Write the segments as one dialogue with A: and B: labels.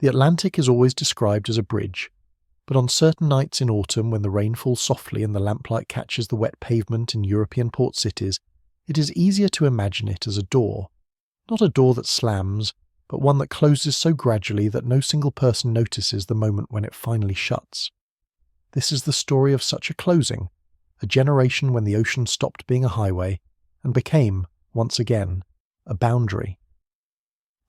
A: The Atlantic is always described as a bridge, but on certain nights in autumn when the rain falls softly and the lamplight catches the wet pavement in European port cities, it is easier to imagine it as a door. Not a door that slams, but one that closes so gradually that no single person notices the moment when it finally shuts. This is the story of such a closing, a generation when the ocean stopped being a highway and became, once again, a boundary.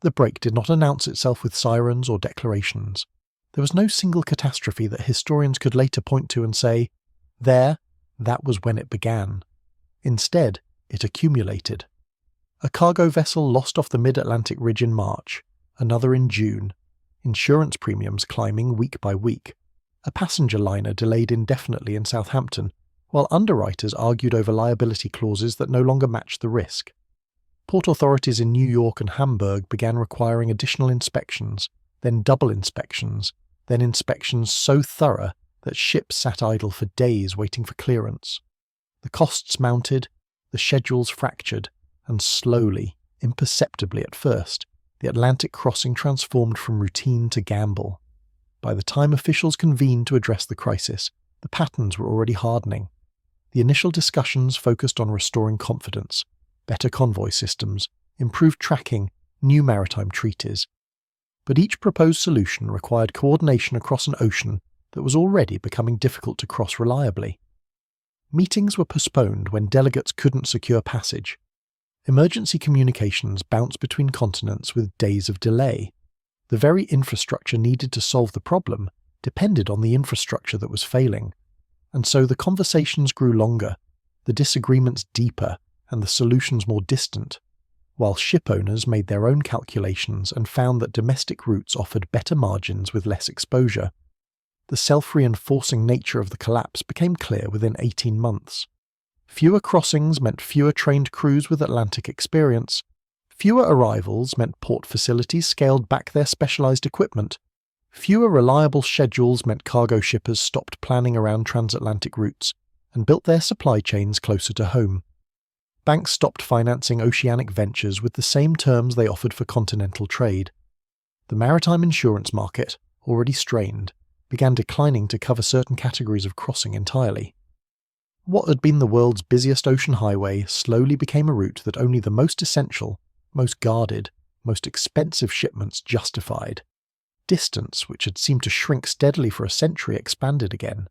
A: The break did not announce itself with sirens or declarations. There was no single catastrophe that historians could later point to and say, that was when it began. Instead, it accumulated. A cargo vessel lost off the mid-Atlantic ridge in March, another in June, insurance premiums climbing week by week, a passenger liner delayed indefinitely in Southampton, while underwriters argued over liability clauses that no longer matched the risk. Port authorities in New York and Hamburg began requiring additional inspections, then double inspections, then inspections so thorough that ships sat idle for days waiting for clearance. The costs mounted, the schedules fractured, and slowly, imperceptibly at first, the Atlantic crossing transformed from routine to gamble. By the time officials convened to address the crisis, the patterns were already hardening. The initial discussions focused on restoring confidence, better convoy systems, improved tracking, new maritime treaties. But each proposed solution required coordination across an ocean that was already becoming difficult to cross reliably. Meetings were postponed when delegates couldn't secure passage. Emergency communications bounced between continents with days of delay. The very infrastructure needed to solve the problem depended on the infrastructure that was failing. And so the conversations grew longer, the disagreements deeper, and the solutions more distant, while ship owners made their own calculations and found that domestic routes offered better margins with less exposure. The self-reinforcing nature of the collapse became clear within 18 months. Fewer crossings meant fewer trained crews with Atlantic experience. Fewer arrivals meant port facilities scaled back their specialized equipment. Fewer reliable schedules meant cargo shippers stopped planning around transatlantic routes and built their supply chains closer to home. Banks stopped financing oceanic ventures with the same terms they offered for continental trade. The maritime insurance market, already strained, began declining to cover certain categories of crossing entirely. What had been the world's busiest ocean highway slowly became a route that only the most essential, most guarded, most expensive shipments justified. Distance, which had seemed to shrink steadily for a century, expanded again.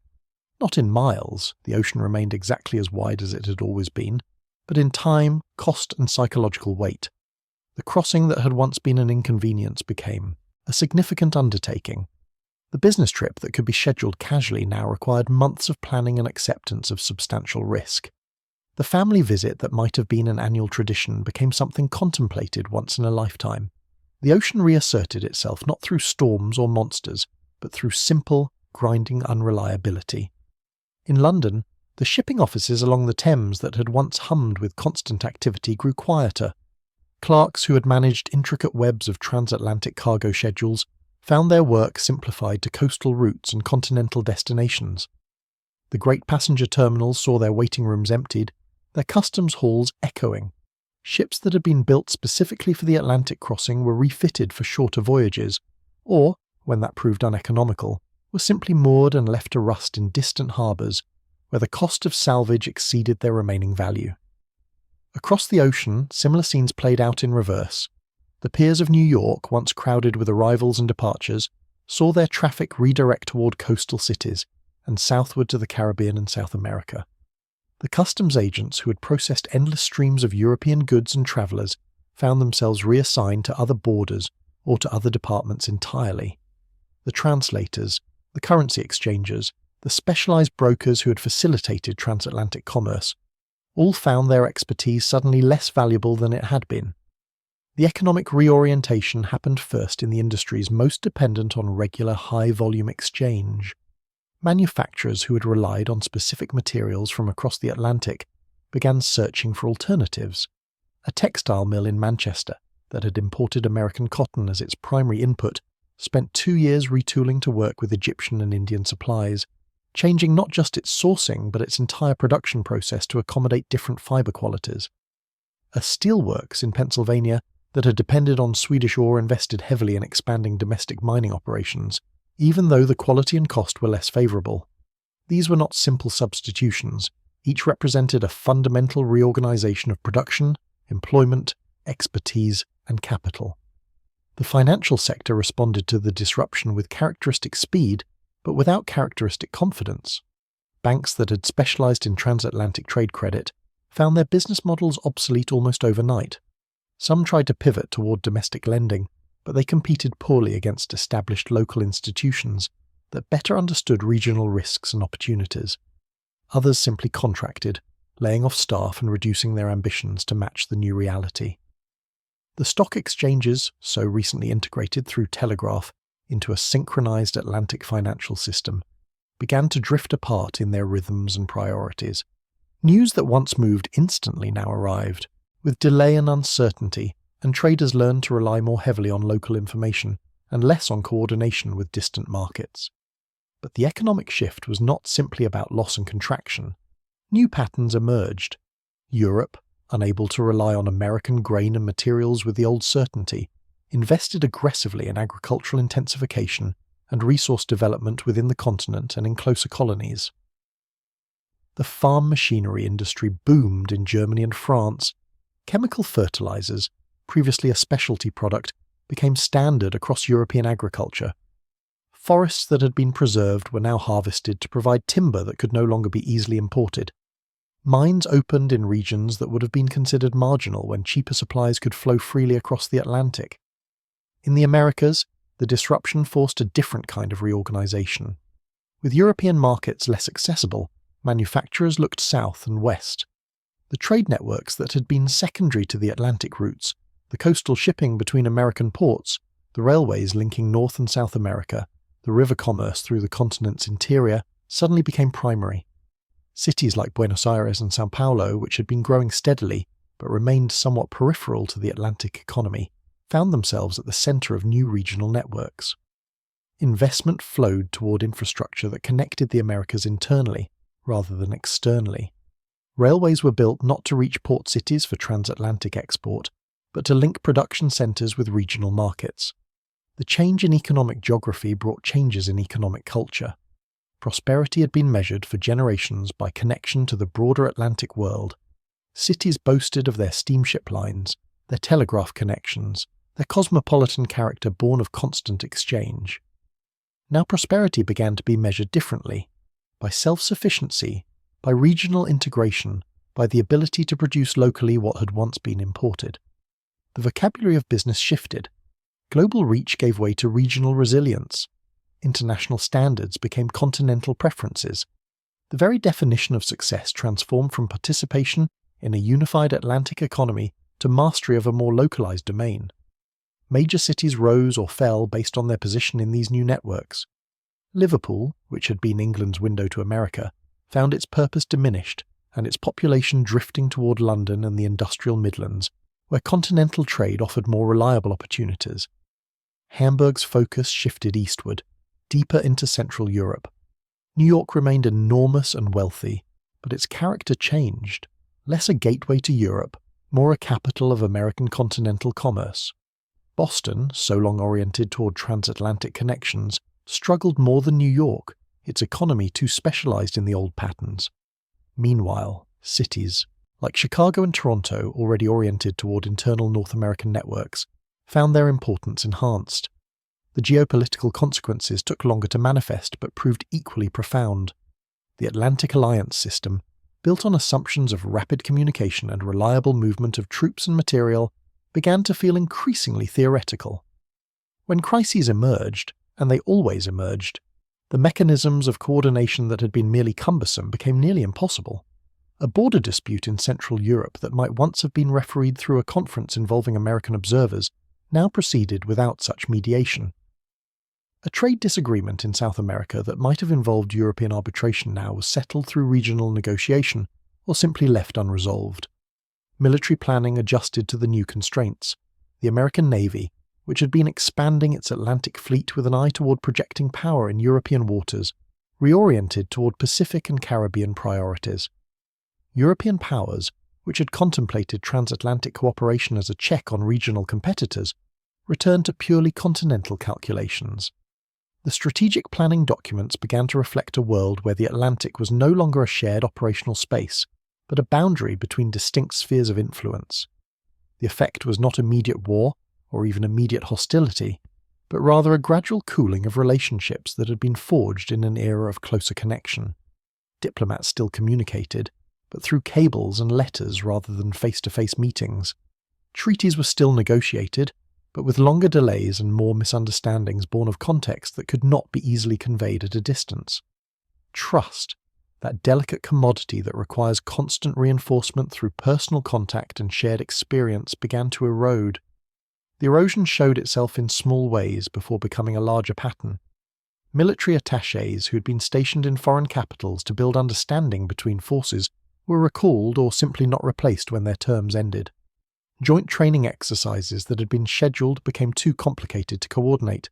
A: Not in miles, the ocean remained exactly as wide as it had always been, but in time, cost and psychological weight. The crossing that had once been an inconvenience became a significant undertaking. The business trip that could be scheduled casually now required months of planning and acceptance of substantial risk. The family visit that might have been an annual tradition became something contemplated once in a lifetime. The ocean reasserted itself not through storms or monsters, but through simple, grinding unreliability. In London, the shipping offices along the Thames that had once hummed with constant activity grew quieter. Clerks who had managed intricate webs of transatlantic cargo schedules found their work simplified to coastal routes and continental destinations. The great passenger terminals saw their waiting rooms emptied, their customs halls echoing. Ships that had been built specifically for the Atlantic crossing were refitted for shorter voyages, or, when that proved uneconomical, were simply moored and left to rust in distant harbours, where the cost of salvage exceeded their remaining value. Across the ocean, similar scenes played out in reverse. The piers of New York, once crowded with arrivals and departures, saw their traffic redirect toward coastal cities and southward to the Caribbean and South America. The customs agents who had processed endless streams of European goods and travellers found themselves reassigned to other borders or to other departments entirely. The translators, the currency exchangers, the specialised brokers who had facilitated transatlantic commerce, all found their expertise suddenly less valuable than it had been. The economic reorientation happened first in the industries most dependent on regular high-volume exchange. Manufacturers who had relied on specific materials from across the Atlantic began searching for alternatives. A textile mill in Manchester that had imported American cotton as its primary input spent 2 years retooling to work with Egyptian and Indian supplies, changing not just its sourcing but its entire production process to accommodate different fibre qualities. A steelworks in Pennsylvania that had depended on Swedish ore invested heavily in expanding domestic mining operations, even though the quality and cost were less favourable. These were not simple substitutions, each represented a fundamental reorganisation of production, employment, expertise, and capital. The financial sector responded to the disruption with characteristic speed, but without characteristic confidence. Banks that had specialised in transatlantic trade credit found their business models obsolete almost overnight. Some tried to pivot toward domestic lending, but they competed poorly against established local institutions that better understood regional risks and opportunities. Others simply contracted, laying off staff and reducing their ambitions to match the new reality. The stock exchanges, so recently integrated through telegraph into a synchronized Atlantic financial system, began to drift apart in their rhythms and priorities. News that once moved instantly now arrived, with delay and uncertainty, and traders learned to rely more heavily on local information and less on coordination with distant markets. But the economic shift was not simply about loss and contraction. New patterns emerged. Europe, unable to rely on American grain and materials with the old certainty, invested aggressively in agricultural intensification and resource development within the continent and in closer colonies. The farm machinery industry boomed in Germany and France. Chemical fertilizers, previously a specialty product, became standard across European agriculture. Forests that had been preserved were now harvested to provide timber that could no longer be easily imported. Mines opened in regions that would have been considered marginal when cheaper supplies could flow freely across the Atlantic. In the Americas, the disruption forced a different kind of reorganization. With European markets less accessible, manufacturers looked south and west. The trade networks that had been secondary to the Atlantic routes, the coastal shipping between American ports, the railways linking North and South America, the river commerce through the continent's interior, suddenly became primary. Cities like Buenos Aires and São Paulo, which had been growing steadily but remained somewhat peripheral to the Atlantic economy, found themselves at the centre of new regional networks. Investment flowed toward infrastructure that connected the Americas internally, rather than externally. Railways were built not to reach port cities for transatlantic export, but to link production centres with regional markets. The change in economic geography brought changes in economic culture. Prosperity had been measured for generations by connection to the broader Atlantic world. Cities boasted of their steamship lines, their telegraph connections, their cosmopolitan character born of constant exchange. Now prosperity began to be measured differently, by self-sufficiency, by regional integration, by the ability to produce locally what had once been imported. The vocabulary of business shifted. Global reach gave way to regional resilience. International standards became continental preferences. The very definition of success transformed from participation in a unified Atlantic economy to mastery of a more localized domain. Major cities rose or fell based on their position in these new networks. Liverpool, which had been England's window to America, found its purpose diminished and its population drifting toward London and the industrial Midlands, where continental trade offered more reliable opportunities. Hamburg's focus shifted eastward, deeper into Central Europe. New York remained enormous and wealthy, but its character changed, less a gateway to Europe, more a capital of American continental commerce. Boston, so long oriented toward transatlantic connections, struggled more than New York, its economy too specialized in the old patterns. Meanwhile, cities, like Chicago and Toronto, already oriented toward internal North American networks, found their importance enhanced. The geopolitical consequences took longer to manifest but proved equally profound. The Atlantic Alliance system, built on assumptions of rapid communication and reliable movement of troops and material, began to feel increasingly theoretical. When crises emerged, and they always emerged, the mechanisms of coordination that had been merely cumbersome became nearly impossible. A border dispute in Central Europe that might once have been refereed through a conference involving American observers now proceeded without such mediation. A trade disagreement in South America that might have involved European arbitration now was settled through regional negotiation or simply left unresolved. Military planning adjusted to the new constraints. The American Navy, which had been expanding its Atlantic fleet with an eye toward projecting power in European waters, reoriented toward Pacific and Caribbean priorities. European powers, which had contemplated transatlantic cooperation as a check on regional competitors, returned to purely continental calculations. The strategic planning documents began to reflect a world where the Atlantic was no longer a shared operational space, but a boundary between distinct spheres of influence. The effect was not immediate war, or even immediate hostility, but rather a gradual cooling of relationships that had been forged in an era of closer connection. Diplomats still communicated, but through cables and letters rather than face-to-face meetings. Treaties were still negotiated, but with longer delays and more misunderstandings born of context that could not be easily conveyed at a distance. Trust, that delicate commodity that requires constant reinforcement through personal contact and shared experience, began to erode. The erosion showed itself in small ways before becoming a larger pattern. Military attachés who had been stationed in foreign capitals to build understanding between forces were recalled or simply not replaced when their terms ended. Joint training exercises that had been scheduled became too complicated to coordinate.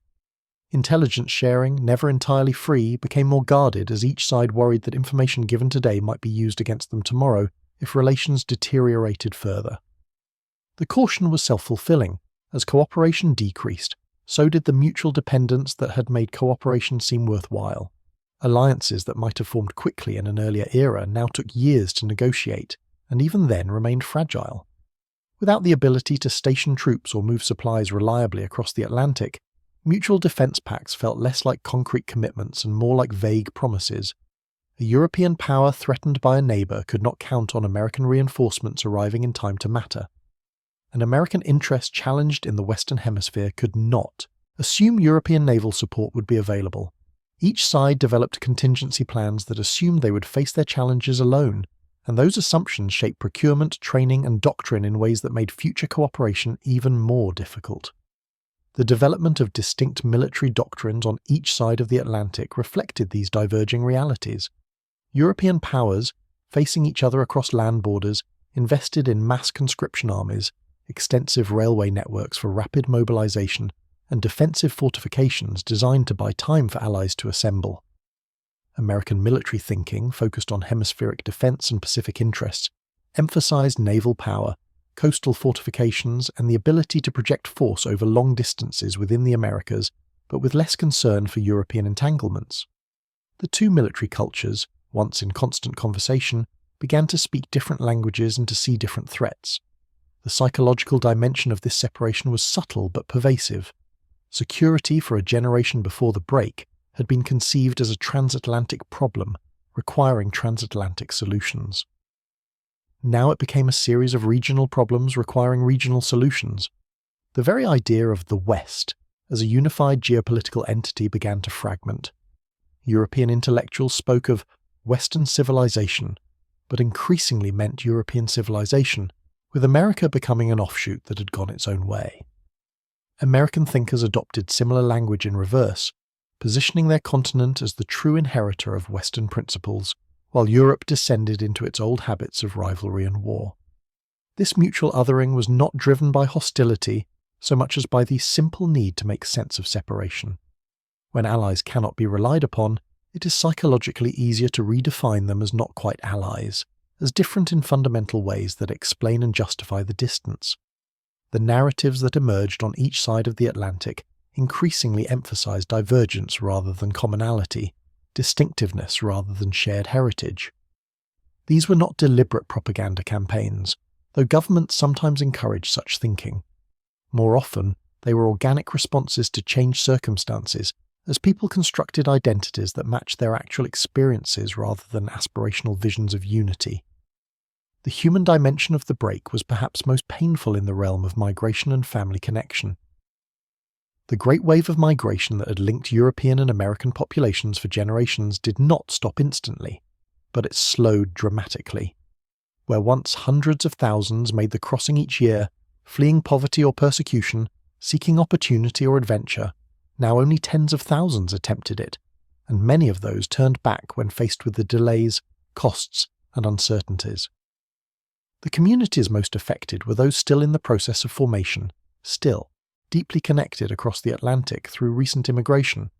A: Intelligence sharing, never entirely free, became more guarded as each side worried that information given today might be used against them tomorrow if relations deteriorated further. The caution was self-fulfilling. As cooperation decreased, so did the mutual dependence that had made cooperation seem worthwhile. Alliances that might have formed quickly in an earlier era now took years to negotiate, and even then remained fragile. Without the ability to station troops or move supplies reliably across the Atlantic, mutual defense pacts felt less like concrete commitments and more like vague promises. A European power threatened by a neighbour could not count on American reinforcements arriving in time to matter. An American interest challenged in the Western Hemisphere could not assume European naval support would be available. Each side developed contingency plans that assumed they would face their challenges alone, and those assumptions shaped procurement, training, and doctrine in ways that made future cooperation even more difficult. The development of distinct military doctrines on each side of the Atlantic reflected these diverging realities. European powers, facing each other across land borders, invested in mass conscription armies, extensive railway networks for rapid mobilization, and defensive fortifications designed to buy time for allies to assemble. American military thinking, focused on hemispheric defense and Pacific interests, emphasized naval power, coastal fortifications, and the ability to project force over long distances within the Americas, but with less concern for European entanglements. The two military cultures, once in constant conversation, began to speak different languages and to see different threats. The psychological dimension of this separation was subtle but pervasive. Security for a generation before the break had been conceived as a transatlantic problem, requiring transatlantic solutions. Now it became a series of regional problems requiring regional solutions. The very idea of the West as a unified geopolitical entity began to fragment. European intellectuals spoke of Western civilization, but increasingly meant European civilization, with America becoming an offshoot that had gone its own way. American thinkers adopted similar language in reverse, positioning their continent as the true inheritor of Western principles, while Europe descended into its old habits of rivalry and war. This mutual othering was not driven by hostility so much as by the simple need to make sense of separation. When allies cannot be relied upon, it is psychologically easier to redefine them as not quite allies, as different in fundamental ways that explain and justify the distance. The narratives that emerged on each side of the Atlantic increasingly emphasized divergence rather than commonality, distinctiveness rather than shared heritage. These were not deliberate propaganda campaigns, though governments sometimes encouraged such thinking. More often, they were organic responses to changed circumstances, as people constructed identities that matched their actual experiences rather than aspirational visions of unity. The human dimension of the break was perhaps most painful in the realm of migration and family connection. The great wave of migration that had linked European and American populations for generations did not stop instantly, but it slowed dramatically. Where once hundreds of thousands made the crossing each year, fleeing poverty or persecution, seeking opportunity or adventure, now only tens of thousands attempted it, and many of those turned back when faced with the delays, costs, and uncertainties. The communities most affected were those still in the process of formation, still deeply connected across the Atlantic through recent immigration.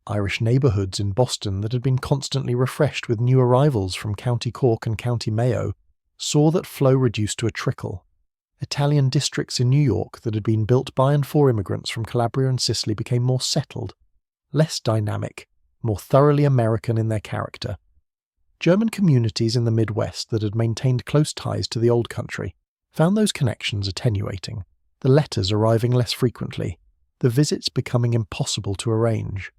A: Irish neighbourhoods in Boston that had been constantly refreshed with new arrivals from County Cork and County Mayo saw that flow reduced to a trickle. Italian districts in New York that had been built by and for immigrants from Calabria and Sicily became more settled, less dynamic, more thoroughly American in their character. German communities in the Midwest that had maintained close ties to the old country found those connections attenuating, the letters arriving less frequently, the visits becoming impossible to arrange.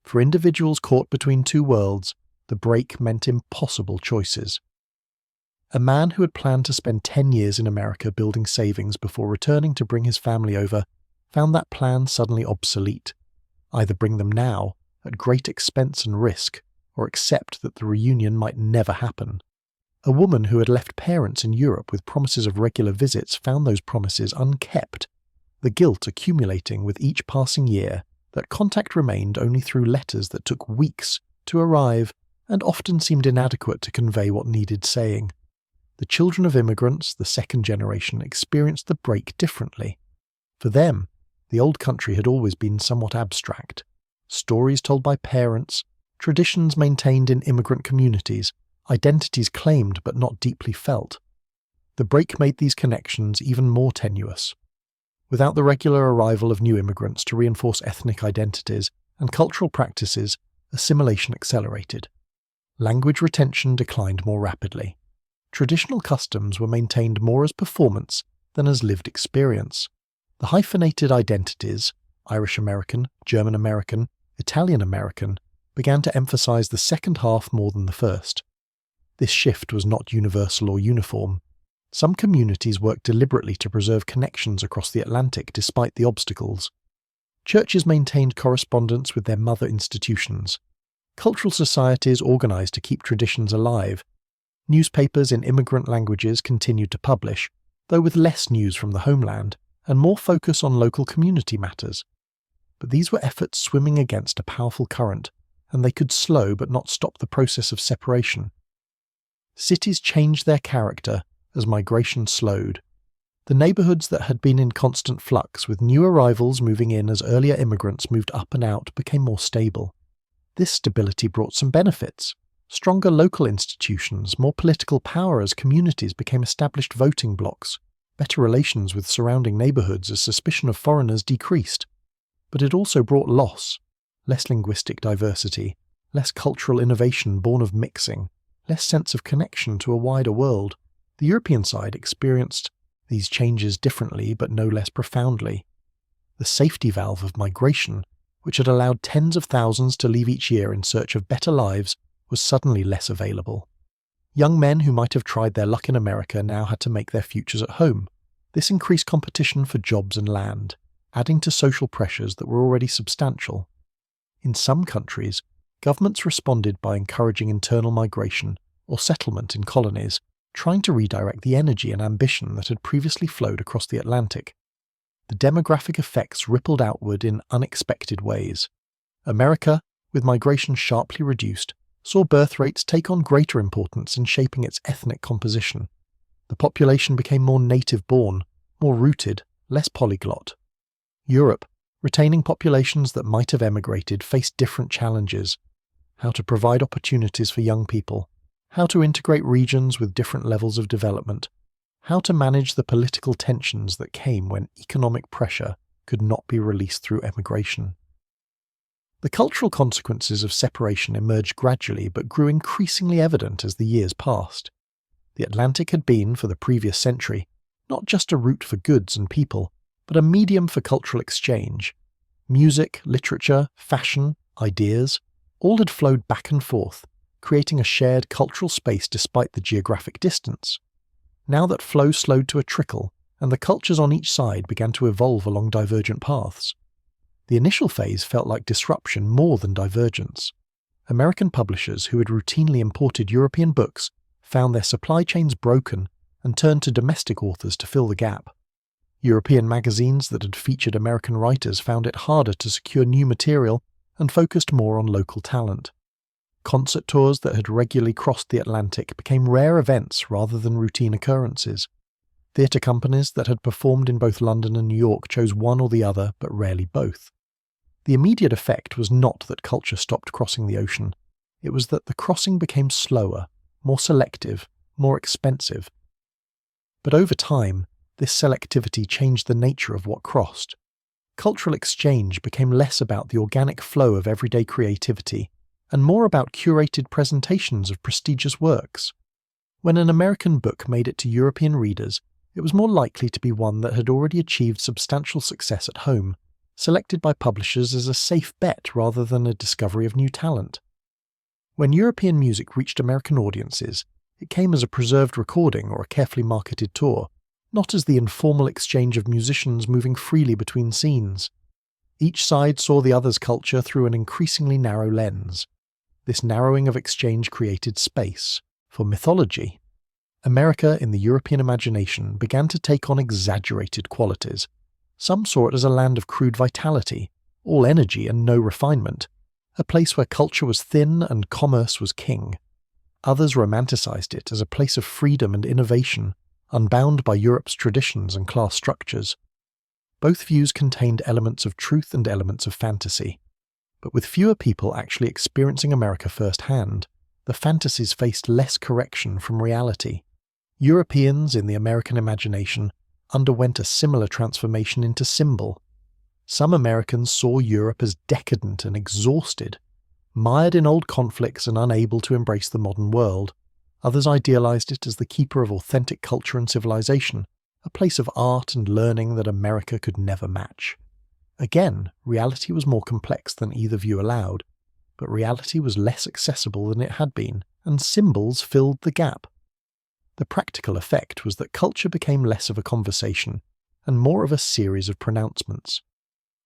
A: For individuals caught between two worlds, the break meant impossible choices. A man who had planned to spend 10 years in America building savings before returning to bring his family over found that plan suddenly obsolete. Either bring them now, at great expense and risk, or accept that the reunion might never happen. A woman who had left parents in Europe with promises of regular visits found those promises unkept, the guilt accumulating with each passing year that contact remained only through letters that took weeks to arrive and often seemed inadequate to convey what needed saying. The children of immigrants, the second generation, experienced the break differently. For them, the old country had always been somewhat abstract. Stories told by parents, traditions maintained in immigrant communities, identities claimed but not deeply felt. The break made these connections even more tenuous. Without the regular arrival of new immigrants to reinforce ethnic identities and cultural practices, assimilation accelerated. Language retention declined more rapidly. Traditional customs were maintained more as performance than as lived experience. The hyphenated identities, Irish American, German American, Italian American, began to emphasize the second half more than the first. This shift was not universal or uniform. Some communities worked deliberately to preserve connections across the Atlantic despite the obstacles. Churches maintained correspondence with their mother institutions. Cultural societies organized to keep traditions alive. Newspapers in immigrant languages continued to publish, though with less news from the homeland and more focus on local community matters. But these were efforts swimming against a powerful current, and they could slow but not stop the process of separation. Cities changed their character as migration slowed. The neighborhoods that had been in constant flux, with new arrivals moving in as earlier immigrants moved up and out, became more stable. This stability brought some benefits. Stronger local institutions, more political power as communities became established voting blocs, better relations with surrounding neighborhoods as suspicion of foreigners decreased. But it also brought loss, less linguistic diversity, less cultural innovation born of mixing, less sense of connection to a wider world. The European side experienced these changes differently but no less profoundly. The safety valve of migration, which had allowed tens of thousands to leave each year in search of better lives, was suddenly less available. Young men who might have tried their luck in America now had to make their futures at home. This increased competition for jobs and land, adding to social pressures that were already substantial. In some countries, governments responded by encouraging internal migration or settlement in colonies, trying to redirect the energy and ambition that had previously flowed across the Atlantic. The demographic effects rippled outward in unexpected ways. America, with migration sharply reduced, saw birth rates take on greater importance in shaping its ethnic composition. The population became more native-born, more rooted, less polyglot. Europe, retaining populations that might have emigrated, faced different challenges: how to provide opportunities for young people, how to integrate regions with different levels of development, how to manage the political tensions that came when economic pressure could not be released through emigration. The cultural consequences of separation emerged gradually but grew increasingly evident as the years passed. The Atlantic had been, for the previous century, not just a route for goods and people, but a medium for cultural exchange. Music, literature, fashion, ideas, all had flowed back and forth, creating a shared cultural space despite the geographic distance. Now that flow slowed to a trickle, and the cultures on each side began to evolve along divergent paths. The initial phase felt like disruption more than divergence. American publishers who had routinely imported European books found their supply chains broken and turned to domestic authors to fill the gap. European magazines that had featured American writers found it harder to secure new material and focused more on local talent. Concert tours that had regularly crossed the Atlantic became rare events rather than routine occurrences. Theatre companies that had performed in both London and New York chose one or the other, but rarely both. The immediate effect was not that culture stopped crossing the ocean. It was that the crossing became slower, more selective, more expensive. But over time, this selectivity changed the nature of what crossed. Cultural exchange became less about the organic flow of everyday creativity and more about curated presentations of prestigious works. When an American book made it to European readers, it was more likely to be one that had already achieved substantial success at home, selected by publishers as a safe bet rather than a discovery of new talent. When European music reached American audiences, it came as a preserved recording or a carefully marketed tour, not as the informal exchange of musicians moving freely between scenes. Each side saw the other's culture through an increasingly narrow lens. This narrowing of exchange created space for mythology. America in the European imagination began to take on exaggerated qualities. Some saw it as a land of crude vitality, all energy and no refinement, a place where culture was thin and commerce was king. Others romanticized it as a place of freedom and innovation, unbound by Europe's traditions and class structures. Both views contained elements of truth and elements of fantasy. But with fewer people actually experiencing America firsthand, the fantasies faced less correction from reality. Europeans in the American imagination underwent a similar transformation into symbol. Some Americans saw Europe as decadent and exhausted, mired in old conflicts and unable to embrace the modern world. Others idealized it as the keeper of authentic culture and civilization, a place of art and learning that America could never match. Again, reality was more complex than either view allowed, but reality was less accessible than it had been, and symbols filled the gap. The practical effect was that culture became less of a conversation and more of a series of pronouncements.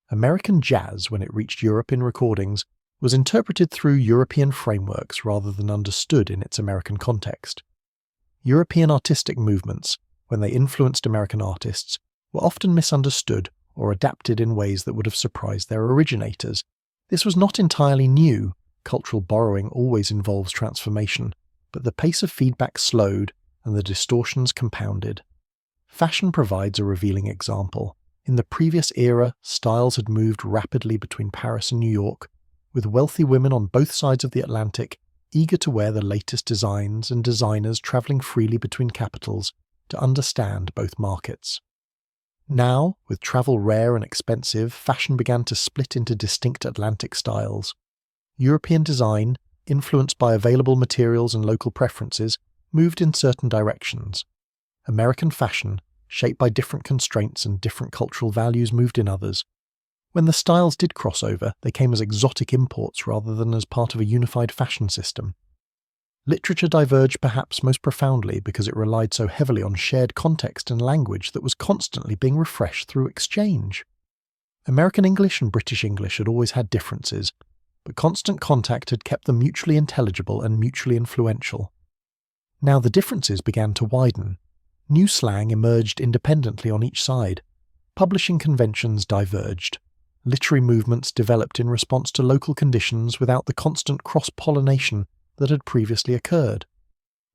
A: American jazz, when it reached Europe in recordings, was interpreted through European frameworks rather than understood in its American context. European artistic movements, when they influenced American artists, were often misunderstood or adapted in ways that would have surprised their originators. This was not entirely new. Cultural borrowing always involves transformation, but the pace of feedback slowed and the distortions compounded. Fashion provides a revealing example. In the previous era, styles had moved rapidly between Paris and New York, with wealthy women on both sides of the Atlantic eager to wear the latest designs and designers travelling freely between capitals to understand both markets. Now, with travel rare and expensive, fashion began to split into distinct Atlantic styles. European design, influenced by available materials and local preferences, moved in certain directions. American fashion, shaped by different constraints and different cultural values, moved in others. When the styles did cross over, they came as exotic imports rather than as part of a unified fashion system. Literature diverged perhaps most profoundly because it relied so heavily on shared context and language that was constantly being refreshed through exchange. American English and British English had always had differences, but constant contact had kept them mutually intelligible and mutually influential. Now the differences began to widen. New slang emerged independently on each side. Publishing conventions diverged. Literary movements developed in response to local conditions without the constant cross-pollination that had previously occurred.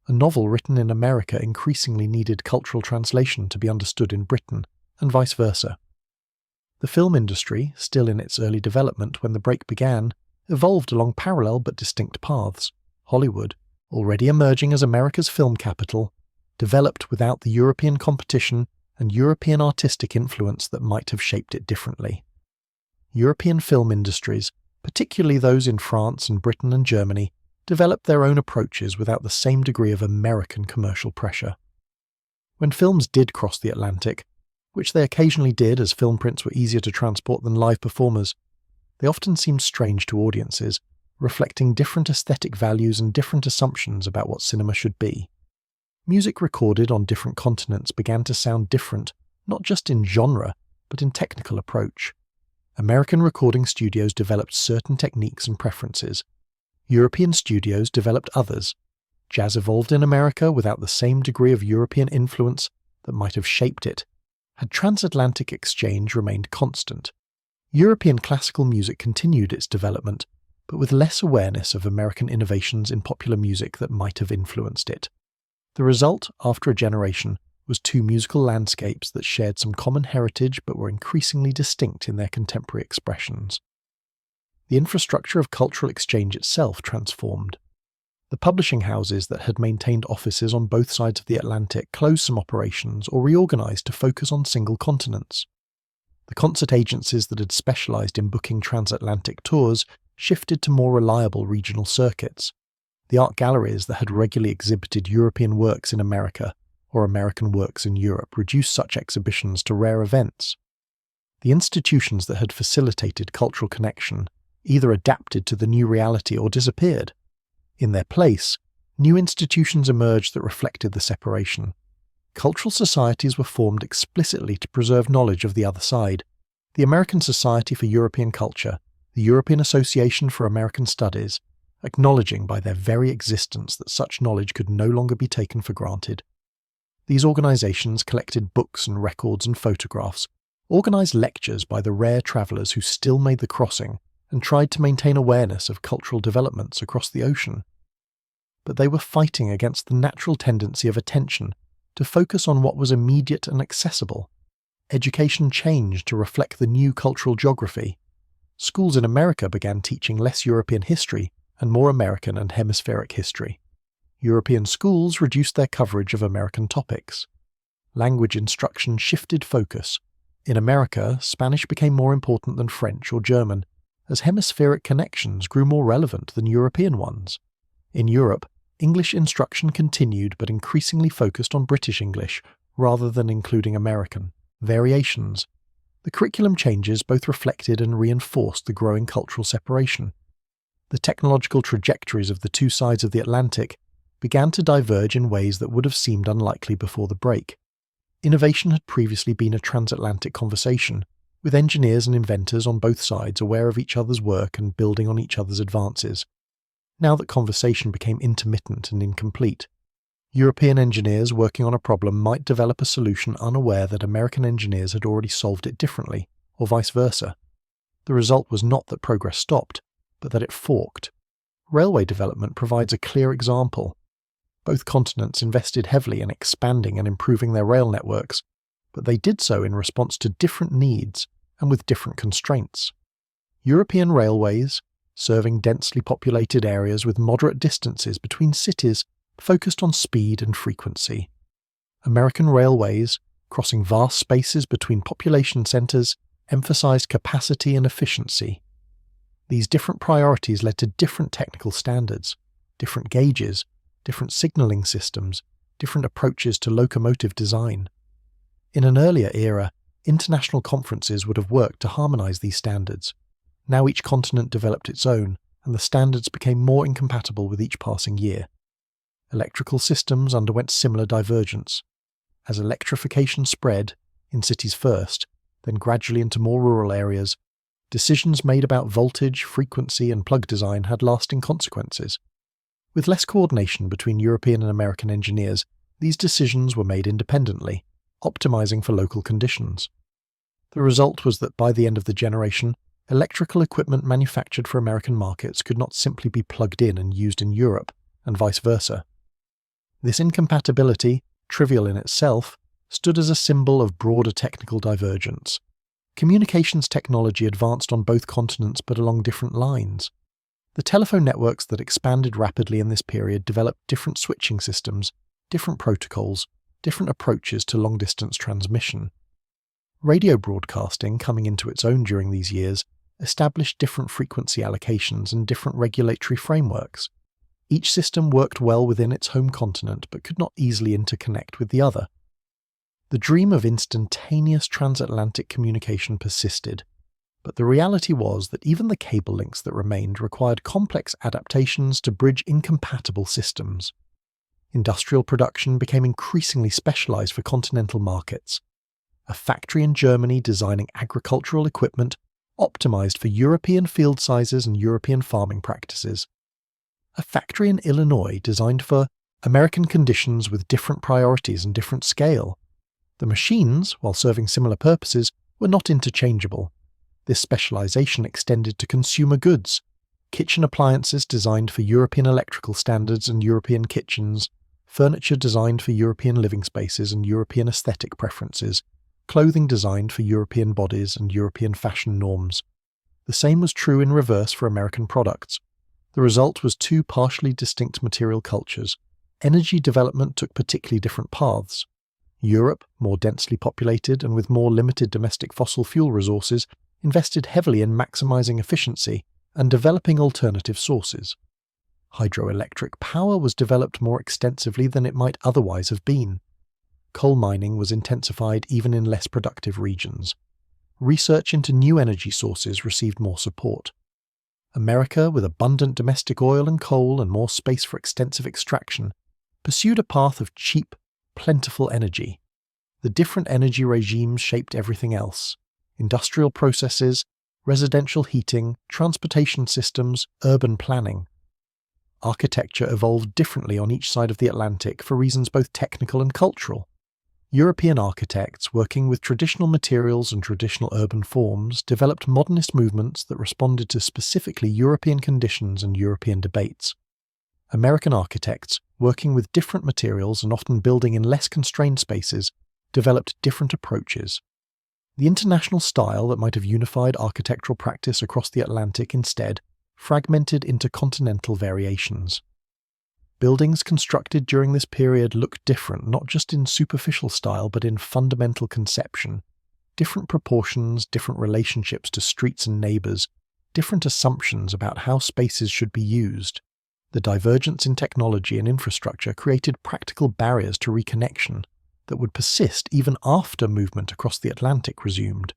A: A novel written in America increasingly needed cultural translation to be understood in Britain, and vice versa. The film industry, still in its early development when the break began, evolved along parallel but distinct paths. Hollywood, already emerging as America's film capital, developed without the European competition and European artistic influence that might have shaped it differently. European film industries, particularly those in France and Britain and Germany, developed their own approaches without the same degree of American commercial pressure. When films did cross the Atlantic, which they occasionally did as film prints were easier to transport than live performers, they often seemed strange to audiences, reflecting different aesthetic values and different assumptions about what cinema should be. Music recorded on different continents began to sound different, not just in genre, but in technical approach. American recording studios developed certain techniques and preferences. European studios developed others. Jazz evolved in America without the same degree of European influence that might have shaped it, had transatlantic exchange remained constant. European classical music continued its development, but with less awareness of American innovations in popular music that might have influenced it. The result, after a generation, was two musical landscapes that shared some common heritage but were increasingly distinct in their contemporary expressions. The infrastructure of cultural exchange itself transformed. The publishing houses that had maintained offices on both sides of the Atlantic closed some operations or reorganized to focus on single continents. The concert agencies that had specialized in booking transatlantic tours shifted to more reliable regional circuits. The art galleries that had regularly exhibited European works in America or American works in Europe reduced such exhibitions to rare events. The institutions that had facilitated cultural connection either adapted to the new reality or disappeared. In their place, new institutions emerged that reflected the separation. Cultural societies were formed explicitly to preserve knowledge of the other side. The American Society for European Culture, the European Association for American Studies, acknowledging by their very existence that such knowledge could no longer be taken for granted. These organizations collected books and records and photographs, organized lectures by the rare travelers who still made the crossing, and tried to maintain awareness of cultural developments across the ocean. But they were fighting against the natural tendency of attention to focus on what was immediate and accessible. Education changed to reflect the new cultural geography. Schools in America began teaching less European history and more American and hemispheric history. European schools reduced their coverage of American topics. Language instruction shifted focus. In America, Spanish became more important than French or German, as hemispheric connections grew more relevant than European ones. In Europe, English instruction continued but increasingly focused on British English rather than including American variations. The curriculum changes both reflected and reinforced the growing cultural separation. The technological trajectories of the two sides of the Atlantic began to diverge in ways that would have seemed unlikely before the break. Innovation had previously been a transatlantic conversation, with engineers and inventors on both sides aware of each other's work and building on each other's advances. Now that conversation became intermittent and incomplete. European engineers working on a problem might develop a solution unaware that American engineers had already solved it differently, or vice versa. The result was not that progress stopped, but that it forked. Railway development provides a clear example. Both continents invested heavily in expanding and improving their rail networks, but they did so in response to different needs and with different constraints. European railways, serving densely populated areas with moderate distances between cities, focused on speed and frequency. American railways, crossing vast spaces between population centers, emphasized capacity and efficiency. These different priorities led to different technical standards, different gauges, different signaling systems, different approaches to locomotive design. In an earlier era, international conferences would have worked to harmonize these standards. Now each continent developed its own, and the standards became more incompatible with each passing year. Electrical systems underwent similar divergence. As electrification spread, in cities first, then gradually into more rural areas, decisions made about voltage, frequency, and plug design had lasting consequences. With less coordination between European and American engineers, these decisions were made independently, optimizing for local conditions. The result was that by the end of the generation, electrical equipment manufactured for American markets could not simply be plugged in and used in Europe, and vice versa. This incompatibility, trivial in itself, stood as a symbol of broader technical divergence. Communications technology advanced on both continents but along different lines. The telephone networks that expanded rapidly in this period developed different switching systems, different protocols, different approaches to long-distance transmission. Radio broadcasting, coming into its own during these years, established different frequency allocations and different regulatory frameworks. Each system worked well within its home continent but could not easily interconnect with the other. The dream of instantaneous transatlantic communication persisted, but the reality was that even the cable links that remained required complex adaptations to bridge incompatible systems. Industrial production became increasingly specialized for continental markets. A factory in Germany designing agricultural equipment optimized for European field sizes and European farming practices. A factory in Illinois designed for American conditions with different priorities and different scale. The machines, while serving similar purposes, were not interchangeable. This specialization extended to consumer goods, kitchen appliances designed for European electrical standards and European kitchens, furniture designed for European living spaces and European aesthetic preferences, clothing designed for European bodies and European fashion norms. The same was true in reverse for American products. The result was two partially distinct material cultures. Energy development took particularly different paths. Europe, more densely populated and with more limited domestic fossil fuel resources, invested heavily in maximizing efficiency and developing alternative sources. Hydroelectric power was developed more extensively than it might otherwise have been. Coal mining was intensified even in less productive regions. Research into new energy sources received more support. America, with abundant domestic oil and coal and more space for extensive extraction, pursued a path of cheap, plentiful energy. The different energy regimes shaped everything else: industrial processes, residential heating, transportation systems, urban planning. Architecture evolved differently on each side of the Atlantic for reasons both technical and cultural. European architects, working with traditional materials and traditional urban forms, developed modernist movements that responded to specifically European conditions and European debates. American architects, working with different materials and often building in less constrained spaces, developed different approaches. The international style that might have unified architectural practice across the Atlantic instead fragmented into continental variations. Buildings constructed during this period look different not just in superficial style but in fundamental conception. Different proportions, different relationships to streets and neighbours, different assumptions about how spaces should be used. The divergence in technology and infrastructure created practical barriers to reconnection that would persist even after movement across the Atlantic resumed.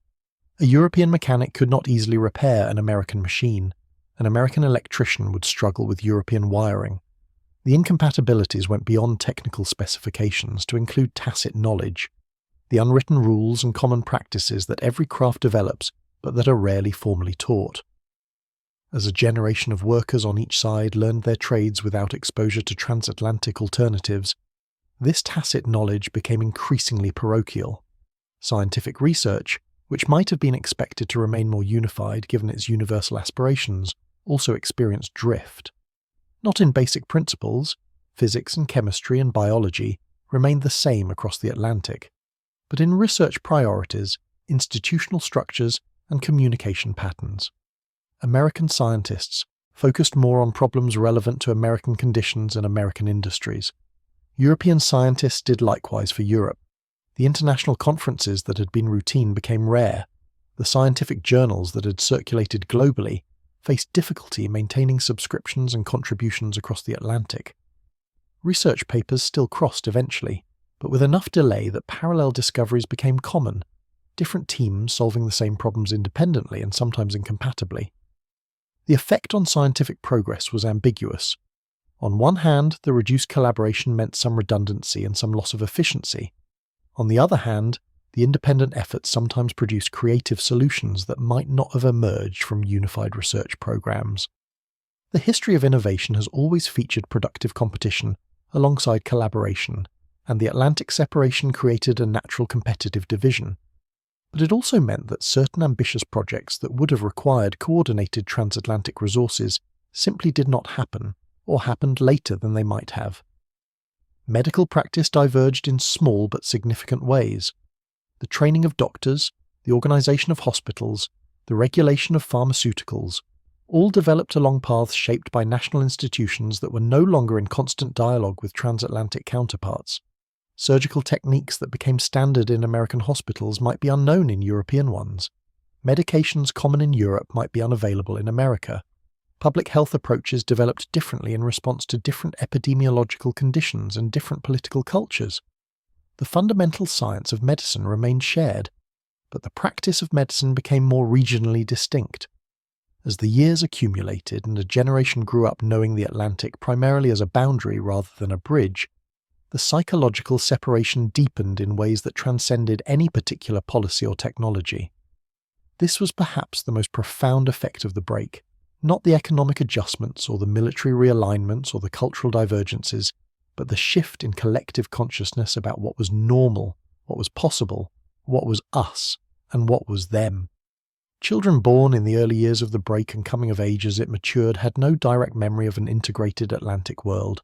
A: A European mechanic could not easily repair an American machine. An American electrician would struggle with European wiring. The incompatibilities went beyond technical specifications to include tacit knowledge, the unwritten rules and common practices that every craft develops but that are rarely formally taught. As a generation of workers on each side learned their trades without exposure to transatlantic alternatives, this tacit knowledge became increasingly parochial. Scientific research, which might have been expected to remain more unified given its universal aspirations, also experienced drift. Not in basic principles, physics and chemistry and biology remained the same across the Atlantic, but in research priorities, institutional structures, and communication patterns. American scientists focused more on problems relevant to American conditions and American industries. European scientists did likewise for Europe. The international conferences that had been routine became rare. The scientific journals that had circulated globally faced difficulty maintaining subscriptions and contributions across the Atlantic. Research papers still crossed eventually, but with enough delay that parallel discoveries became common, different teams solving the same problems independently and sometimes incompatibly. The effect on scientific progress was ambiguous. On one hand, the reduced collaboration meant some redundancy and some loss of efficiency. On the other hand, the independent efforts sometimes produced creative solutions that might not have emerged from unified research programs. The history of innovation has always featured productive competition alongside collaboration, and the Atlantic separation created a natural competitive division. But it also meant that certain ambitious projects that would have required coordinated transatlantic resources simply did not happen, or happened later than they might have. Medical practice diverged in small but significant ways. The training of doctors, the organization of hospitals, the regulation of pharmaceuticals, all developed along paths shaped by national institutions that were no longer in constant dialogue with transatlantic counterparts. Surgical techniques that became standard in American hospitals might be unknown in European ones. Medications common in Europe might be unavailable in America. Public health approaches developed differently in response to different epidemiological conditions and different political cultures. The fundamental science of medicine remained shared, but the practice of medicine became more regionally distinct. As the years accumulated and a generation grew up knowing the Atlantic primarily as a boundary rather than a bridge, the psychological separation deepened in ways that transcended any particular policy or technology. This was perhaps the most profound effect of the break, not the economic adjustments or the military realignments or the cultural divergences, but the shift in collective consciousness about what was normal, what was possible, what was us, and what was them. Children born in the early years of the break and coming of age as it matured had no direct memory of an integrated Atlantic world.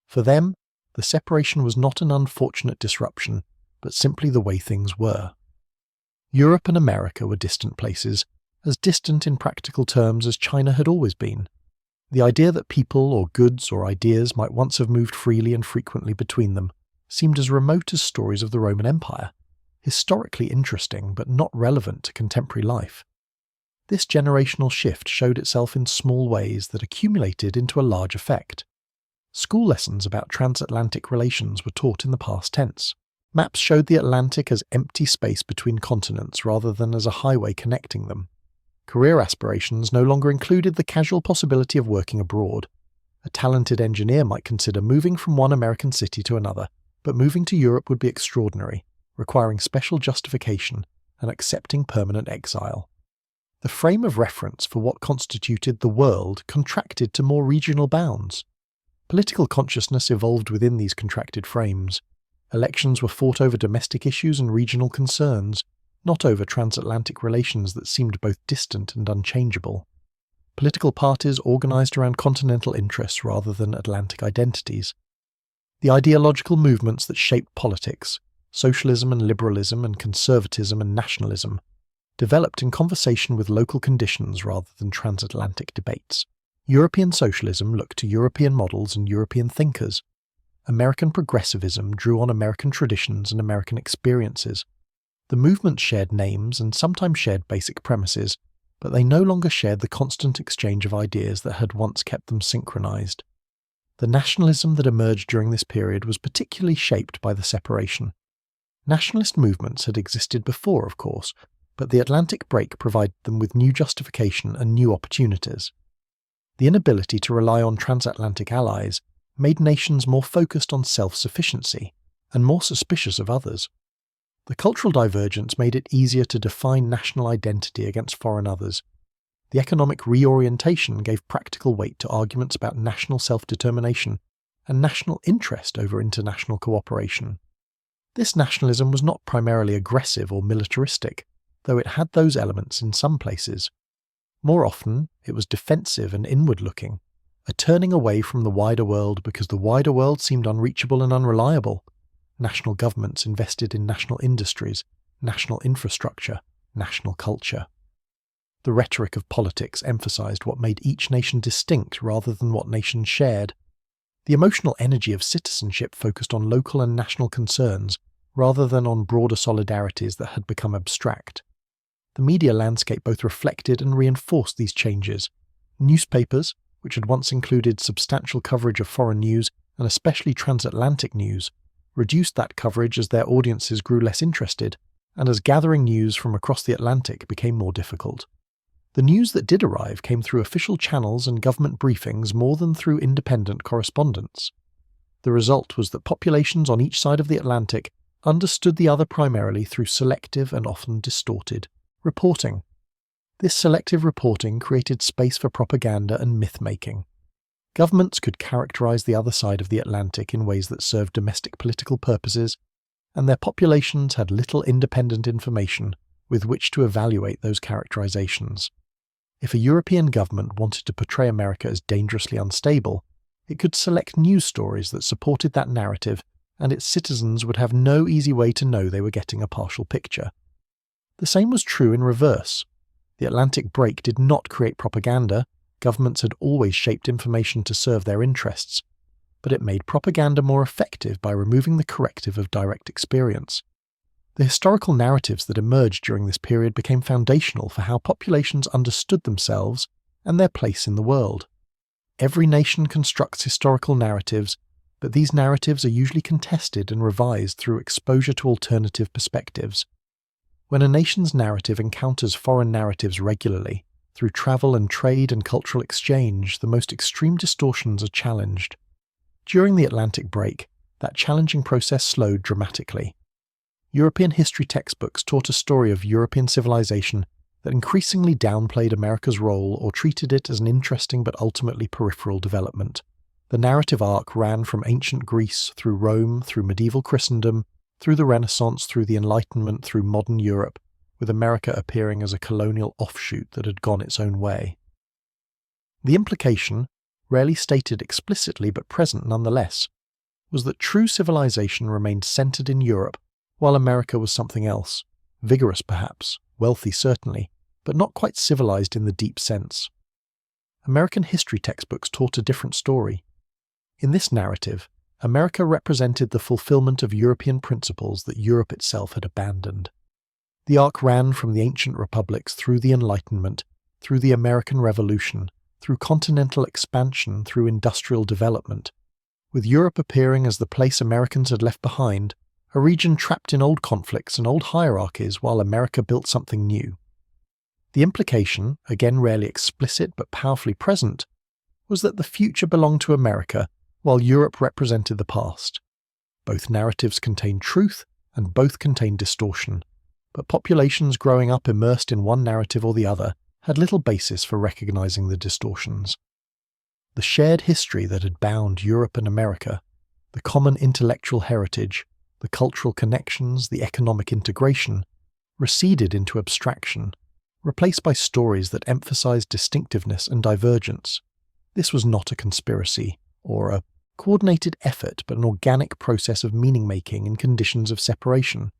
A: For them, the separation was not an unfortunate disruption, but simply the way things were. Europe and America were distant places, as distant in practical terms as China had always been. The idea that people or goods or ideas might once have moved freely and frequently between them seemed as remote as stories of the Roman Empire, historically interesting but not relevant to contemporary life. This generational shift showed itself in small ways that accumulated into a large effect. School lessons about transatlantic relations were taught in the past tense. Maps showed the Atlantic as empty space between continents rather than as a highway connecting them. Career aspirations no longer included the casual possibility of working abroad. A talented engineer might consider moving from one American city to another, but moving to Europe would be extraordinary, requiring special justification and accepting permanent exile. The frame of reference for what constituted the world contracted to more regional bounds. Political consciousness evolved within these contracted frames. Elections were fought over domestic issues and regional concerns, not over transatlantic relations that seemed both distant and unchangeable. Political parties organized around continental interests rather than Atlantic identities. The ideological movements that shaped politics, socialism and liberalism and conservatism and nationalism, developed in conversation with local conditions rather than transatlantic debates. European socialism looked to European models and European thinkers. American progressivism drew on American traditions and American experiences. The movements shared names and sometimes shared basic premises, but they no longer shared the constant exchange of ideas that had once kept them synchronized. The nationalism that emerged during this period was particularly shaped by the separation. Nationalist movements had existed before, of course, but the Atlantic break provided them with new justification and new opportunities. The inability to rely on transatlantic allies made nations more focused on self-sufficiency and more suspicious of others. The cultural divergence made it easier to define national identity against foreign others. The economic reorientation gave practical weight to arguments about national self-determination and national interest over international cooperation. This nationalism was not primarily aggressive or militaristic, though it had those elements in some places. More often, it was defensive and inward-looking, a turning away from the wider world because the wider world seemed unreachable and unreliable. National governments invested in national industries, national infrastructure, national culture. The rhetoric of politics emphasized what made each nation distinct rather than what nations shared. The emotional energy of citizenship focused on local and national concerns rather than on broader solidarities that had become abstract. The media landscape both reflected and reinforced these changes. Newspapers, which had once included substantial coverage of foreign news and especially transatlantic news, reduced that coverage as their audiences grew less interested, and as gathering news from across the Atlantic became more difficult. The news that did arrive came through official channels and government briefings more than through independent correspondence. The result was that populations on each side of the Atlantic understood the other primarily through selective and often distorted reporting. This selective reporting created space for propaganda and myth-making. Governments could characterize the other side of the Atlantic in ways that served domestic political purposes, and their populations had little independent information with which to evaluate those characterizations. If a European government wanted to portray America as dangerously unstable, it could select news stories that supported that narrative, and its citizens would have no easy way to know they were getting a partial picture. The same was true in reverse. The Atlantic break did not create propaganda. Governments had always shaped information to serve their interests, but it made propaganda more effective by removing the corrective of direct experience. The historical narratives that emerged during this period became foundational for how populations understood themselves and their place in the world. Every nation constructs historical narratives, but these narratives are usually contested and revised through exposure to alternative perspectives. When a nation's narrative encounters foreign narratives regularly, through travel and trade and cultural exchange, the most extreme distortions are challenged. During the Atlantic break, that challenging process slowed dramatically. European history textbooks taught a story of European civilization that increasingly downplayed America's role or treated it as an interesting but ultimately peripheral development. The narrative arc ran from ancient Greece through Rome, through medieval Christendom, through the Renaissance, through the Enlightenment, through modern Europe, with America appearing as a colonial offshoot that had gone its own way. The implication, rarely stated explicitly but present nonetheless, was that true civilization remained centered in Europe, while America was something else, vigorous perhaps, wealthy certainly, but not quite civilized in the deep sense. American history textbooks taught a different story. In this narrative, America represented the fulfillment of European principles that Europe itself had abandoned. The arc ran from the ancient republics through the Enlightenment, through the American Revolution, through continental expansion, through industrial development, with Europe appearing as the place Americans had left behind, a region trapped in old conflicts and old hierarchies while America built something new. The implication, again rarely explicit but powerfully present, was that the future belonged to America while Europe represented the past. Both narratives contained truth and both contained distortion, but populations growing up immersed in one narrative or the other had little basis for recognizing the distortions. The shared history that had bound Europe and America, the common intellectual heritage, the cultural connections, the economic integration, receded into abstraction, replaced by stories that emphasized distinctiveness and divergence. This was not a conspiracy, or a coordinated effort, but an organic process of meaning-making in conditions of separation.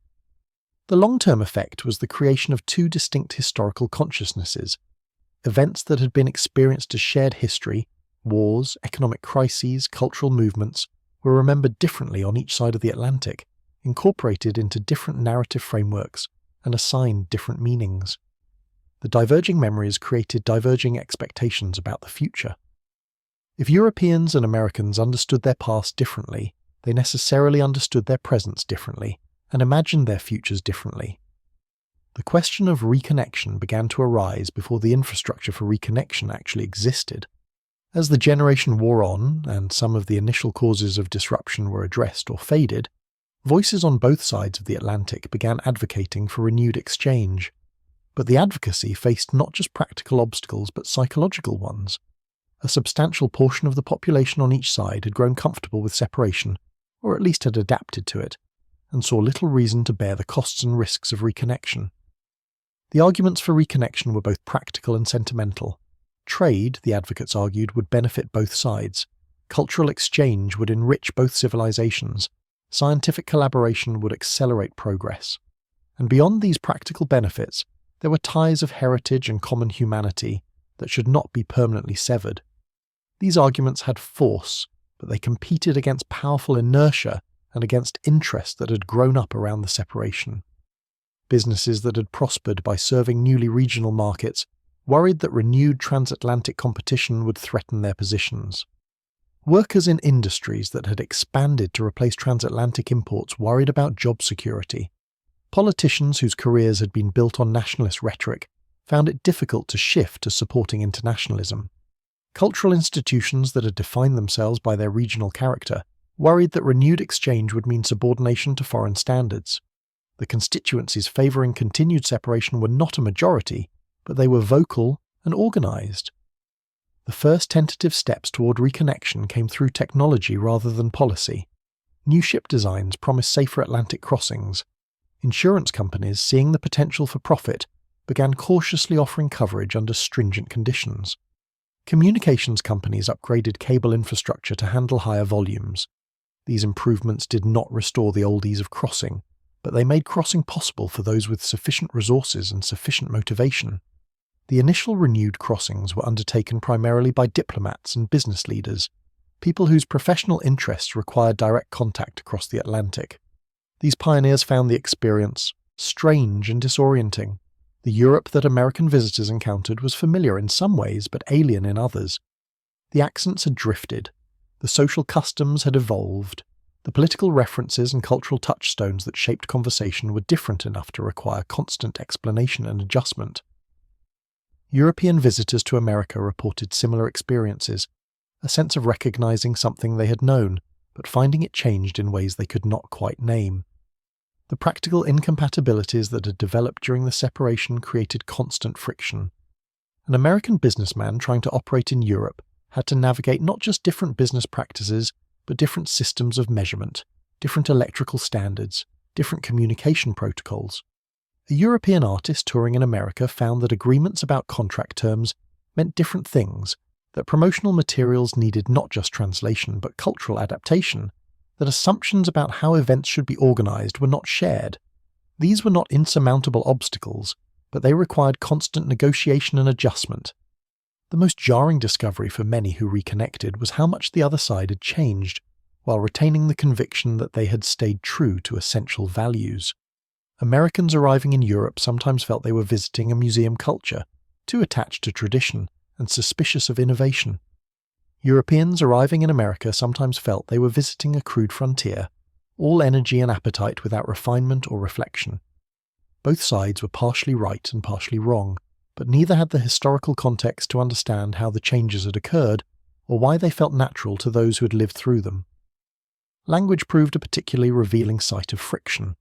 A: The long-term effect was the creation of two distinct historical consciousnesses. Events that had been experienced as shared history, wars, economic crises, cultural movements, were remembered differently on each side of the Atlantic, incorporated into different narrative frameworks, and assigned different meanings. The diverging memories created diverging expectations about the future. If Europeans and Americans understood their past differently, they necessarily understood their presents differently, and imagined their futures differently. The question of reconnection began to arise before the infrastructure for reconnection actually existed. As the generation wore on, and some of the initial causes of disruption were addressed or faded, voices on both sides of the Atlantic began advocating for renewed exchange. But the advocacy faced not just practical obstacles but psychological ones. A substantial portion of the population on each side had grown comfortable with separation, or at least had adapted to it, and saw little reason to bear the costs and risks of reconnection. The arguments for reconnection were both practical and sentimental. Trade, the advocates argued, would benefit both sides. Cultural exchange would enrich both civilizations. Scientific collaboration would accelerate progress. And beyond these practical benefits, there were ties of heritage and common humanity that should not be permanently severed. These arguments had force, but they competed against powerful inertia and against interests that had grown up around the separation. Businesses that had prospered by serving newly regional markets worried that renewed transatlantic competition would threaten their positions. Workers in industries that had expanded to replace transatlantic imports worried about job security. Politicians whose careers had been built on nationalist rhetoric found it difficult to shift to supporting internationalism. Cultural institutions that had defined themselves by their regional character worried that renewed exchange would mean subordination to foreign standards. The constituencies favouring continued separation were not a majority, but they were vocal and organised. The first tentative steps toward reconnection came through technology rather than policy. New ship designs promised safer Atlantic crossings. Insurance companies, seeing the potential for profit, began cautiously offering coverage under stringent conditions. Communications companies upgraded cable infrastructure to handle higher volumes. These improvements did not restore the old ease of crossing, but they made crossing possible for those with sufficient resources and sufficient motivation. The initial renewed crossings were undertaken primarily by diplomats and business leaders, people whose professional interests required direct contact across the Atlantic. These pioneers found the experience strange and disorienting. The Europe that American visitors encountered was familiar in some ways but alien in others. The accents had drifted. The social customs had evolved. The political references and cultural touchstones that shaped conversation were different enough to require constant explanation and adjustment. European visitors to America reported similar experiences, a sense of recognizing something they had known, but finding it changed in ways they could not quite name. The practical incompatibilities that had developed during the separation created constant friction. An American businessman trying to operate in Europe had to navigate not just different business practices, but different systems of measurement, different electrical standards, different communication protocols. A European artist touring in America found that agreements about contract terms meant different things, that promotional materials needed not just translation but cultural adaptation, that assumptions about how events should be organized were not shared. These were not insurmountable obstacles, but they required constant negotiation and adjustment. The most jarring discovery for many who reconnected was how much the other side had changed, while retaining the conviction that they had stayed true to essential values. Americans arriving in Europe sometimes felt they were visiting a museum culture, too attached to tradition and suspicious of innovation. Europeans arriving in America sometimes felt they were visiting a crude frontier, all energy and appetite without refinement or reflection. Both sides were partially right and partially wrong, but neither had the historical context to understand how the changes had occurred or why they felt natural to those who had lived through them. Language proved a particularly revealing site of friction.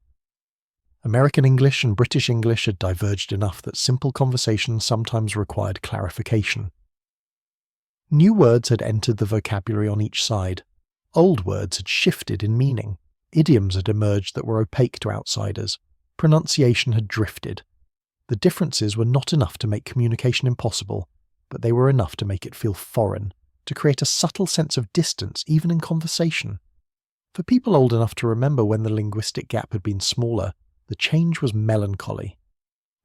A: American English and British English had diverged enough that simple conversations sometimes required clarification. New words had entered the vocabulary on each side. Old words had shifted in meaning. Idioms had emerged that were opaque to outsiders. Pronunciation had drifted. The differences were not enough to make communication impossible, but they were enough to make it feel foreign, to create a subtle sense of distance even in conversation. For people old enough to remember when the linguistic gap had been smaller, the change was melancholy.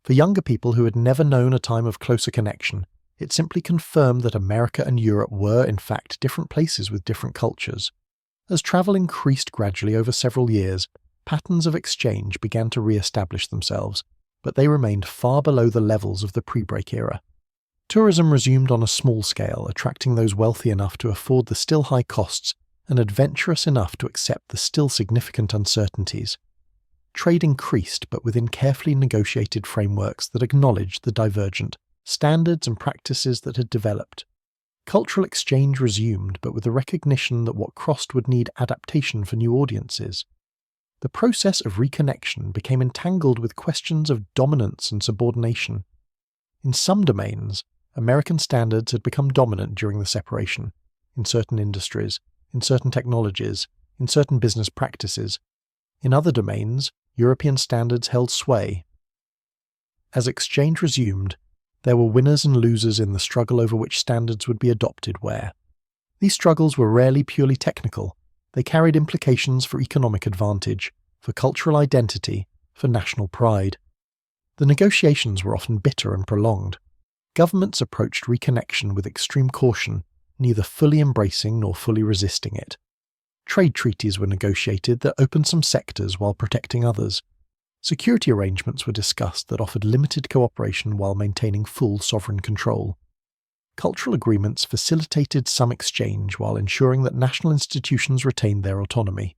A: For younger people who had never known a time of closer connection, it simply confirmed that America and Europe were, in fact, different places with different cultures. As travel increased gradually over several years, patterns of exchange began to re-establish themselves, but they remained far below the levels of the pre-break era. Tourism resumed on a small scale, attracting those wealthy enough to afford the still high costs and adventurous enough to accept the still significant uncertainties. Trade increased, but within carefully negotiated frameworks that acknowledged the divergent standards and practices that had developed. Cultural exchange resumed, but with the recognition that what crossed would need adaptation for new audiences. The process of reconnection became entangled with questions of dominance and subordination. In some domains, American standards had become dominant during the separation, in certain industries, in certain technologies, in certain business practices. In other domains, European standards held sway. As exchange resumed, there were winners and losers in the struggle over which standards would be adopted where. These struggles were rarely purely technical. They carried implications for economic advantage, for cultural identity, for national pride. The negotiations were often bitter and prolonged. Governments approached reconnection with extreme caution, neither fully embracing nor fully resisting it. Trade treaties were negotiated that opened some sectors while protecting others. Security arrangements were discussed that offered limited cooperation while maintaining full sovereign control. Cultural agreements facilitated some exchange while ensuring that national institutions retained their autonomy.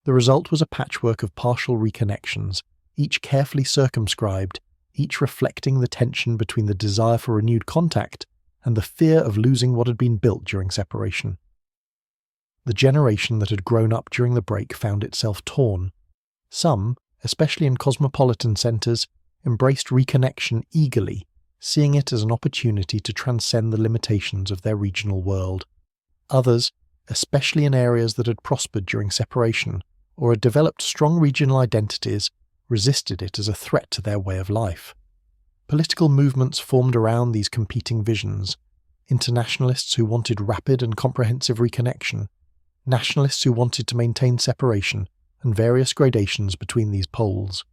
A: The result was a patchwork of partial reconnections, each carefully circumscribed, each reflecting the tension between the desire for renewed contact and the fear of losing what had been built during separation. The generation that had grown up during the break found itself torn. Some, especially in cosmopolitan centres, embraced reconnection eagerly, seeing it as an opportunity to transcend the limitations of their regional world. Others, especially in areas that had prospered during separation or had developed strong regional identities, resisted it as a threat to their way of life. Political movements formed around these competing visions: internationalists who wanted rapid and comprehensive reconnection, nationalists who wanted to maintain separation, and various gradations between these poles.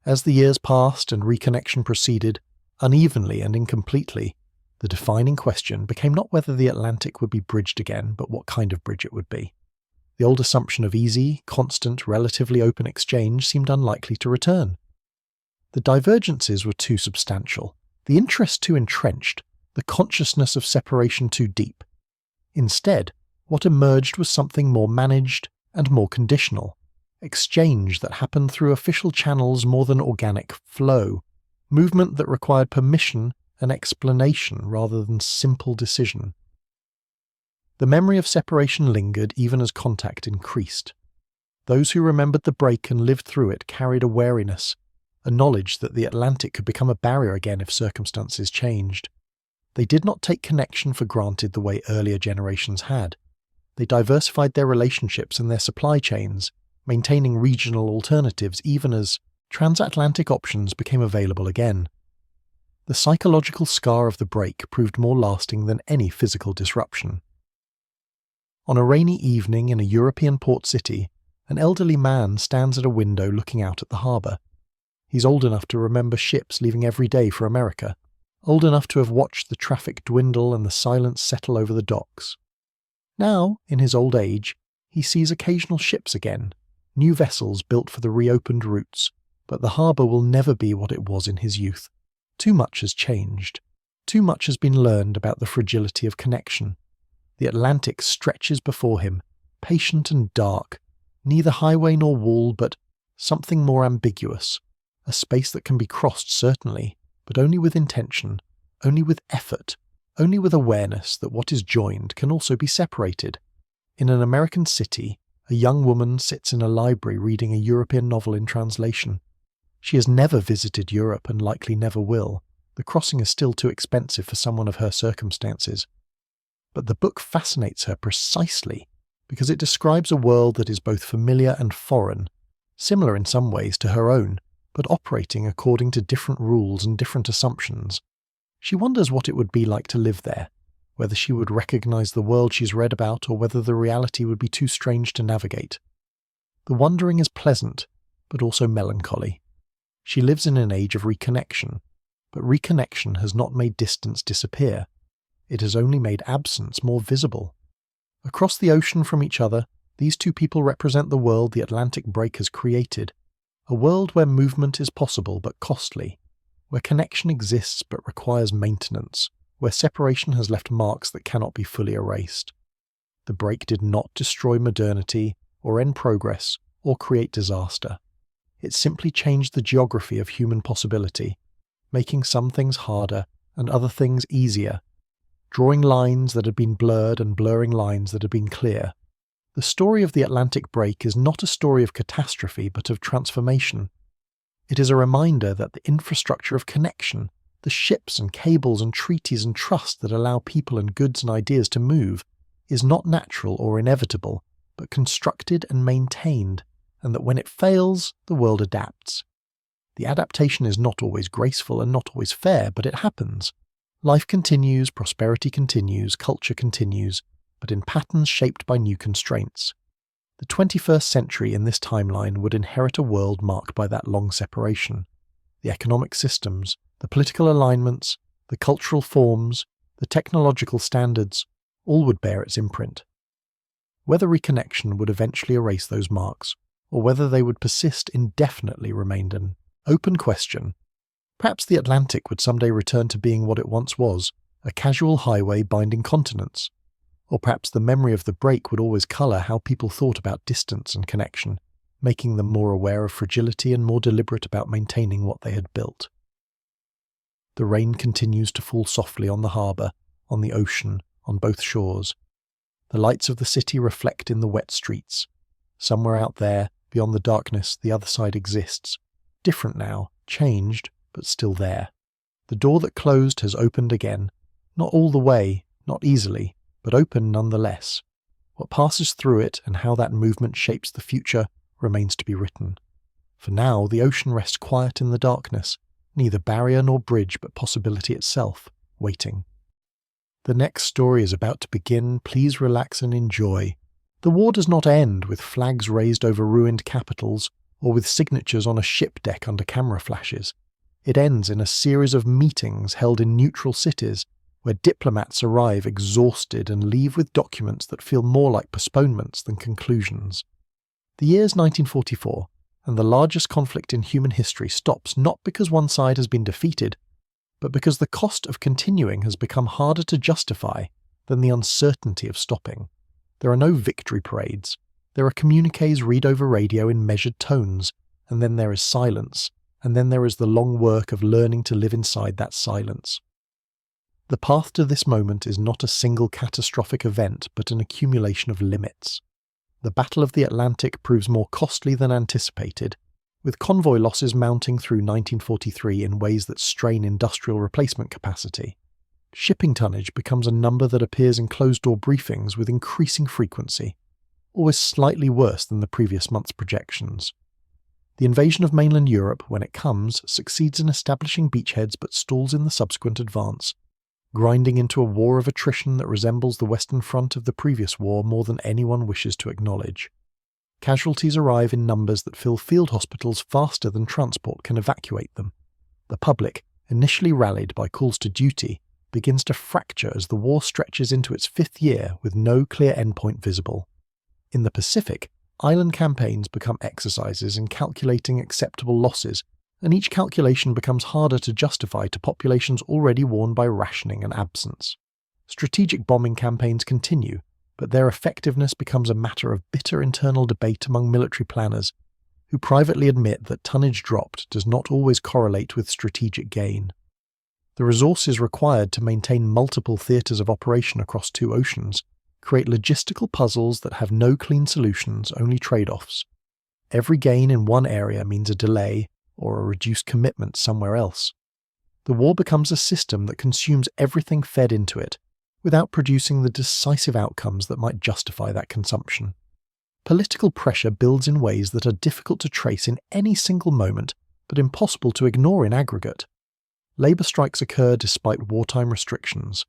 A: As the years passed and reconnection proceeded, unevenly and incompletely, the defining question became not whether the Atlantic would be bridged again, but what kind of bridge it would be. The old assumption of easy, constant, relatively open exchange seemed unlikely to return. The divergences were too substantial, the interest too entrenched, the consciousness of separation too deep. Instead, what emerged was something more managed and more conditional, exchange that happened through official channels more than organic flow, movement that required permission and explanation rather than simple decision. The memory of separation lingered even as contact increased. Those who remembered the break and lived through it carried a wariness, a knowledge that the Atlantic could become a barrier again if circumstances changed. They did not take connection for granted the way earlier generations had. They diversified their relationships and their supply chains, maintaining regional alternatives even as transatlantic options became available again. The psychological scar of the break proved more lasting than any physical disruption. On a rainy evening in a European port city, an elderly man stands at a window looking out at the harbour. He's old enough to remember ships leaving every day for America, old enough to have watched the traffic dwindle and the silence settle over the docks. Now, in his old age, he sees occasional ships again, new vessels built for the reopened routes, but the harbour will never be what it was in his youth. Too much has changed. Too much has been learned about the fragility of connection. The Atlantic stretches before him, patient and dark, neither highway nor wall, but something more ambiguous, a space that can be crossed certainly, but only with intention, only with effort, only with awareness that what is joined can also be separated. In an American city, a young woman sits in a library reading a European novel in translation. She has never visited Europe and likely never will. The crossing is still too expensive for someone of her circumstances. But the book fascinates her precisely because it describes a world that is both familiar and foreign, similar in some ways to her own, but operating according to different rules and different assumptions. She wonders what it would be like to live there, whether she would recognize the world she's read about or whether the reality would be too strange to navigate. The wondering is pleasant, but also melancholy. She lives in an age of reconnection, but reconnection has not made distance disappear. It has only made absence more visible. Across the ocean from each other, these two people represent the world the Atlantic break has created, a world where movement is possible but costly, where connection exists but requires maintenance, where separation has left marks that cannot be fully erased. The break did not destroy modernity, or end progress, or create disaster. It simply changed the geography of human possibility, making some things harder and other things easier, drawing lines that had been blurred and blurring lines that had been clear. The story of the Atlantic break is not a story of catastrophe but of transformation. It is a reminder that the infrastructure of connection, the ships and cables and treaties and trust that allow people and goods and ideas to move, is not natural or inevitable, but constructed and maintained, and that when it fails, the world adapts. The adaptation is not always graceful and not always fair, but it happens. Life continues, prosperity continues, culture continues, but in patterns shaped by new constraints. The 21st century in this timeline would inherit a world marked by that long separation. The economic systems, the political alignments, the cultural forms, the technological standards, all would bear its imprint. Whether reconnection would eventually erase those marks, or whether they would persist indefinitely remained an open question. Perhaps the Atlantic would someday return to being what it once was, a casual highway binding continents. Or perhaps the memory of the break would always colour how people thought about distance and connection, making them more aware of fragility and more deliberate about maintaining what they had built. The rain continues to fall softly on the harbour, on the ocean, on both shores. The lights of the city reflect in the wet streets. Somewhere out there, beyond the darkness, the other side exists. Different now, changed, but still there. The door that closed has opened again. Not all the way, not easily, but open nonetheless. What passes through it and how that movement shapes the future remains to be written. For now, the ocean rests quiet in the darkness, neither barrier nor bridge but possibility itself, waiting. The next story is about to begin. Please relax and enjoy. The war does not end with flags raised over ruined capitals or with signatures on a ship deck under camera flashes. It ends in a series of meetings held in neutral cities where diplomats arrive exhausted and leave with documents that feel more like postponements than conclusions. The year's 1944, and the largest conflict in human history stops not because one side has been defeated, but because the cost of continuing has become harder to justify than the uncertainty of stopping. There are no victory parades. There are communiques read over radio in measured tones, and then there is silence, and then there is the long work of learning to live inside that silence. The path to this moment is not a single catastrophic event, but an accumulation of limits. The Battle of the Atlantic proves more costly than anticipated, with convoy losses mounting through 1943 in ways that strain industrial replacement capacity. Shipping tonnage becomes a number that appears in closed-door briefings with increasing frequency, always slightly worse than the previous month's projections. The invasion of mainland Europe, when it comes, succeeds in establishing beachheads but stalls in the subsequent advance, grinding into a war of attrition that resembles the Western Front of the previous war more than anyone wishes to acknowledge. Casualties arrive in numbers that fill field hospitals faster than transport can evacuate them. The public, initially rallied by calls to duty, begins to fracture as the war stretches into its 5th year with no clear endpoint visible. In the Pacific, island campaigns become exercises in calculating acceptable losses, and each calculation becomes harder to justify to populations already worn by rationing and absence. Strategic bombing campaigns continue, but their effectiveness becomes a matter of bitter internal debate among military planners, who privately admit that tonnage dropped does not always correlate with strategic gain. The resources required to maintain multiple theatres of operation across 2 oceans create logistical puzzles that have no clean solutions, only trade-offs. Every gain in one area means a delay or a reduced commitment somewhere else. The war becomes a system that consumes everything fed into it, without producing the decisive outcomes that might justify that consumption. Political pressure builds in ways that are difficult to trace in any single moment, but impossible to ignore in aggregate. Labour strikes occur despite wartime restrictions.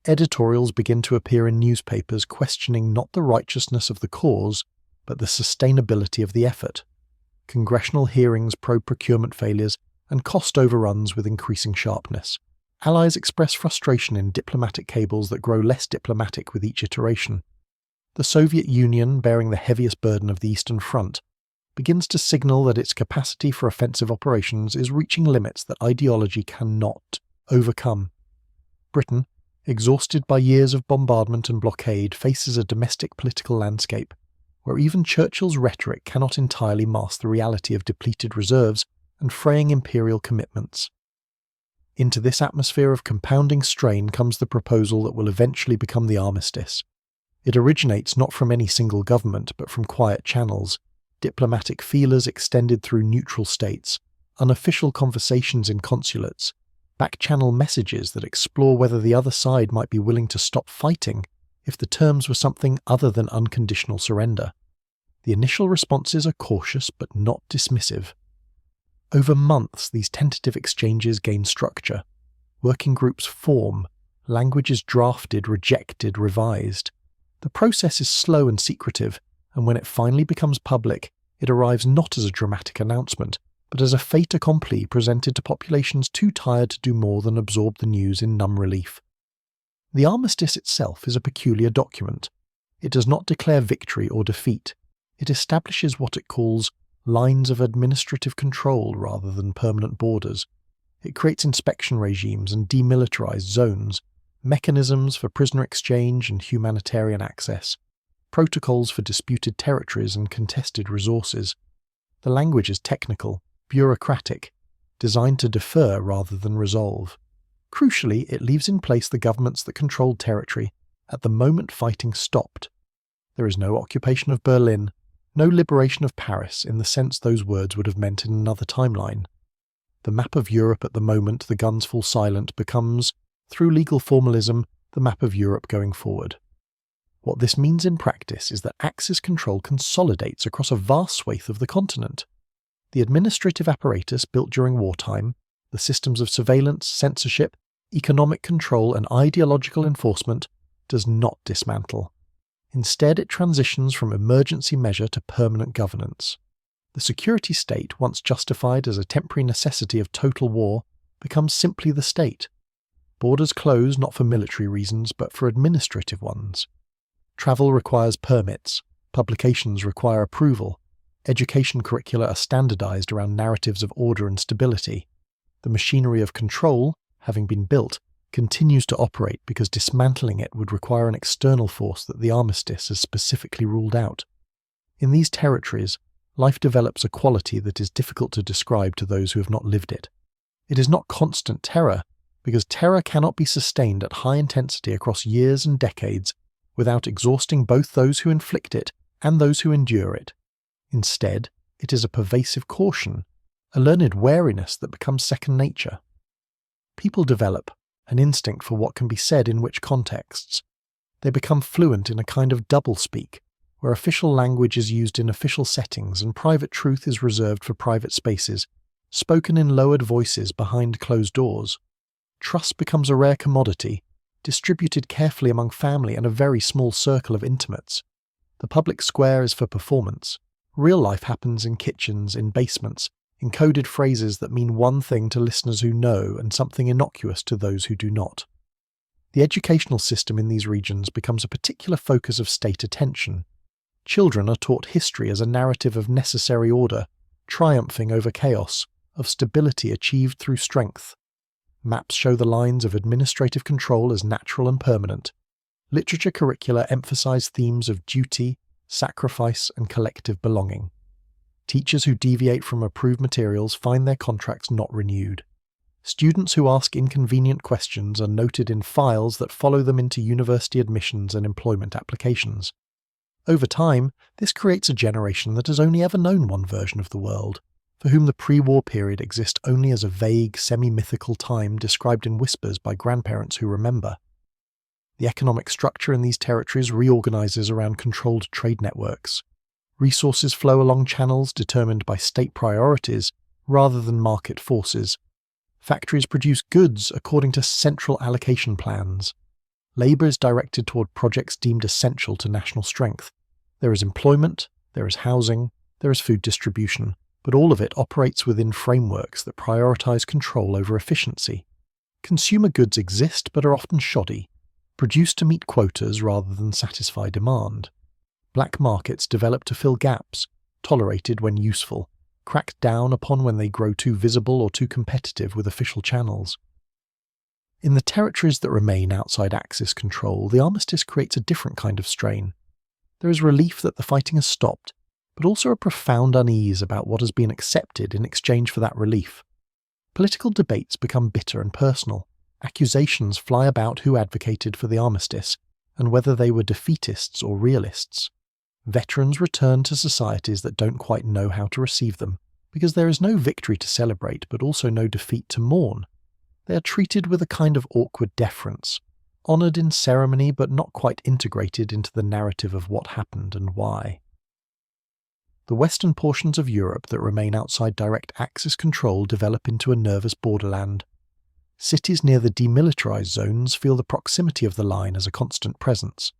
A: Editorials begin to appear in newspapers questioning not the righteousness of the cause, but the sustainability of the effort. Congressional hearings probe procurement failures and cost overruns with increasing sharpness. Allies express frustration in diplomatic cables that grow less diplomatic with each iteration. The Soviet Union, bearing the heaviest burden of the Eastern Front, begins to signal that its capacity for offensive operations is reaching limits that ideology cannot overcome. Britain, exhausted by years of bombardment and blockade, faces a domestic political landscape where even Churchill's rhetoric cannot entirely mask the reality of depleted reserves and fraying imperial commitments. Into this atmosphere of compounding strain comes the proposal that will eventually become the armistice. It originates not from any single government, but from quiet channels, diplomatic feelers extended through neutral states, unofficial conversations in consulates, back-channel messages that explore whether the other side might be willing to stop fighting if the terms were something other than unconditional surrender. The initial responses are cautious but not dismissive. Over months, these tentative exchanges gain structure. Working groups form, language is drafted, rejected, revised. The process is slow and secretive, and when it finally becomes public, it arrives not as a dramatic announcement, but as a fait accompli presented to populations too tired to do more than absorb the news in numb relief. The armistice itself is a peculiar document. It does not declare victory or defeat. It establishes what it calls lines of administrative control rather than permanent borders. It creates inspection regimes and demilitarized zones, mechanisms for prisoner exchange and humanitarian access, protocols for disputed territories and contested resources. The language is technical, bureaucratic, designed to defer rather than resolve. Crucially, it leaves in place the governments that controlled territory at the moment fighting stopped. There is no occupation of Berlin, no liberation of Paris in the sense those words would have meant in another timeline. The map of Europe at the moment the guns fall silent becomes, through legal formalism, the map of Europe going forward. What this means in practice is that Axis control consolidates across a vast swathe of the continent. The administrative apparatus built during wartime, the systems of surveillance, censorship, economic control and ideological enforcement, does not dismantle. Instead, it transitions from emergency measure to permanent governance. The security state, once justified as a temporary necessity of total war, becomes simply the state. Borders close not for military reasons, but for administrative ones. Travel requires permits, publications require approval, education curricula are standardized around narratives of order and stability. The machinery of control, having been built, continues to operate because dismantling it would require an external force that the armistice has specifically ruled out. In these territories, life develops a quality that is difficult to describe to those who have not lived it. It is not constant terror, because terror cannot be sustained at high intensity across years and decades without exhausting both those who inflict it and those who endure it. Instead, it is a pervasive caution, a learned wariness that becomes second nature. People develop an instinct for what can be said in which contexts. They become fluent in a kind of doublespeak, where official language is used in official settings and private truth is reserved for private spaces, spoken in lowered voices behind closed doors. Trust becomes a rare commodity, distributed carefully among family and a very small circle of intimates. The public square is for performance. Real life happens in kitchens, in basements, encoded phrases that mean one thing to listeners who know and something innocuous to those who do not. The educational system in these regions becomes a particular focus of state attention. Children are taught history as a narrative of necessary order, triumphing over chaos, of stability achieved through strength. Maps show the lines of administrative control as natural and permanent. Literature curricula emphasize themes of duty, sacrifice, and collective belonging. Teachers who deviate from approved materials find their contracts not renewed. Students who ask inconvenient questions are noted in files that follow them into university admissions and employment applications. Over time, this creates a generation that has only ever known one version of the world, for whom the pre-war period exists only as a vague, semi-mythical time described in whispers by grandparents who remember. The economic structure in these territories reorganizes around controlled trade networks. Resources flow along channels determined by state priorities rather than market forces. Factories produce goods according to central allocation plans. Labour is directed toward projects deemed essential to national strength. There is employment, there is housing, there is food distribution, but all of it operates within frameworks that prioritize control over efficiency. Consumer goods exist but are often shoddy, produced to meet quotas rather than satisfy demand. Black markets develop to fill gaps, tolerated when useful, cracked down upon when they grow too visible or too competitive with official channels. In the territories that remain outside Axis control, the armistice creates a different kind of strain. There is relief that the fighting has stopped, but also a profound unease about what has been accepted in exchange for that relief. Political debates become bitter and personal. Accusations fly about who advocated for the armistice, and whether they were defeatists or realists. Veterans return to societies that don't quite know how to receive them, because there is no victory to celebrate but also no defeat to mourn. They are treated with a kind of awkward deference, honoured in ceremony but not quite integrated into the narrative of what happened and why. The western portions of Europe that remain outside direct Axis control develop into a nervous borderland. Cities near the demilitarized zones feel the proximity of the line as a constant presence.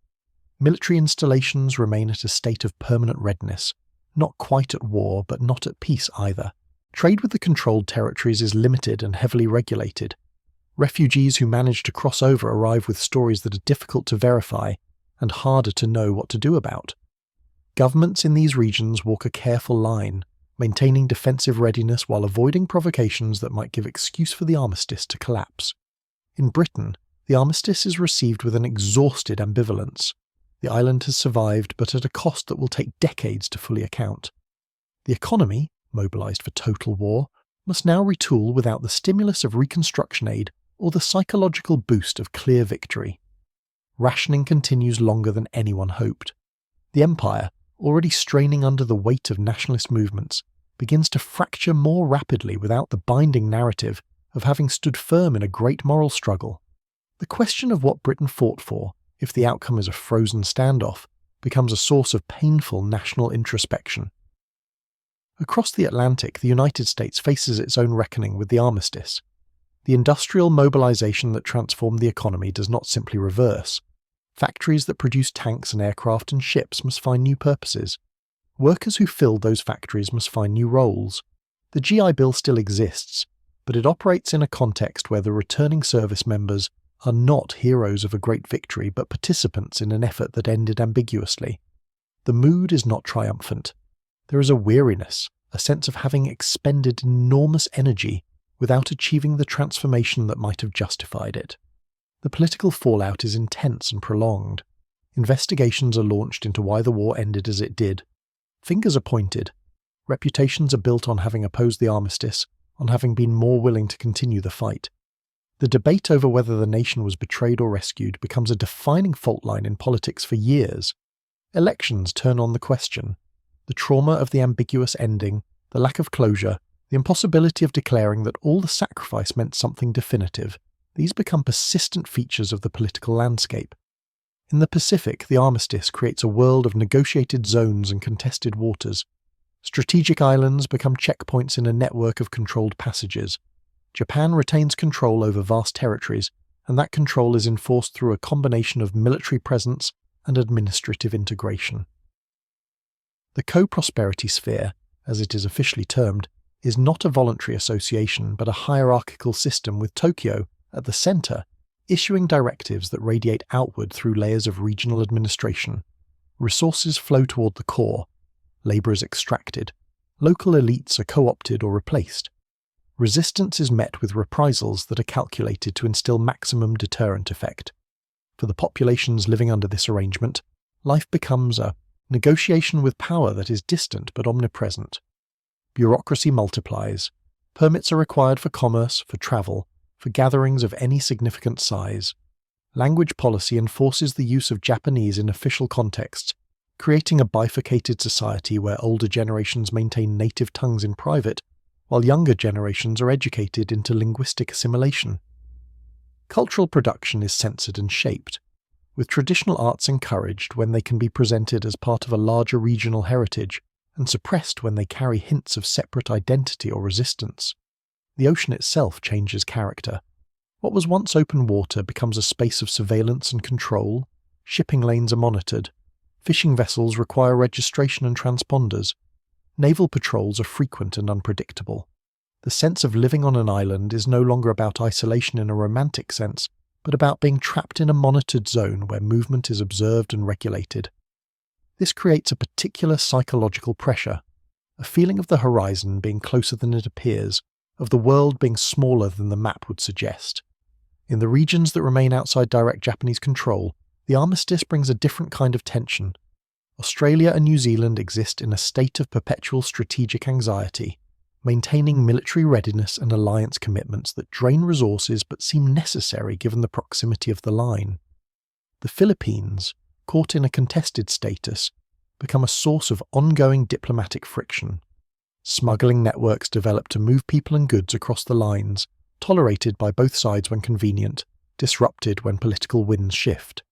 A: Military installations remain at a state of permanent readiness, not quite at war but not at peace either. Trade with the controlled territories is limited and heavily regulated. Refugees who manage to cross over arrive with stories that are difficult to verify and harder to know what to do about. Governments in these regions walk a careful line, maintaining defensive readiness while avoiding provocations that might give excuse for the armistice to collapse. In Britain, the armistice is received with an exhausted ambivalence. The island has survived, but at a cost that will take decades to fully account. The economy, mobilised for total war, must now retool without the stimulus of reconstruction aid or the psychological boost of clear victory. Rationing continues longer than anyone hoped. The empire, already straining under the weight of nationalist movements, begins to fracture more rapidly without the binding narrative of having stood firm in a great moral struggle. The question of what Britain fought for, if the outcome is a frozen standoff, becomes a source of painful national introspection. Across the Atlantic, the United States faces its own reckoning with the armistice. The industrial mobilization that transformed the economy does not simply reverse. Factories that produce tanks and aircraft and ships must find new purposes. Workers who filled those factories must find new roles. The GI Bill still exists, but it operates in a context where the returning service members are not heroes of a great victory but participants in an effort that ended ambiguously. The mood is not triumphant. There is a weariness, a sense of having expended enormous energy without achieving the transformation that might have justified it. The political fallout is intense and prolonged. Investigations are launched into why the war ended as it did. Fingers are pointed. Reputations are built on having opposed the armistice, on having been more willing to continue the fight. The debate over whether the nation was betrayed or rescued becomes a defining fault line in politics for years. Elections turn on the question. The trauma of the ambiguous ending, the lack of closure, the impossibility of declaring that all the sacrifice meant something definitive, these become persistent features of the political landscape. In the Pacific, the armistice creates a world of negotiated zones and contested waters. Strategic islands become checkpoints in a network of controlled passages. Japan retains control over vast territories, and that control is enforced through a combination of military presence and administrative integration. The co-prosperity sphere, as it is officially termed, is not a voluntary association but a hierarchical system with Tokyo, at the center, issuing directives that radiate outward through layers of regional administration. Resources flow toward the core. Labor is extracted. Local elites are co-opted or replaced. Resistance is met with reprisals that are calculated to instill maximum deterrent effect. For the populations living under this arrangement, life becomes a negotiation with power that is distant but omnipresent. Bureaucracy multiplies. Permits are required for commerce, for travel, for gatherings of any significant size. Language policy enforces the use of Japanese in official contexts, creating a bifurcated society where older generations maintain native tongues in private, while younger generations are educated into linguistic assimilation. Cultural production is censored and shaped, with traditional arts encouraged when they can be presented as part of a larger regional heritage, and suppressed when they carry hints of separate identity or resistance. The ocean itself changes character. What was once open water becomes a space of surveillance and control. Shipping lanes are monitored. Fishing vessels require registration and transponders. Naval patrols are frequent and unpredictable. The sense of living on an island is no longer about isolation in a romantic sense, but about being trapped in a monitored zone where movement is observed and regulated. This creates a particular psychological pressure, a feeling of the horizon being closer than it appears, of the world being smaller than the map would suggest. In the regions that remain outside direct Japanese control, the armistice brings a different kind of tension. Australia and New Zealand exist in a state of perpetual strategic anxiety, maintaining military readiness and alliance commitments that drain resources but seem necessary given the proximity of the line. The Philippines, caught in a contested status, become a source of ongoing diplomatic friction. Smuggling networks develop to move people and goods across the lines, tolerated by both sides when convenient, disrupted when political winds shift.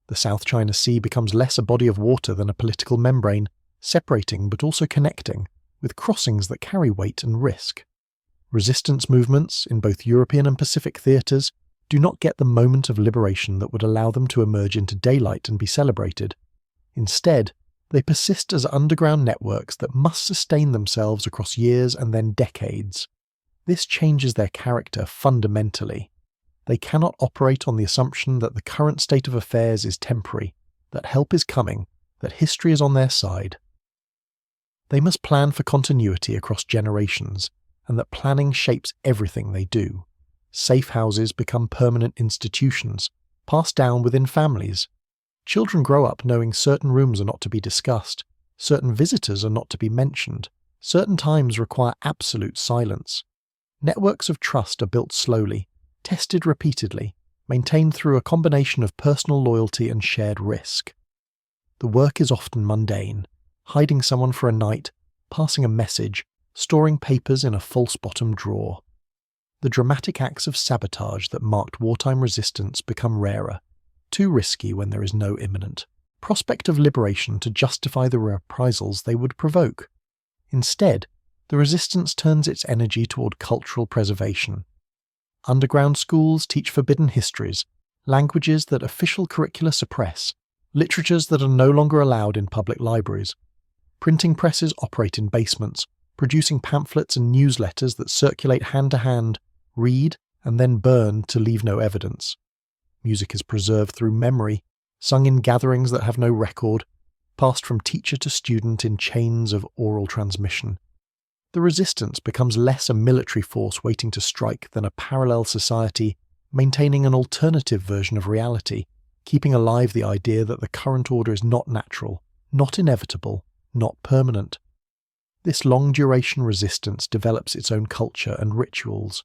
A: The South China Sea becomes less a body of water than a political membrane, separating but also connecting, with crossings that carry weight and risk. Resistance movements, in both European and Pacific theatres, do not get the moment of liberation that would allow them to emerge into daylight and be celebrated. Instead, they persist as underground networks that must sustain themselves across years and then decades. This changes their character fundamentally. They cannot operate on the assumption that the current state of affairs is temporary, that help is coming, that history is on their side. They must plan for continuity across generations, and that planning shapes everything they do. Safe houses become permanent institutions, passed down within families. Children grow up knowing certain rooms are not to be discussed, certain visitors are not to be mentioned, certain times require absolute silence. Networks of trust are built slowly, tested repeatedly, maintained through a combination of personal loyalty and shared risk. The work is often mundane, hiding someone for a night, passing a message, storing papers in a false bottom drawer. The dramatic acts of sabotage that marked wartime resistance become rarer, too risky when there is no imminent prospect of liberation to justify the reprisals they would provoke. Instead, the resistance turns its energy toward cultural preservation. Underground schools teach forbidden histories, languages that official curricula suppress, literatures that are no longer allowed in public libraries. Printing presses operate in basements, producing pamphlets and newsletters that circulate hand to hand, read, and then burn to leave no evidence. Music is preserved through memory, sung in gatherings that have no record, passed from teacher to student in chains of oral transmission. The resistance becomes less a military force waiting to strike than a parallel society maintaining an alternative version of reality, keeping alive the idea that the current order is not natural, not inevitable, not permanent. This long-duration resistance develops its own culture and rituals.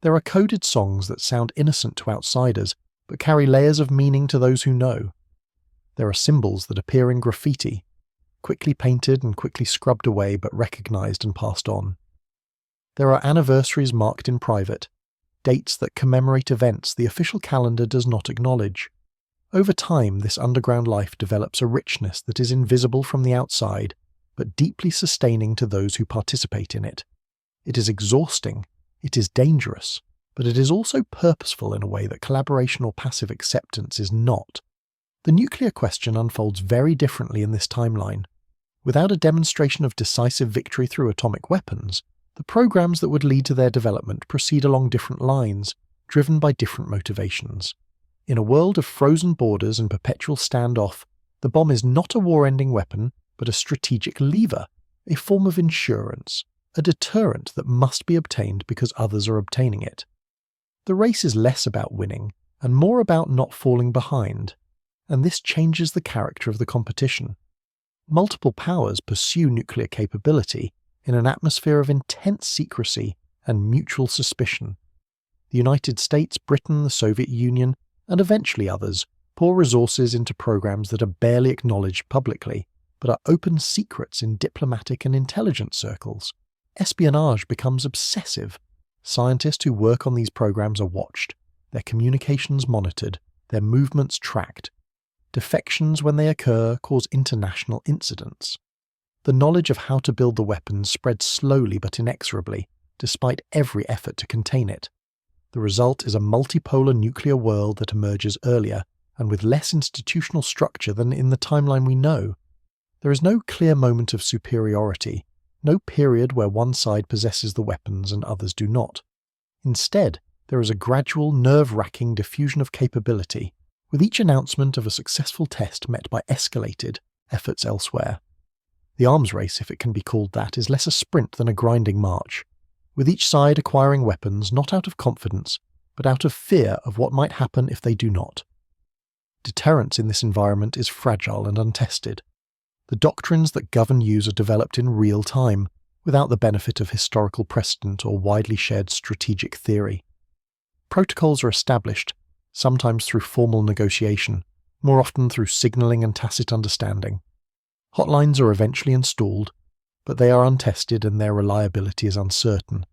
A: There are coded songs that sound innocent to outsiders, but carry layers of meaning to those who know. There are symbols that appear in graffiti, quickly painted and quickly scrubbed away but recognized and passed on. There are anniversaries marked in private, dates that commemorate events the official calendar does not acknowledge. Over time, this underground life develops a richness that is invisible from the outside, but deeply sustaining to those who participate in it. It is exhausting, it is dangerous, but it is also purposeful in a way that collaboration or passive acceptance is not. The nuclear question unfolds very differently in this timeline. Without a demonstration of decisive victory through atomic weapons, The programs that would lead to their development proceed along different lines, driven by different motivations. In a world of frozen borders and perpetual standoff, the bomb is not a war-ending weapon, but a strategic lever, a form of insurance, a deterrent that must be obtained because others are obtaining it. The race is less about winning and more about not falling behind, and this changes the character of the competition. Multiple powers pursue nuclear capability in an atmosphere of intense secrecy and mutual suspicion. The United States, Britain, the Soviet Union, and eventually others pour resources into programs that are barely acknowledged publicly, but are open secrets in diplomatic and intelligence circles. Espionage becomes obsessive. Scientists who work on these programs are watched, their communications monitored, their movements tracked. Defections, when they occur, cause international incidents. The knowledge of how to build the weapons spreads slowly but inexorably, despite every effort to contain it. The result is a multipolar nuclear world that emerges earlier and with less institutional structure than in the timeline we know. There is no clear moment of superiority, no period where one side possesses the weapons and others do not. Instead, there is a gradual, nerve-wracking diffusion of capability, with each announcement of a successful test met by escalated efforts elsewhere. The arms race, if it can be called that, is less a sprint than a grinding march, with each side acquiring weapons not out of confidence, but out of fear of what might happen if they do not. Deterrence in this environment is fragile and untested. The doctrines that govern use are developed in real time, without the benefit of historical precedent or widely shared strategic theory. Protocols are established, sometimes through formal negotiation, more often through signalling and tacit understanding. Hotlines are eventually installed, but they are untested and their reliability is uncertain.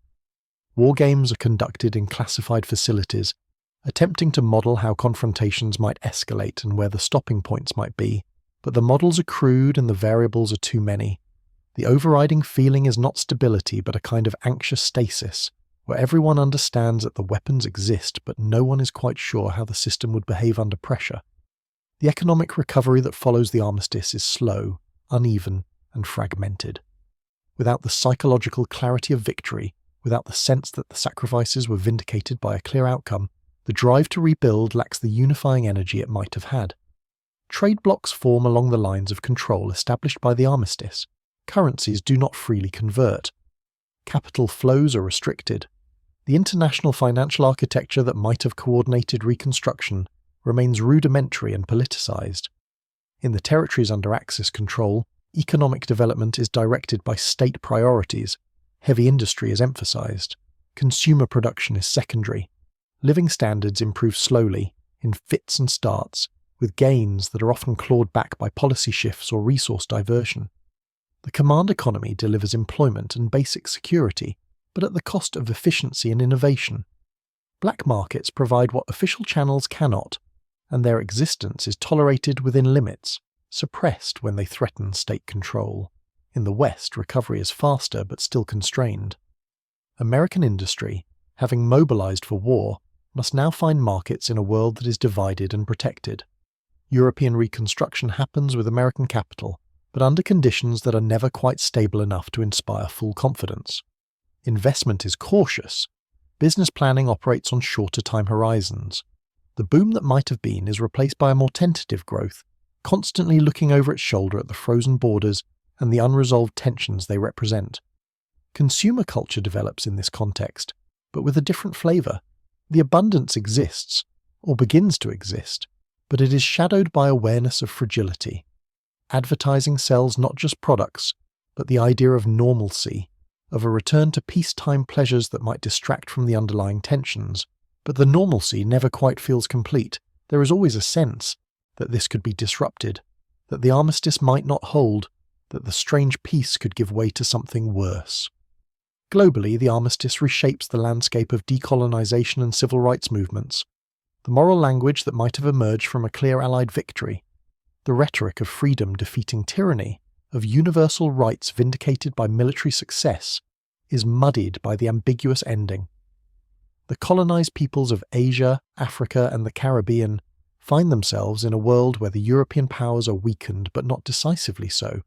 A: War games are conducted in classified facilities, attempting to model how confrontations might escalate and where the stopping points might be, but the models are crude and the variables are too many. The overriding feeling is not stability but a kind of anxious stasis, where everyone understands that the weapons exist but no one is quite sure how the system would behave under pressure. The economic recovery that follows the armistice is slow, uneven, and fragmented. Without the psychological clarity of victory, without the sense that the sacrifices were vindicated by a clear outcome, the drive to rebuild lacks the unifying energy it might have had. Trade blocs form along the lines of control established by the armistice. Currencies do not freely convert. Capital flows are restricted. The international financial architecture that might have coordinated reconstruction remains rudimentary and politicized. In the territories under Axis control, economic development is directed by state priorities. Heavy industry is emphasized. Consumer production is secondary. Living standards improve slowly, in fits and starts, with gains that are often clawed back by policy shifts or resource diversion. The command economy delivers employment and basic security, but at the cost of efficiency and innovation. Black markets provide what official channels cannot, and their existence is tolerated within limits, suppressed when they threaten state control. In the West, recovery is faster but still constrained. American industry, having mobilized for war, must now find markets in a world that is divided and protected. European reconstruction happens with American capital, but under conditions that are never quite stable enough to inspire full confidence. Investment is cautious. Business planning operates on shorter time horizons. The boom that might have been is replaced by a more tentative growth, constantly looking over its shoulder at the frozen borders and the unresolved tensions they represent. Consumer culture develops in this context, but with a different flavor. The abundance exists, or begins to exist, but it is shadowed by awareness of fragility. Advertising sells not just products, but the idea of normalcy, of a return to peacetime pleasures that might distract from the underlying tensions. But the normalcy never quite feels complete. There is always a sense that this could be disrupted, that the armistice might not hold, that the strange peace could give way to something worse. Globally, the armistice reshapes the landscape of decolonization and civil rights movements. The moral language that might have emerged from a clear Allied victory, the rhetoric of freedom defeating tyranny, of universal rights vindicated by military success, is muddied by the ambiguous ending. The colonized peoples of Asia, Africa, and the Caribbean find themselves in a world where the European powers are weakened but not decisively so,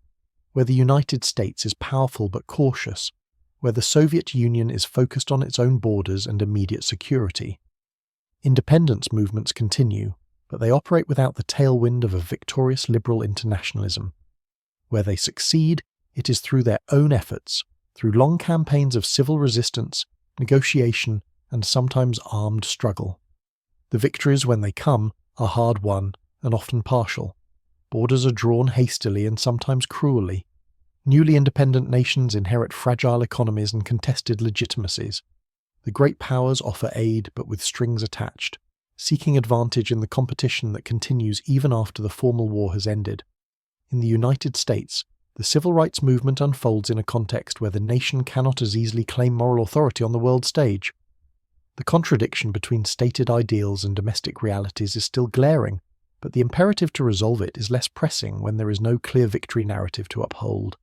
A: where the United States is powerful but cautious, where the Soviet Union is focused on its own borders and immediate security. Independence movements continue, but they operate without the tailwind of a victorious liberal internationalism. Where they succeed, it is through their own efforts, through long campaigns of civil resistance, negotiation, and sometimes armed struggle. The victories, when they come, are hard-won and often partial. Borders are drawn hastily and sometimes cruelly. Newly independent nations inherit fragile economies and contested legitimacies. The great powers offer aid but with strings attached, seeking advantage in the competition that continues even after the formal war has ended. In the United States, the civil rights movement unfolds in a context where the nation cannot as easily claim moral authority on the world stage. The contradiction between stated ideals and domestic realities is still glaring, but the imperative to resolve it is less pressing when there is no clear victory narrative to uphold.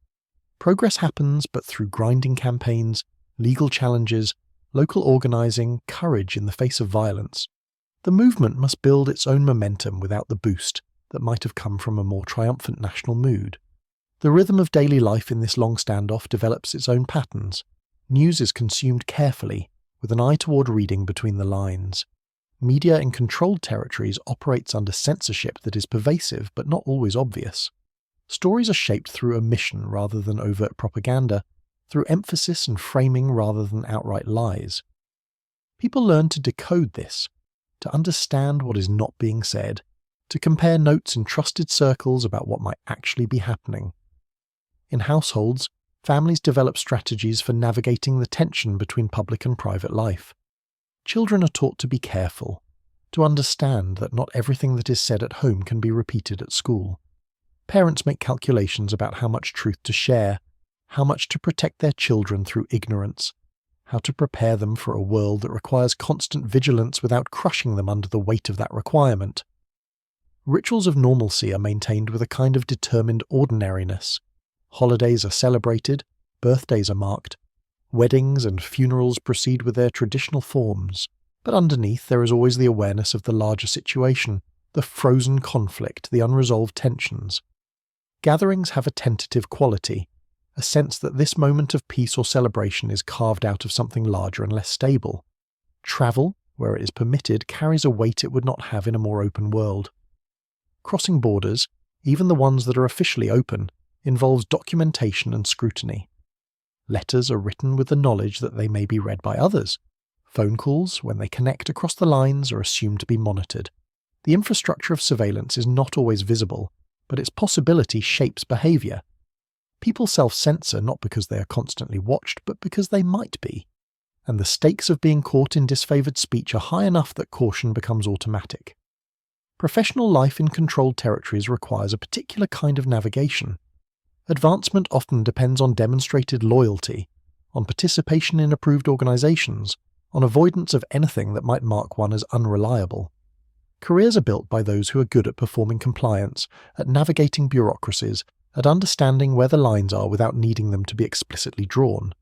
A: Progress happens but through grinding campaigns, legal challenges, local organising, courage in the face of violence. The movement must build its own momentum without the boost that might have come from a more triumphant national mood. The rhythm of daily life in this long standoff develops its own patterns. News is consumed carefully, with an eye toward reading between the lines. Media in controlled territories operates under censorship that is pervasive but not always obvious. Stories are shaped through omission rather than overt propaganda, through emphasis and framing rather than outright lies. People learn to decode this, to understand what is not being said, to compare notes in trusted circles about what might actually be happening. In households, families develop strategies for navigating the tension between public and private life. Children are taught to be careful, to understand that not everything that is said at home can be repeated at school. Parents make calculations about how much truth to share, how much to protect their children through ignorance, how to prepare them for a world that requires constant vigilance without crushing them under the weight of that requirement. Rituals of normalcy are maintained with a kind of determined ordinariness. Holidays are celebrated, birthdays are marked, weddings and funerals proceed with their traditional forms, but underneath there is always the awareness of the larger situation, the frozen conflict, the unresolved tensions. Gatherings have a tentative quality, a sense that this moment of peace or celebration is carved out of something larger and less stable. Travel, where it is permitted, carries a weight it would not have in a more open world. Crossing borders, even the ones that are officially open, involves documentation and scrutiny. Letters are written with the knowledge that they may be read by others. Phone calls, when they connect across the lines, are assumed to be monitored. The infrastructure of surveillance is not always visible, but its possibility shapes behaviour. People self-censor not because they are constantly watched, but because they might be. And the stakes of being caught in disfavoured speech are high enough that caution becomes automatic. Professional life in controlled territories requires a particular kind of navigation. Advancement often depends on demonstrated loyalty, on participation in approved organisations, on avoidance of anything that might mark one as unreliable. Careers are built by those who are good at performing compliance, at navigating bureaucracies, at understanding where the lines are without needing them to be explicitly drawn.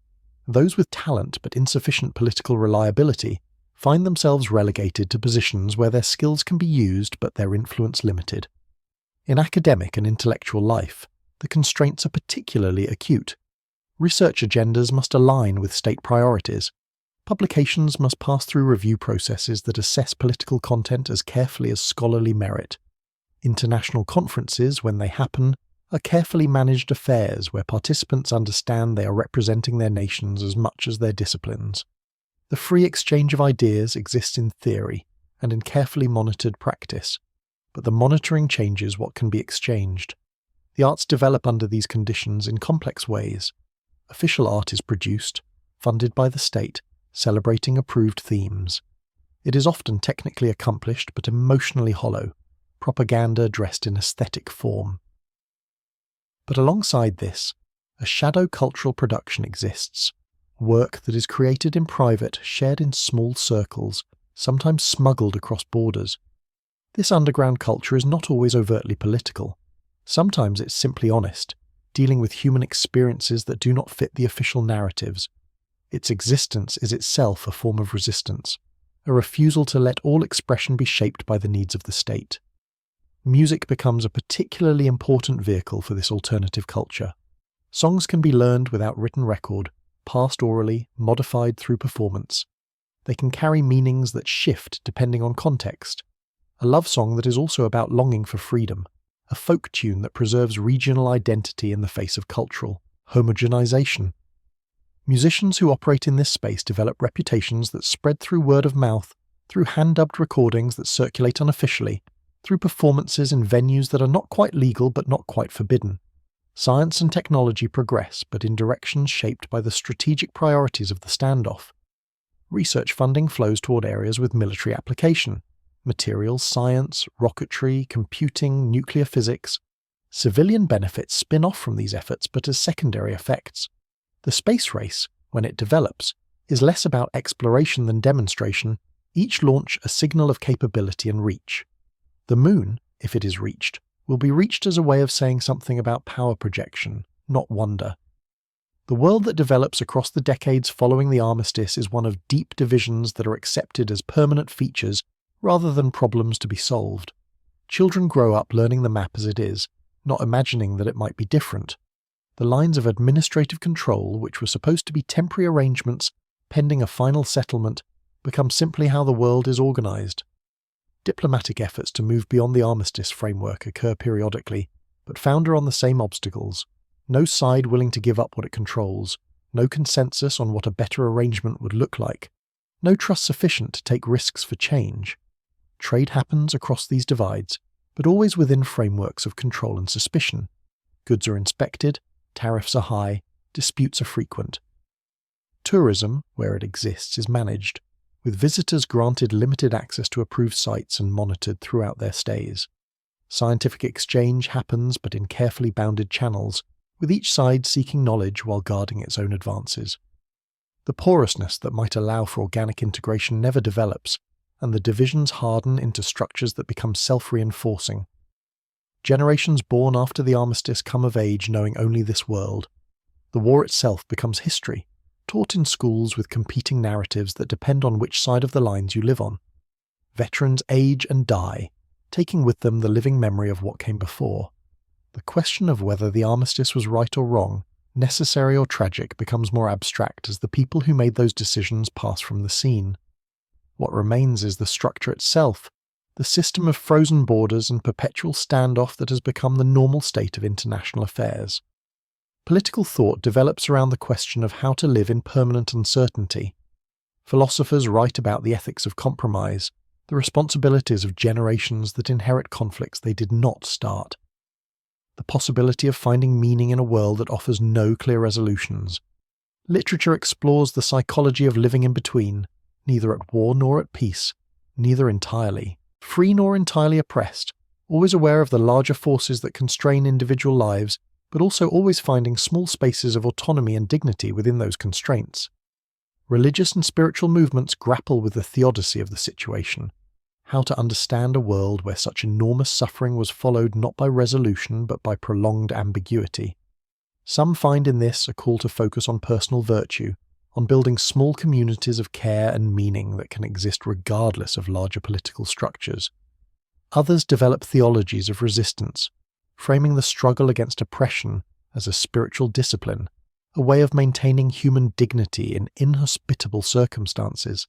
A: Those with talent but insufficient political reliability find themselves relegated to positions where their skills can be used but their influence limited. In academic and intellectual life, the constraints are particularly acute. Research agendas must align with state priorities. Publications must pass through review processes that assess political content as carefully as scholarly merit. International conferences, when they happen, are carefully managed affairs where participants understand they are representing their nations as much as their disciplines. The free exchange of ideas exists in theory and in carefully monitored practice, but the monitoring changes what can be exchanged. The arts develop under these conditions in complex ways. Official art is produced, funded by the state, celebrating approved themes. It is often technically accomplished but emotionally hollow, propaganda dressed in aesthetic form. But alongside this, a shadow cultural production exists, work that is created in private, shared in small circles, sometimes smuggled across borders. This underground culture is not always overtly political. Sometimes it's simply honest, dealing with human experiences that do not fit the official narratives. Its existence is itself a form of resistance, a refusal to let all expression be shaped by the needs of the state. Music becomes a particularly important vehicle for this alternative culture. Songs can be learned without written record, passed orally, modified through performance. They can carry meanings that shift depending on context. A love song that is also about longing for freedom. A folk tune that preserves regional identity in the face of cultural homogenization. Musicians who operate in this space develop reputations that spread through word of mouth, through hand-dubbed recordings that circulate unofficially, through performances in venues that are not quite legal but not quite forbidden. Science and technology progress, but in directions shaped by the strategic priorities of the standoff. Research funding flows toward areas with military application. Materials science, rocketry, computing, nuclear physics. Civilian benefits spin off from these efforts but as secondary effects. The space race, when it develops, is less about exploration than demonstration, each launch a signal of capability and reach. The moon, if it is reached, will be reached as a way of saying something about power projection, not wonder. The world that develops across the decades following the armistice is one of deep divisions that are accepted as permanent features rather than problems to be solved. Children grow up learning the map as it is, not imagining that it might be different. The lines of administrative control, which were supposed to be temporary arrangements pending a final settlement, become simply how the world is organized. Diplomatic efforts to move beyond the armistice framework occur periodically, but founder on the same obstacles. No side willing to give up what it controls, no consensus on what a better arrangement would look like, no trust sufficient to take risks for change. Trade happens across these divides, but always within frameworks of control and suspicion. Goods are inspected, tariffs are high, disputes are frequent. Tourism, where it exists, is managed, with visitors granted limited access to approved sites and monitored throughout their stays. Scientific exchange happens but in carefully bounded channels, with each side seeking knowledge while guarding its own advances. The porousness that might allow for organic integration never develops, and the divisions harden into structures that become self-reinforcing. Generations born after the armistice come of age knowing only this world. The war itself becomes history, taught in schools with competing narratives that depend on which side of the lines you live on. Veterans age and die, taking with them the living memory of what came before. The question of whether the armistice was right or wrong, necessary or tragic, becomes more abstract as the people who made those decisions pass from the scene. What remains is the structure itself, the system of frozen borders and perpetual standoff that has become the normal state of international affairs. Political thought develops around the question of how to live in permanent uncertainty. Philosophers write about the ethics of compromise, the responsibilities of generations that inherit conflicts they did not start. The possibility of finding meaning in a world that offers no clear resolutions. Literature explores the psychology of living in between, neither at war nor at peace, neither entirely free nor entirely oppressed, always aware of the larger forces that constrain individual lives, but also always finding small spaces of autonomy and dignity within those constraints. Religious and spiritual movements grapple with the theodicy of the situation, how to understand a world where such enormous suffering was followed not by resolution but by prolonged ambiguity. Some find in this a call to focus on personal virtue, on building small communities of care and meaning that can exist regardless of larger political structures. Others develop theologies of resistance, framing the struggle against oppression as a spiritual discipline, a way of maintaining human dignity in inhospitable circumstances.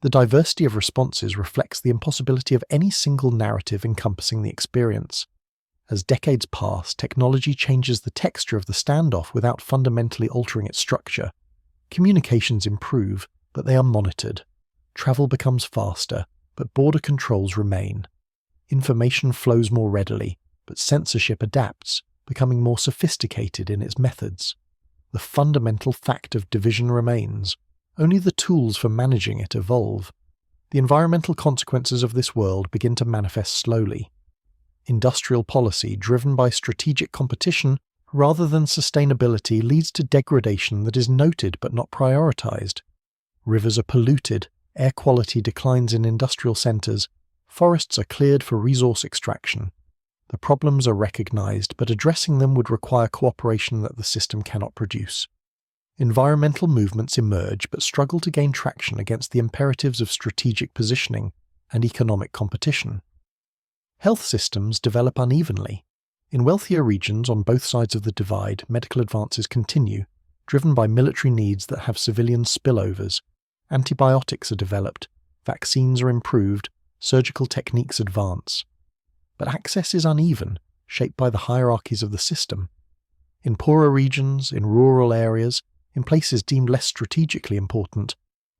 A: The diversity of responses reflects the impossibility of any single narrative encompassing the experience. As decades pass, technology changes the texture of the standoff without fundamentally altering its structure. Communications improve, but they are monitored. Travel becomes faster, but border controls remain. Information flows more readily, but censorship adapts, becoming more sophisticated in its methods. The fundamental fact of division remains. Only the tools for managing it evolve. The environmental consequences of this world begin to manifest slowly. Industrial policy driven by strategic competition rather than sustainability leads to degradation that is noted but not prioritized. Rivers are polluted, air quality declines in industrial centers, forests are cleared for resource extraction. The problems are recognized, but addressing them would require cooperation that the system cannot produce. Environmental movements emerge but struggle to gain traction against the imperatives of strategic positioning and economic competition. Health systems develop unevenly. In wealthier regions on both sides of the divide, medical advances continue, driven by military needs that have civilian spillovers. Antibiotics are developed, vaccines are improved, surgical techniques advance. But access is uneven, shaped by the hierarchies of the system. In poorer regions, in rural areas, in places deemed less strategically important,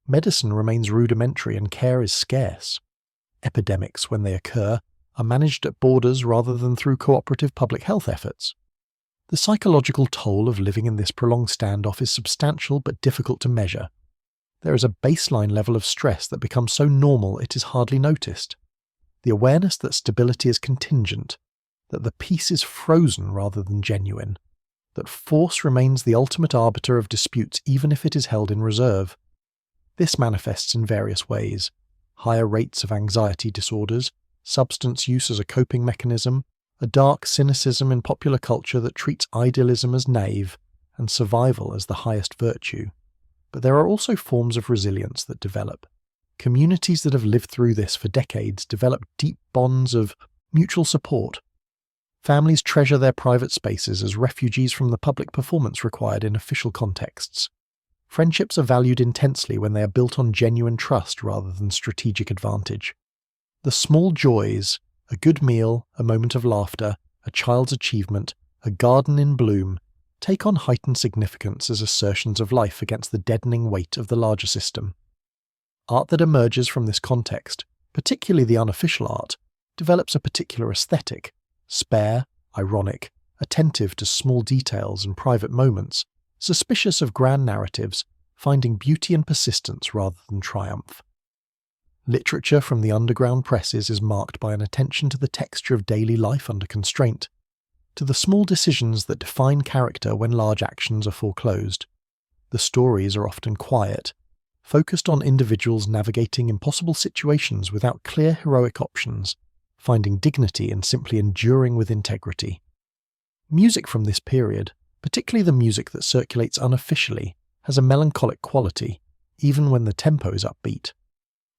A: medicine remains rudimentary and care is scarce. Epidemics, when they occur, are managed at borders rather than through cooperative public health efforts. The psychological toll of living in this prolonged standoff is substantial but difficult to measure. There is a baseline level of stress that becomes so normal it is hardly noticed. The awareness that stability is contingent, that the peace is frozen rather than genuine, that force remains the ultimate arbiter of disputes even if it is held in reserve. This manifests in various ways: higher rates of anxiety disorders, substance use as a coping mechanism, a dark cynicism in popular culture that treats idealism as naive and survival as the highest virtue. But there are also forms of resilience that develop. Communities that have lived through this for decades develop deep bonds of mutual support. Families treasure their private spaces as refugees from the public performance required in official contexts. Friendships are valued intensely when they are built on genuine trust rather than strategic advantage. The small joys, a good meal, a moment of laughter, a child's achievement, a garden in bloom, take on heightened significance as assertions of life against the deadening weight of the larger system. Art that emerges from this context, particularly the unofficial art, develops a particular aesthetic, spare, ironic, attentive to small details and private moments, suspicious of grand narratives, finding beauty and persistence rather than triumph. Literature from the underground presses is marked by an attention to the texture of daily life under constraint, to the small decisions that define character when large actions are foreclosed. The stories are often quiet, focused on individuals navigating impossible situations without clear heroic options, finding dignity in simply enduring with integrity. Music from this period, particularly the music that circulates unofficially, has a melancholic quality, even when the tempo is upbeat.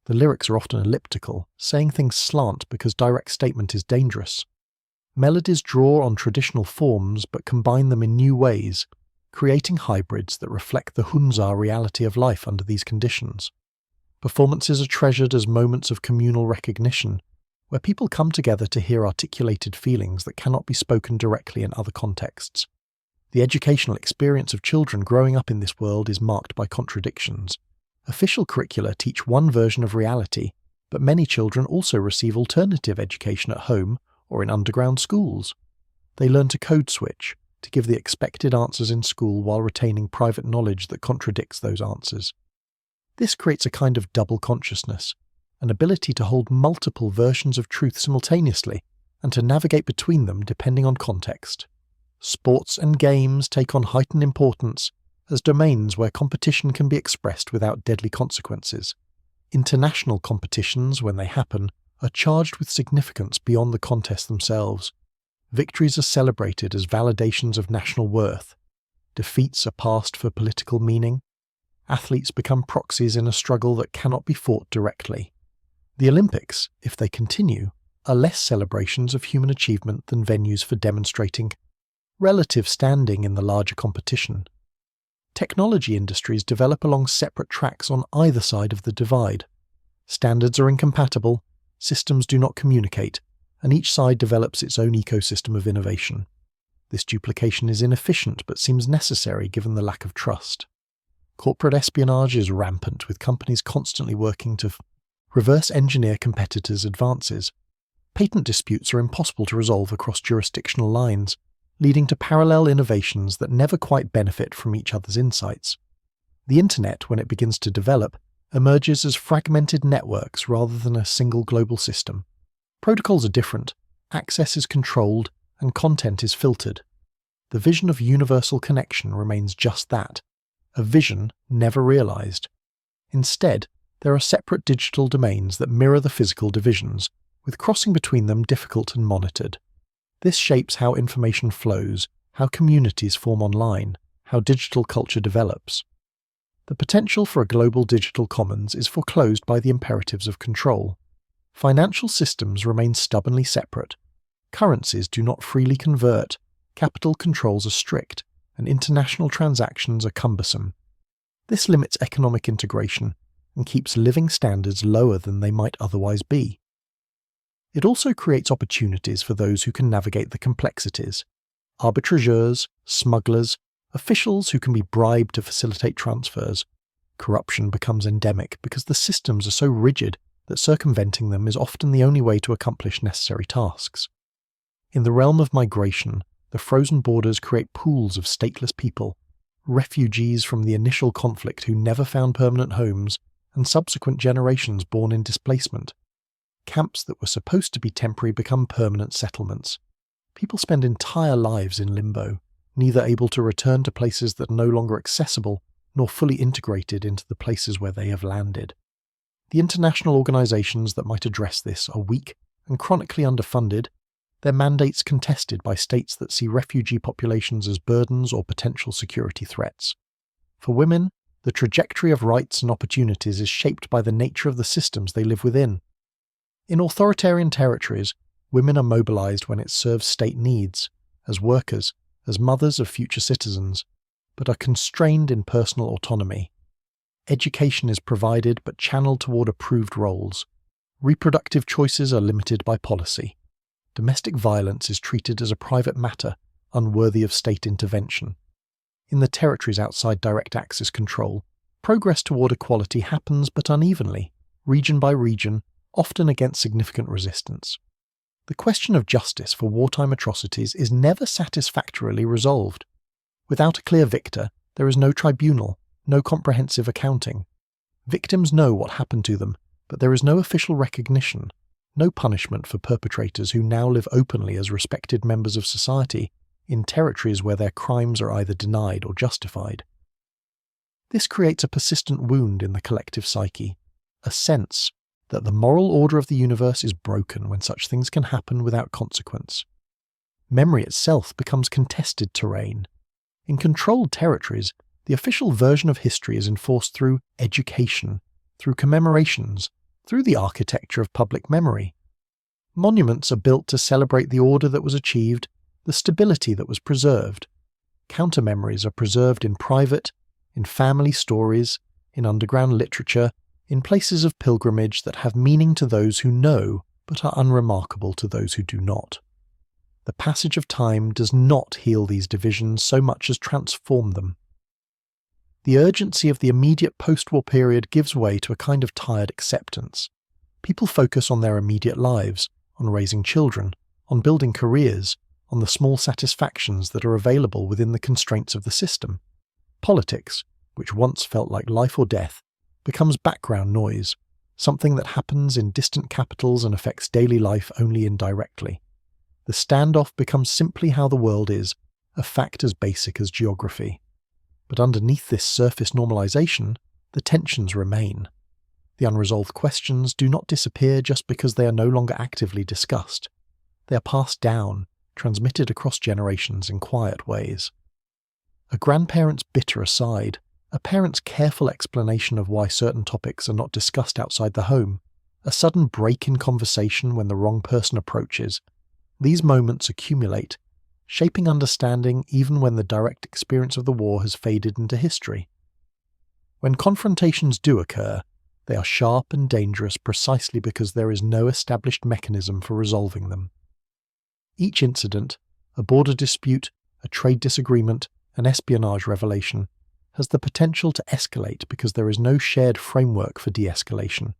A: The lyrics are often elliptical, saying things slant because direct statement is dangerous. Melodies draw on traditional forms but combine them in new ways, creating hybrids that reflect the Hunza reality of life under these conditions. Performances are treasured as moments of communal recognition, where people come together to hear articulated feelings that cannot be spoken directly in other contexts. The educational experience of children growing up in this world is marked by contradictions. Official curricula teach one version of reality, but many children also receive alternative education at home or in underground schools. They learn to code switch, to give the expected answers in school while retaining private knowledge that contradicts those answers. This creates a kind of double consciousness, an ability to hold multiple versions of truth simultaneously and to navigate between them depending on context. Sports and games take on heightened importance as domains where competition can be expressed without deadly consequences. International competitions, when they happen, are charged with significance beyond the contests themselves. Victories are celebrated as validations of national worth. Defeats are passed for political meaning. Athletes become proxies in a struggle that cannot be fought directly. The Olympics, if they continue, are less celebrations of human achievement than venues for demonstrating relative standing in the larger competition. Technology industries develop along separate tracks on either side of the divide. Standards are incompatible, systems do not communicate, and each side develops its own ecosystem of innovation. This duplication is inefficient but seems necessary given the lack of trust. Corporate espionage is rampant, with companies constantly working to reverse engineer competitors' advances. Patent disputes are impossible to resolve across jurisdictional lines, leading to parallel innovations that never quite benefit from each other's insights. The Internet, when it begins to develop, emerges as fragmented networks rather than a single global system. Protocols are different, access is controlled, and content is filtered. The vision of universal connection remains just that, a vision never realized. Instead, there are separate digital domains that mirror the physical divisions, with crossing between them difficult and monitored. This shapes how information flows, how communities form online, how digital culture develops. The potential for a global digital commons is foreclosed by the imperatives of control. Financial systems remain stubbornly separate. Currencies do not freely convert, capital controls are strict, and international transactions are cumbersome. This limits economic integration and keeps living standards lower than they might otherwise be. It also creates opportunities for those who can navigate the complexities: arbitrageurs, smugglers, officials who can be bribed to facilitate transfers. Corruption becomes endemic because the systems are so rigid that circumventing them is often the only way to accomplish necessary tasks. In the realm of migration, the frozen borders create pools of stateless people, refugees from the initial conflict who never found permanent homes, and subsequent generations born in displacement. Camps that were supposed to be temporary become permanent settlements. People spend entire lives in limbo, neither able to return to places that are no longer accessible, nor fully integrated into the places where they have landed. The international organisations that might address this are weak and chronically underfunded, their mandates contested by states that see refugee populations as burdens or potential security threats. For women, the trajectory of rights and opportunities is shaped by the nature of the systems they live within. In authoritarian territories, women are mobilised when it serves state needs, as workers, as mothers of future citizens, but are constrained in personal autonomy. Education is provided but channeled toward approved roles. Reproductive choices are limited by policy. Domestic violence is treated as a private matter, unworthy of state intervention. In the territories outside direct Axis control, progress toward equality happens but unevenly, region by region, often against significant resistance. The question of justice for wartime atrocities is never satisfactorily resolved. Without a clear victor, there is no tribunal, no comprehensive accounting. Victims know what happened to them, but there is no official recognition, no punishment for perpetrators who now live openly as respected members of society in territories where their crimes are either denied or justified. This creates a persistent wound in the collective psyche, a sense that the moral order of the universe is broken when such things can happen without consequence. Memory itself becomes contested terrain. In controlled territories, the official version of history is enforced through education, through commemorations, through the architecture of public memory. Monuments are built to celebrate the order that was achieved, the stability that was preserved. Counter-memories are preserved in private, in family stories, in underground literature, in places of pilgrimage that have meaning to those who know but are unremarkable to those who do not. The passage of time does not heal these divisions so much as transform them. The urgency of the immediate post-war period gives way to a kind of tired acceptance. People focus on their immediate lives, on raising children, on building careers, on the small satisfactions that are available within the constraints of the system. Politics, which once felt like life or death, becomes background noise, something that happens in distant capitals and affects daily life only indirectly. The standoff becomes simply how the world is, a fact as basic as geography. But underneath this surface normalization, the tensions remain. The unresolved questions do not disappear just because they are no longer actively discussed. They are passed down, transmitted across generations in quiet ways. A grandparent's bitter aside, a parent's careful explanation of why certain topics are not discussed outside the home, a sudden break in conversation when the wrong person approaches, these moments accumulate, shaping understanding even when the direct experience of the war has faded into history. When confrontations do occur, they are sharp and dangerous precisely because there is no established mechanism for resolving them. Each incident, a border dispute, a trade disagreement, an espionage revelation, has the potential to escalate because there is no shared framework for de-escalation.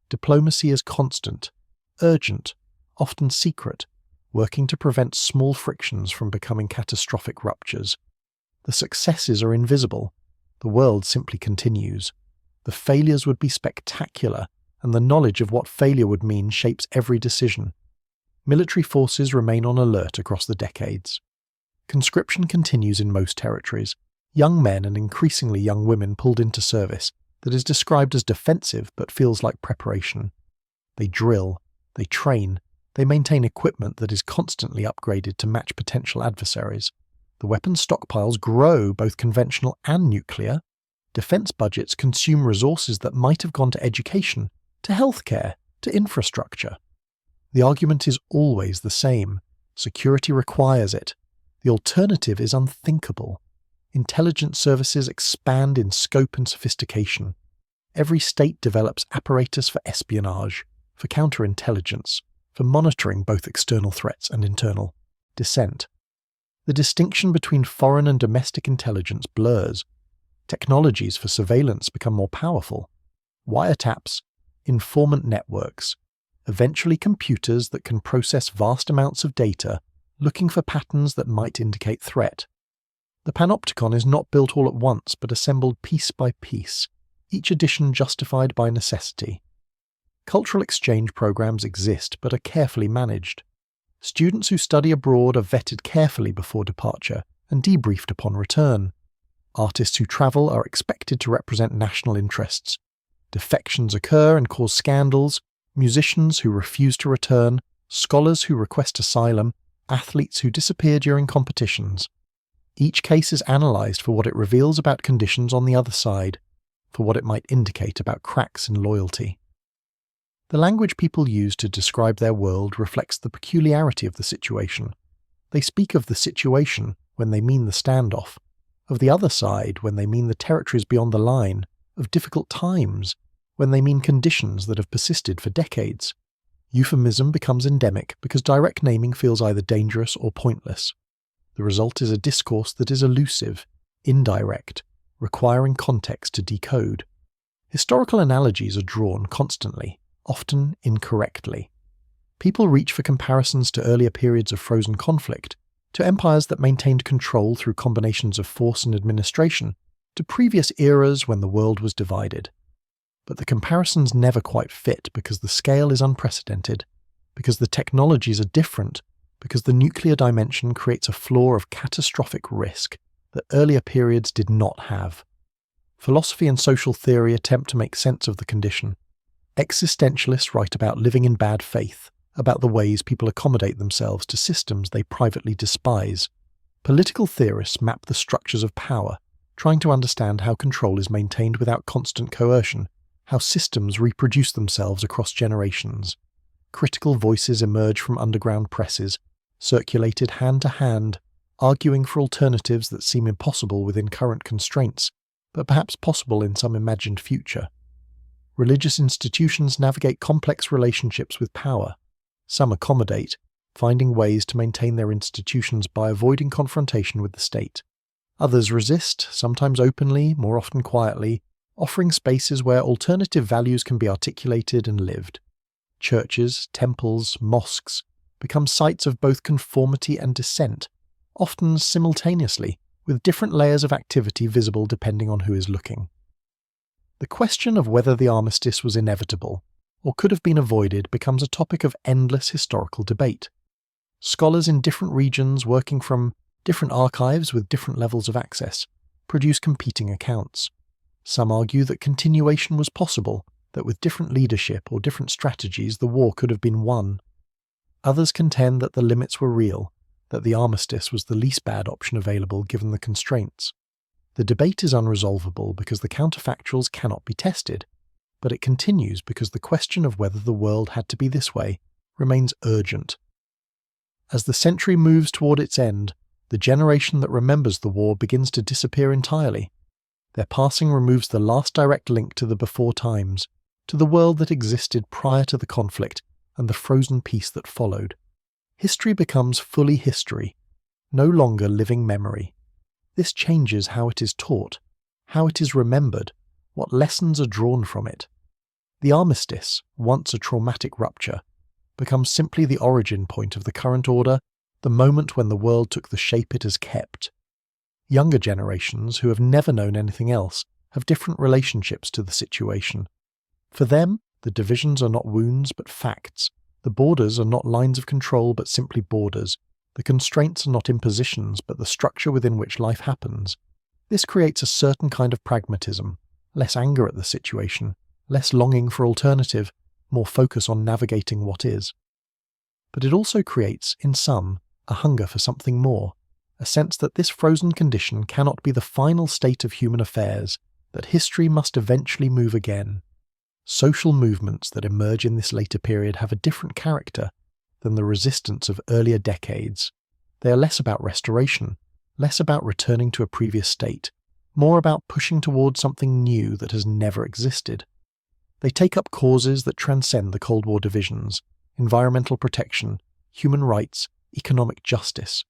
A: Diplomacy is constant, urgent, often secret, working to prevent small frictions from becoming catastrophic ruptures. The successes are invisible. The world simply continues. The failures would be spectacular, and the knowledge of what failure would mean shapes every decision. Military forces remain on alert across the decades. Conscription continues in most territories. Young men and increasingly young women pulled into service that is described as defensive but feels like preparation. They drill, they train, they maintain equipment that is constantly upgraded to match potential adversaries. The weapons stockpiles grow, both conventional and nuclear. Defense budgets consume resources that might have gone to education, to healthcare, to infrastructure. The argument is always the same. Security requires it. The alternative is unthinkable. Intelligence services expand in scope and sophistication. Every state develops apparatus for espionage, for counterintelligence, for monitoring both external threats and internal dissent. The distinction between foreign and domestic intelligence blurs. Technologies for surveillance become more powerful. Wiretaps, informant networks, eventually computers that can process vast amounts of data, looking for patterns that might indicate threat. The panopticon is not built all at once but assembled piece by piece, each edition justified by necessity. Cultural exchange programs exist but are carefully managed. Students who study abroad are vetted carefully before departure and debriefed upon return. Artists who travel are expected to represent national interests. Defections occur and cause scandals, musicians who refuse to return, scholars who request asylum, athletes who disappear during competitions. Each case is analysed for what it reveals about conditions on the other side, for what it might indicate about cracks in loyalty. The language people use to describe their world reflects the peculiarity of the situation. They speak of the situation when they mean the standoff, of the other side when they mean the territories beyond the line, of difficult times when they mean conditions that have persisted for decades. Euphemism becomes endemic because direct naming feels either dangerous or pointless. The result is a discourse that is elusive, indirect, requiring context to decode. Historical analogies are drawn constantly, often incorrectly. People reach for comparisons to earlier periods of frozen conflict, to empires that maintained control through combinations of force and administration, to previous eras when the world was divided. But the comparisons never quite fit because the scale is unprecedented, because the technologies are different, because the nuclear dimension creates a floor of catastrophic risk that earlier periods did not have. Philosophy and social theory attempt to make sense of the condition. Existentialists write about living in bad faith, about the ways people accommodate themselves to systems they privately despise. Political theorists map the structures of power, trying to understand how control is maintained without constant coercion, how systems reproduce themselves across generations. Critical voices emerge from underground presses, circulated hand to hand, arguing for alternatives that seem impossible within current constraints, but perhaps possible in some imagined future. Religious institutions navigate complex relationships with power. Some accommodate, finding ways to maintain their institutions by avoiding confrontation with the state. Others resist, sometimes openly, more often quietly, offering spaces where alternative values can be articulated and lived. Churches, temples, mosques become sites of both conformity and dissent, often simultaneously, with different layers of activity visible depending on who is looking. The question of whether the armistice was inevitable or could have been avoided becomes a topic of endless historical debate. Scholars in different regions working from different archives with different levels of access produce competing accounts. Some argue that continuation was possible, that with different leadership or different strategies the war could have been won. Others contend that the limits were real, that the armistice was the least bad option available given the constraints. The debate is unresolvable because the counterfactuals cannot be tested, but it continues because the question of whether the world had to be this way remains urgent. As the century moves toward its end, the generation that remembers the war begins to disappear entirely. Their passing removes the last direct link to the before times, to the world that existed prior to the conflict and the frozen peace that followed. History becomes fully history, no longer living memory. This changes how it is taught, how it is remembered, what lessons are drawn from it. The armistice, once a traumatic rupture, becomes simply the origin point of the current order, the moment when the world took the shape it has kept. Younger generations, who have never known anything else, have different relationships to the situation. For them, the divisions are not wounds but facts. The borders are not lines of control but simply borders. The constraints are not impositions but the structure within which life happens. This creates a certain kind of pragmatism, less anger at the situation, less longing for alternative, more focus on navigating what is. But it also creates, in some, a hunger for something more, a sense that this frozen condition cannot be the final state of human affairs, that history must eventually move again. Social movements that emerge in this later period have a different character than the resistance of earlier decades. They are less about restoration. less about returning to a previous state, more about pushing towards something new that has never existed. They take up causes that transcend the Cold War divisions: environmental protection, human rights, economic justice.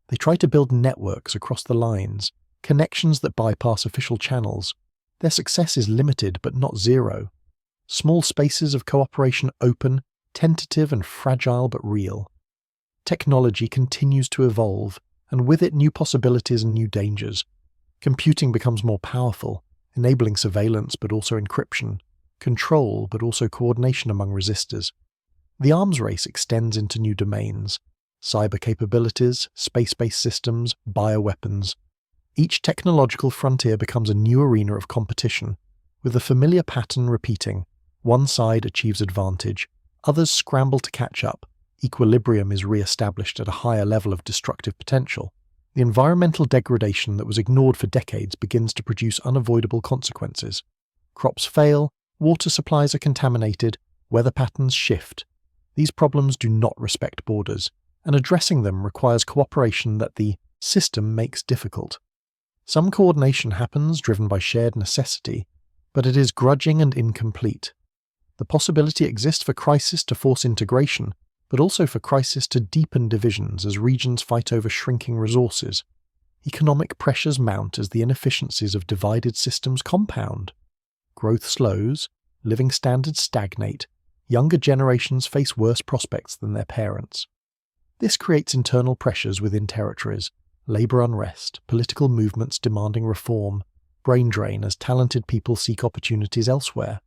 A: They try to build networks across the lines, connections that bypass official channels. Their success is limited but not zero. Small spaces of cooperation open, tentative and fragile but real. Technology continues to evolve, and with it new possibilities and new dangers. Computing becomes more powerful, enabling surveillance but also encryption, control but also coordination among resistors. The arms race extends into new domains: cyber capabilities, space-based systems, bioweapons. Each technological frontier becomes a new arena of competition, with the familiar pattern repeating. One side achieves advantage, others scramble to catch up, equilibrium is re-established at a higher level of destructive potential. The environmental degradation that was ignored for decades begins to produce unavoidable consequences. Crops fail, water supplies are contaminated, weather patterns shift. These problems do not respect borders, and addressing them requires cooperation that the system makes difficult. Some coordination happens driven by shared necessity, but it is grudging and incomplete. The possibility exists for crisis to force integration, but also for crisis to deepen divisions as regions fight over shrinking resources. Economic pressures mount as the inefficiencies of divided systems compound. Growth slows, living standards stagnate, younger generations face worse prospects than their parents. This creates internal pressures within territories: labour unrest, political movements demanding reform, brain drain as talented people seek opportunities elsewhere.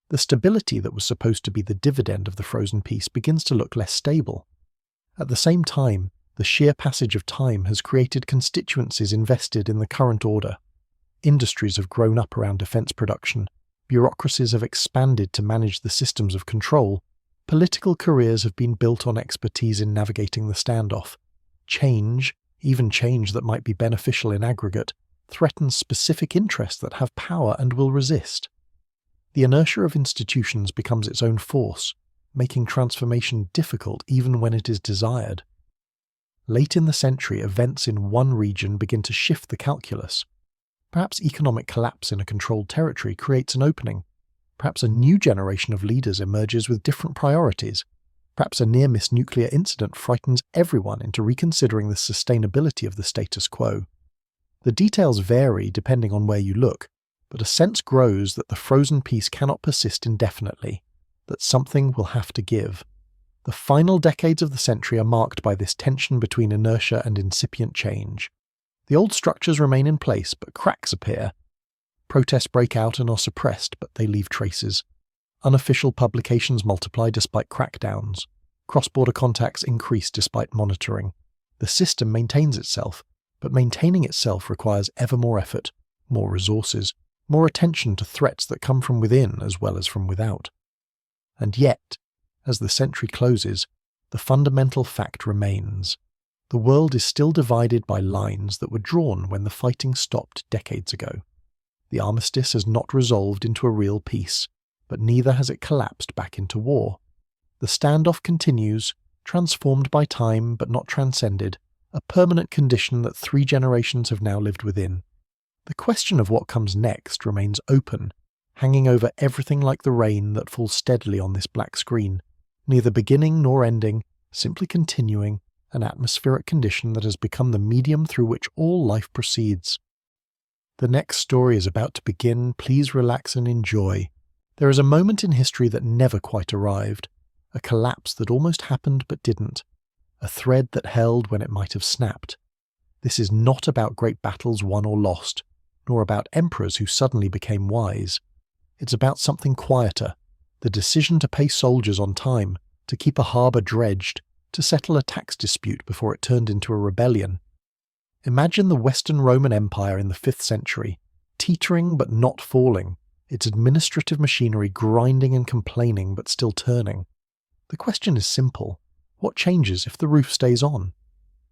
A: The stability that was supposed to be the dividend of the frozen peace begins to look less stable. At the same time, the sheer passage of time has created constituencies invested in the current order. Industries have grown up around defence production, bureaucracies have expanded to manage the systems of control, political careers have been built on expertise in navigating the standoff. Change, even change that might be beneficial in aggregate, threatens specific interests that have power and will resist. The inertia of institutions becomes its own force, making transformation difficult even when it is desired. Late in the century, events in one region begin to shift the calculus. Perhaps economic collapse in a controlled territory creates an opening. Perhaps a new generation of leaders emerges with different priorities. Perhaps a near-miss nuclear incident frightens everyone into reconsidering the sustainability of the status quo. The details vary depending on where you look, but a sense grows that the frozen peace cannot persist indefinitely, that something will have to give. The final decades of the century are marked by this tension between inertia and incipient change. The old structures remain in place, but cracks appear. Protests break out and are suppressed, but they leave traces. Unofficial publications multiply despite crackdowns. Cross-border contacts increase despite monitoring. The system maintains itself, but maintaining itself requires ever more effort, more resources, more attention to threats that come from within as well as from without. And yet, as the century closes, the fundamental fact remains. The world is still divided by lines that were drawn when the fighting stopped decades ago. The armistice has not resolved into a real peace, but neither has it collapsed back into war. The standoff continues, transformed by time but not transcended, a permanent condition that 3 generations have now lived within. The question of what comes next remains open, hanging over everything like the rain that falls steadily on this black screen, neither beginning nor ending, simply continuing, an atmospheric condition that has become the medium through which all life proceeds. The next story is about to begin. Please relax and enjoy. There is a moment in history that never quite arrived, a collapse that almost happened but didn't, a thread that held when it might have snapped. This is not about great battles won or lost, nor about emperors who suddenly became wise. It's about something quieter, the decision to pay soldiers on time, to keep a harbour dredged, to settle a tax dispute before it turned into a rebellion. Imagine the Western Roman Empire in the 5th century, teetering but not falling, its administrative machinery grinding and complaining but still turning. The question is simple: what changes if the roof stays on?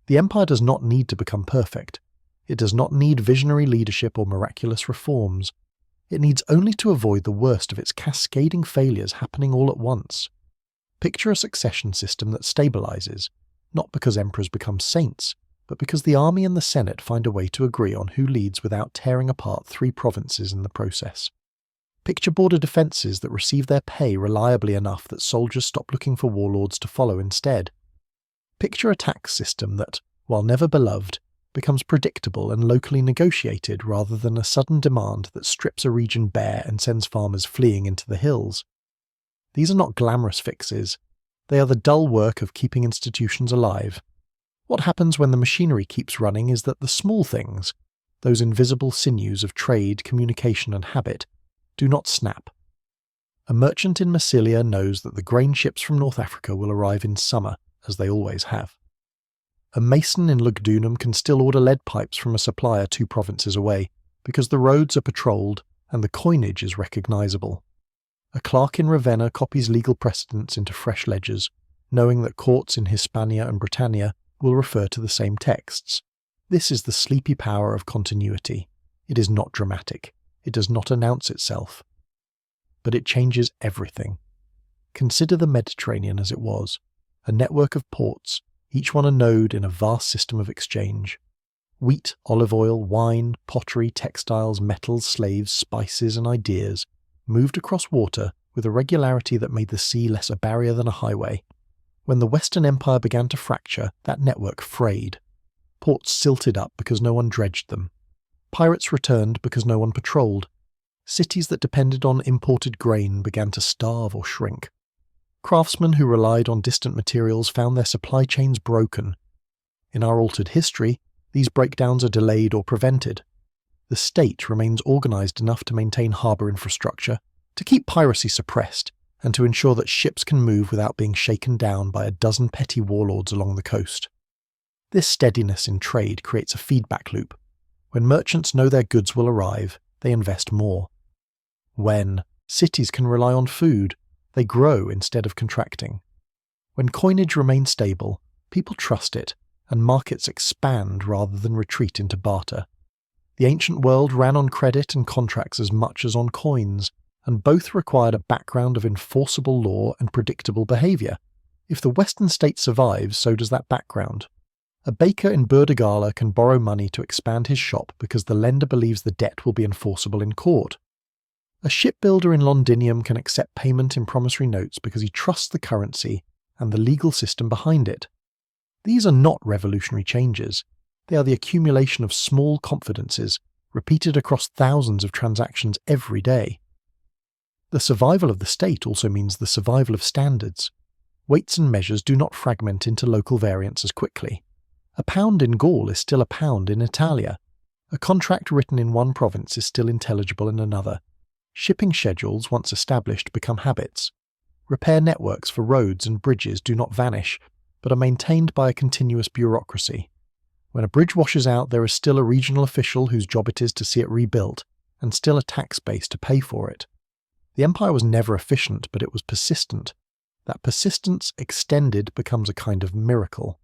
A: The empire does not need to become perfect. It does not need visionary leadership or miraculous reforms. It needs only to avoid the worst of its cascading failures happening all at once. Picture a succession system that stabilizes, not because emperors become saints, but because the army and the Senate find a way to agree on who leads without tearing apart 3 provinces in the process. Picture border defences that receive their pay reliably enough that soldiers stop looking for warlords to follow instead. Picture a tax system that, while never beloved, becomes predictable and locally negotiated rather than a sudden demand that strips a region bare and sends farmers fleeing into the hills. These are not glamorous fixes. They are the dull work of keeping institutions alive. What happens when the machinery keeps running is that the small things, those invisible sinews of trade, communication and habit, do not snap. A merchant in Massilia knows that the grain ships from North Africa will arrive in summer, as they always have. A mason in Lugdunum can still order lead pipes from a supplier 2 provinces away, because the roads are patrolled and the coinage is recognisable. A clerk in Ravenna copies legal precedents into fresh ledgers, knowing that courts in Hispania and Britannia will refer to the same texts. This is the sleepy power of continuity. It is not dramatic. It does not announce itself. But it changes everything. Consider the Mediterranean as it was, a network of ports, each one a node in a vast system of exchange. Wheat, olive oil, wine, pottery, textiles, metals, slaves, spices and ideas moved across water with a regularity that made the sea less a barrier than a highway. When the Western Empire began to fracture, that network frayed. Ports silted up because no one dredged them. Pirates returned because no one patrolled. Cities that depended on imported grain began to starve or shrink. Craftsmen who relied on distant materials found their supply chains broken. In our altered history, these breakdowns are delayed or prevented. The state remains organised enough to maintain harbour infrastructure, to keep piracy suppressed, and to ensure that ships can move without being shaken down by a dozen petty warlords along the coast. This steadiness in trade creates a feedback loop. When merchants know their goods will arrive, they invest more. When cities can rely on food, they grow instead of contracting. When coinage remains stable, people trust it, and markets expand rather than retreat into barter. The ancient world ran on credit and contracts as much as on coins, and both required a background of enforceable law and predictable behaviour. If the Western state survives, so does that background. A baker in Burdigala can borrow money to expand his shop because the lender believes the debt will be enforceable in court. A shipbuilder in Londinium can accept payment in promissory notes because he trusts the currency and the legal system behind it. These are not revolutionary changes. They are the accumulation of small confidences, repeated across thousands of transactions every day. The survival of the state also means the survival of standards. Weights and measures do not fragment into local variants as quickly. A pound in Gaul is still a pound in Italia. A contract written in one province is still intelligible in another. Shipping schedules, once established, become habits. Repair networks for roads and bridges do not vanish, but are maintained by a continuous bureaucracy. When a bridge washes out, there is still a regional official whose job it is to see it rebuilt, and still a tax base to pay for it. The empire was never efficient, but it was persistent. That persistence, extended, becomes a kind of miracle.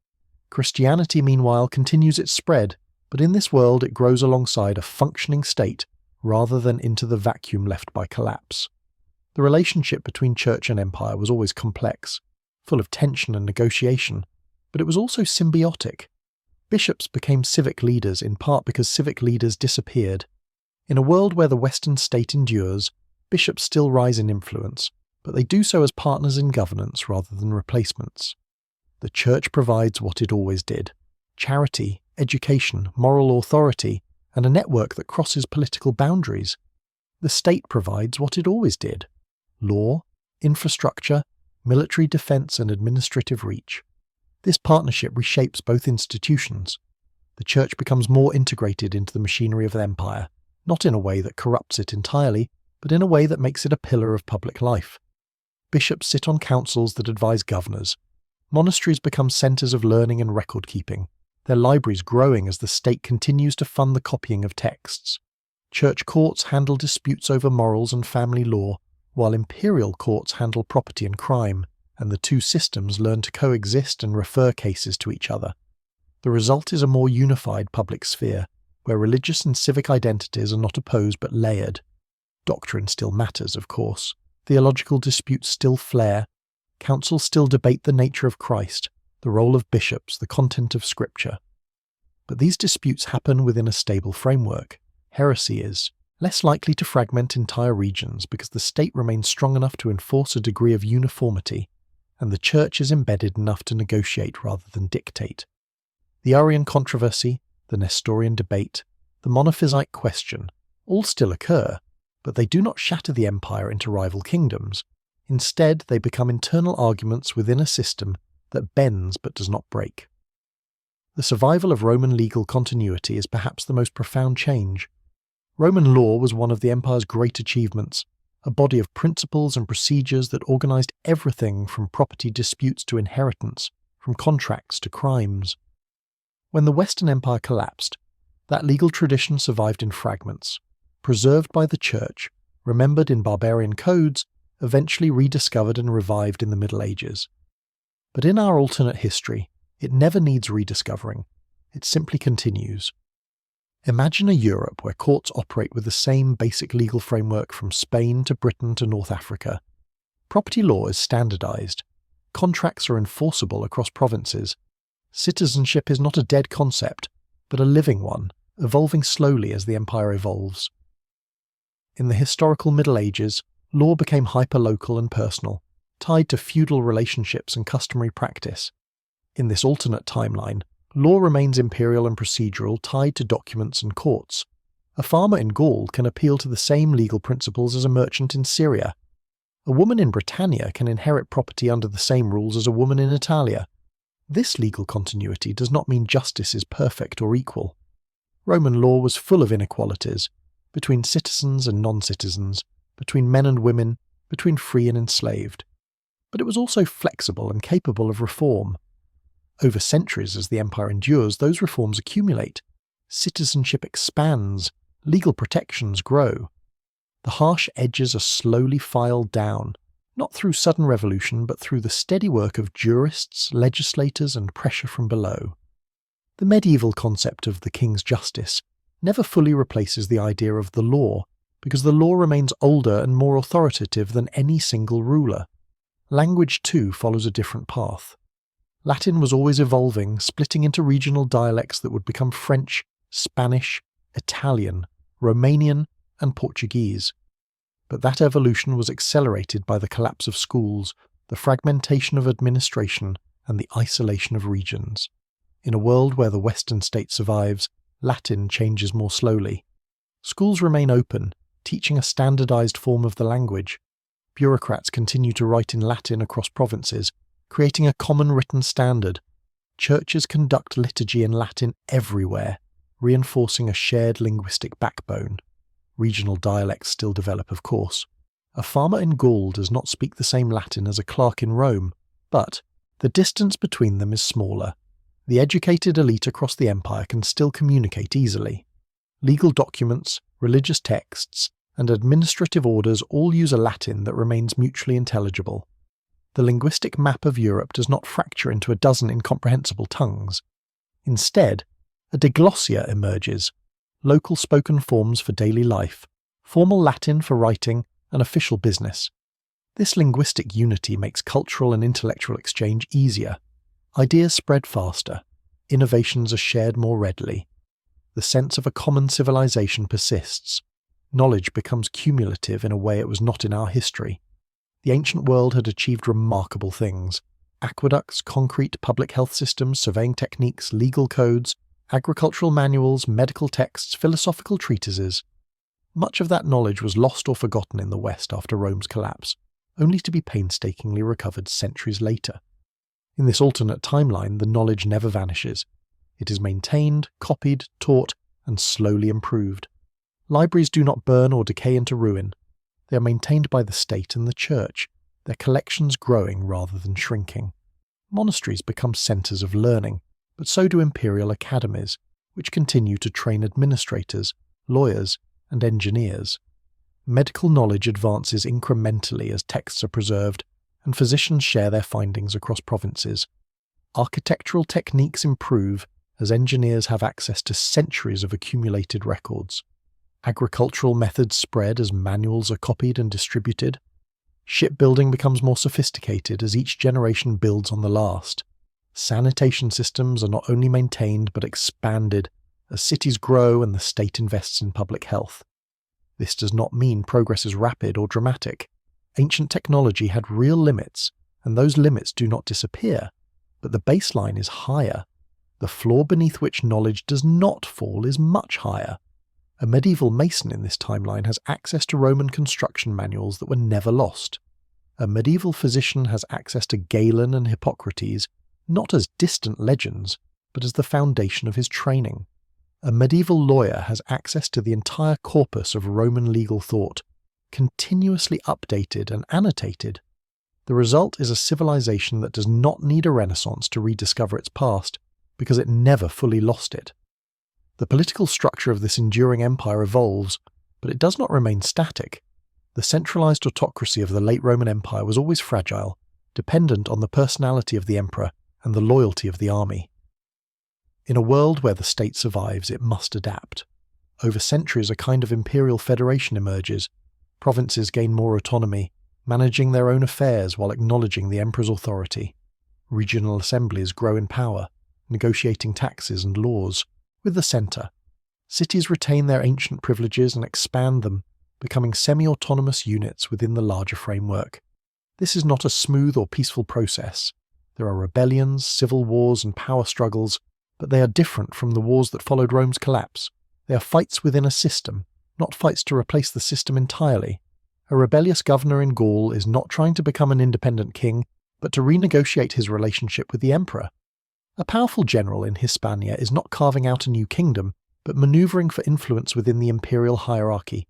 A: Christianity, meanwhile, continues its spread, but in this world it grows alongside a functioning state rather than into the vacuum left by collapse. The relationship between church and empire was always complex, full of tension and negotiation, but it was also symbiotic. Bishops became civic leaders in part because civic leaders disappeared. In a world where the Western state endures, bishops still rise in influence, but they do so as partners in governance rather than replacements. The Church provides what it always did: charity, education, moral authority, and a network that crosses political boundaries. The state provides what it always did: law, infrastructure, military defense, and administrative reach. This partnership reshapes both institutions. The Church becomes more integrated into the machinery of the empire, not in a way that corrupts it entirely, but in a way that makes it a pillar of public life. Bishops sit on councils that advise governors. Monasteries become centres of learning and record-keeping, their libraries growing as the state continues to fund the copying of texts. Church courts handle disputes over morals and family law, while imperial courts handle property and crime, and the two systems learn to coexist and refer cases to each other. The result is a more unified public sphere, where religious and civic identities are not opposed but layered. Doctrine still matters, of course. Theological disputes still flare. Councils still debate the nature of Christ, the role of bishops, the content of Scripture. But these disputes happen within a stable framework. Heresy is less likely to fragment entire regions because the state remains strong enough to enforce a degree of uniformity, and the church is embedded enough to negotiate rather than dictate. The Arian controversy, the Nestorian debate, the Monophysite question all still occur, but they do not shatter the empire into rival kingdoms. Instead, they become internal arguments within a system that bends but does not break. The survival of Roman legal continuity is perhaps the most profound change. Roman law was one of the empire's great achievements, a body of principles and procedures that organized everything from property disputes to inheritance, from contracts to crimes. When the Western Empire collapsed, that legal tradition survived in fragments, preserved by the Church, remembered in barbarian codes, eventually rediscovered and revived in the Middle Ages. But in our alternate history, it never needs rediscovering. It simply continues. Imagine a Europe where courts operate with the same basic legal framework from Spain to Britain to North Africa. Property law is standardized. Contracts are enforceable across provinces. Citizenship is not a dead concept, but a living one, evolving slowly as the empire evolves. In the historical Middle Ages, law became hyperlocal and personal, tied to feudal relationships and customary practice. In this alternate timeline, law remains imperial and procedural, tied to documents and courts. A farmer in Gaul can appeal to the same legal principles as a merchant in Syria. A woman in Britannia can inherit property under the same rules as a woman in Italia. This legal continuity does not mean justice is perfect or equal. Roman law was full of inequalities, between citizens and non-citizens, between men and women, between free and enslaved. But it was also flexible and capable of reform. Over centuries, as the empire endures, those reforms accumulate. Citizenship expands, legal protections grow. The harsh edges are slowly filed down, not through sudden revolution, but through the steady work of jurists, legislators, and pressure from below. The medieval concept of the king's justice never fully replaces the idea of the law, because the law remains older and more authoritative than any single ruler. Language, too, follows a different path. Latin was always evolving, splitting into regional dialects that would become French, Spanish, Italian, Romanian, and Portuguese. But that evolution was accelerated by the collapse of schools, the fragmentation of administration, and the isolation of regions. In a world where the Western state survives, Latin changes more slowly. Schools remain open, teaching a standardized form of the language. Bureaucrats continue to write in Latin across provinces, creating a common written standard. Churches conduct liturgy in Latin everywhere, reinforcing a shared linguistic backbone. Regional dialects still develop, of course. A farmer in Gaul does not speak the same Latin as a clerk in Rome, but the distance between them is smaller. The educated elite across the empire can still communicate easily. Legal documents, religious texts, and administrative orders all use a Latin that remains mutually intelligible. The linguistic map of Europe does not fracture into a dozen incomprehensible tongues. Instead, a diglossia emerges, local spoken forms for daily life, formal Latin for writing, and official business. This linguistic unity makes cultural and intellectual exchange easier. Ideas spread faster. Innovations are shared more readily. The sense of a common civilization persists. Knowledge becomes cumulative in a way it was not in our history. The ancient world had achieved remarkable things. Aqueducts, concrete public health systems, surveying techniques, legal codes, agricultural manuals, medical texts, philosophical treatises. Much of that knowledge was lost or forgotten in the West after Rome's collapse, only to be painstakingly recovered centuries later. In this alternate timeline, the knowledge never vanishes. It is maintained, copied, taught, and slowly improved. Libraries do not burn or decay into ruin. They are maintained by the state and the church, their collections growing rather than shrinking. Monasteries become centres of learning, but so do imperial academies, which continue to train administrators, lawyers, and engineers. Medical knowledge advances incrementally as texts are preserved, and physicians share their findings across provinces. Architectural techniques improve as engineers have access to centuries of accumulated records. Agricultural methods spread as manuals are copied and distributed. Shipbuilding becomes more sophisticated as each generation builds on the last. Sanitation systems are not only maintained but expanded as cities grow and the state invests in public health. This does not mean progress is rapid or dramatic. Ancient technology had real limits, and those limits do not disappear, but the baseline is higher. The floor beneath which knowledge does not fall is much higher. A medieval mason in this timeline has access to Roman construction manuals that were never lost. A medieval physician has access to Galen and Hippocrates, not as distant legends, but as the foundation of his training. A medieval lawyer has access to the entire corpus of Roman legal thought, continuously updated and annotated. The result is a civilization that does not need a renaissance to rediscover its past, because it never fully lost it. The political structure of this enduring empire evolves, but it does not remain static. The centralized autocracy of the late Roman Empire was always fragile, dependent on the personality of the emperor and the loyalty of the army. In a world where the state survives, it must adapt. Over centuries, a kind of imperial federation emerges. Provinces gain more autonomy, managing their own affairs while acknowledging the emperor's authority. Regional assemblies grow in power, negotiating taxes and laws with the centre. Cities retain their ancient privileges and expand them, becoming semi-autonomous units within the larger framework. This is not a smooth or peaceful process. There are rebellions, civil wars, and power struggles, but they are different from the wars that followed Rome's collapse. They are fights within a system, not fights to replace the system entirely. A rebellious governor in Gaul is not trying to become an independent king, but to renegotiate his relationship with the emperor. A powerful general in Hispania is not carving out a new kingdom, but maneuvering for influence within the imperial hierarchy.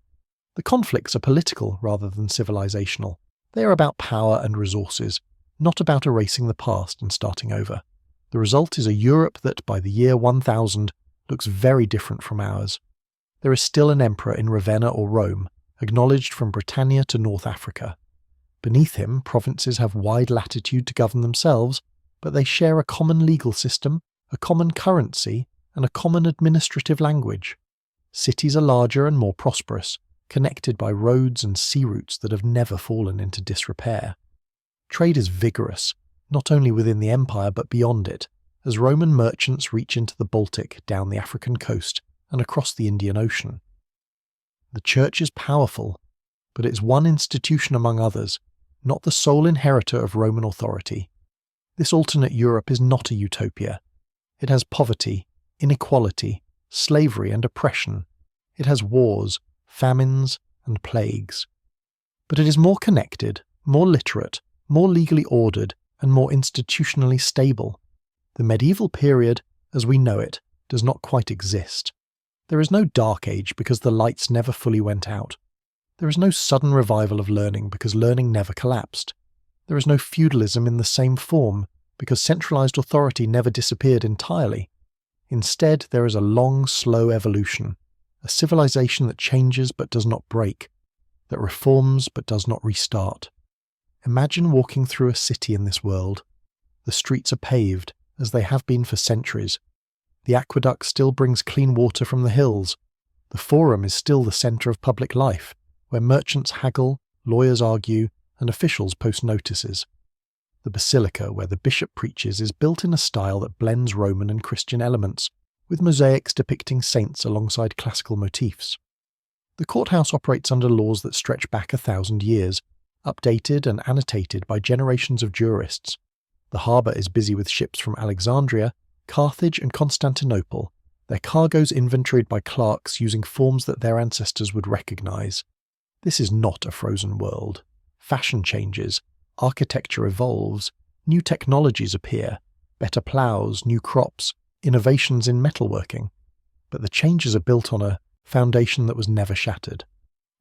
A: The conflicts are political rather than civilizational. They are about power and resources, not about erasing the past and starting over. The result is a Europe that, by the year 1000, looks very different from ours. There is still an emperor in Ravenna or Rome, acknowledged from Britannia to North Africa. Beneath him, provinces have wide latitude to govern themselves, but they share a common legal system, a common currency, and a common administrative language. Cities are larger and more prosperous, connected by roads and sea routes that have never fallen into disrepair. Trade is vigorous, not only within the empire but beyond it, as Roman merchants reach into the Baltic, down the African coast, and across the Indian Ocean. The church is powerful, but it's one institution among others, not the sole inheritor of Roman authority. This alternate Europe is not a utopia. It has poverty, inequality, slavery and oppression. It has wars, famines, and plagues. But it is more connected, more literate, more legally ordered, and more institutionally stable. The medieval period, as we know it, does not quite exist. There is no dark age because the lights never fully went out. There is no sudden revival of learning because learning never collapsed. There is no feudalism in the same form because centralized authority never disappeared entirely. Instead, there is a long, slow evolution, a civilization that changes but does not break, that reforms but does not restart. Imagine walking through a city in this world. The streets are paved, as they have been for centuries. The aqueduct still brings clean water from the hills. The forum is still the centre of public life, where merchants haggle, lawyers argue, and officials post notices. The basilica, where the bishop preaches, is built in a style that blends Roman and Christian elements, with mosaics depicting saints alongside classical motifs. The courthouse operates under laws that stretch back 1,000 years, updated and annotated by generations of jurists. The harbour is busy with ships from Alexandria, Carthage and Constantinople, their cargoes inventoried by clerks using forms that their ancestors would recognise. This is not a frozen world. Fashion changes, architecture evolves, new technologies appear, better ploughs, new crops, innovations in metalworking. But the changes are built on a foundation that was never shattered.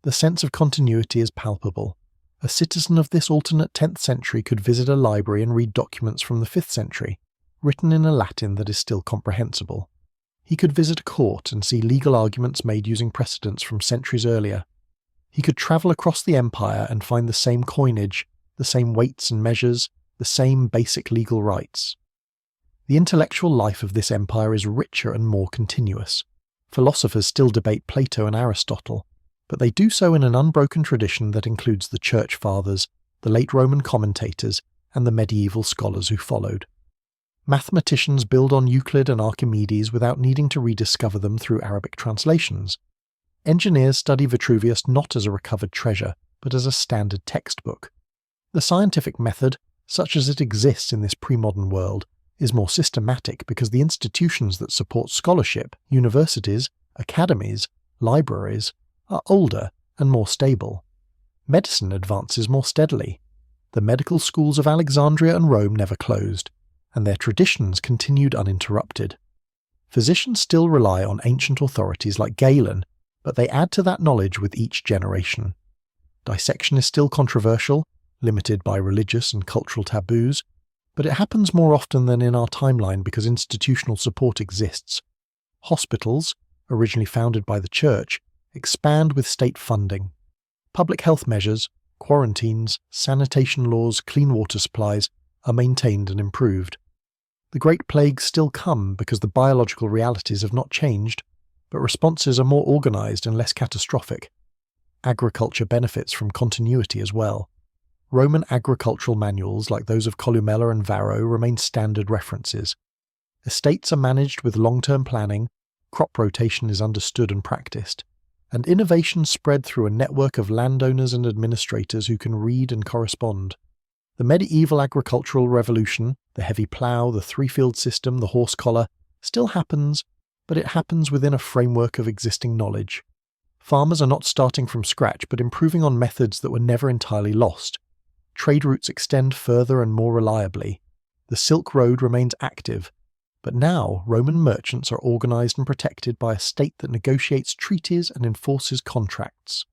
A: The sense of continuity is palpable. A citizen of this alternate 10th century could visit a library and read documents from the 5th century, written in a Latin that is still comprehensible. He could visit a court and see legal arguments made using precedents from centuries earlier. He could travel across the empire and find the same coinage, the same weights and measures, the same basic legal rights. The intellectual life of this empire is richer and more continuous. Philosophers still debate Plato and Aristotle, but they do so in an unbroken tradition that includes the Church Fathers, the late Roman commentators, and the medieval scholars who followed. Mathematicians build on Euclid and Archimedes without needing to rediscover them through Arabic translations. Engineers study Vitruvius not as a recovered treasure, but as a standard textbook. The scientific method, such as it exists in this pre-modern world, is more systematic because the institutions that support scholarship, universities, academies, libraries, are older and more stable. Medicine advances more steadily. The medical schools of Alexandria and Rome never closed, and their traditions continued uninterrupted. Physicians still rely on ancient authorities like Galen, but they add to that knowledge with each generation. Dissection is still controversial, limited by religious and cultural taboos, but it happens more often than in our timeline because institutional support exists. Hospitals, originally founded by the Church, expand with state funding. Public health measures, quarantines, sanitation laws, clean water supplies are maintained and improved. The Great Plagues still come because the biological realities have not changed, but responses are more organised and less catastrophic. Agriculture benefits from continuity as well. Roman agricultural manuals like those of Columella and Varro remain standard references. Estates are managed with long-term planning, crop rotation is understood and practiced, and innovation spread through a network of landowners and administrators who can read and correspond. The medieval agricultural revolution, the heavy plough, the three-field system, the horse collar, still happens, but it happens within a framework of existing knowledge. Farmers are not starting from scratch but improving on methods that were never entirely lost. Trade routes extend further and more reliably. The Silk Road remains active, but now Roman merchants are organised and protected by a state that negotiates treaties and enforces contracts.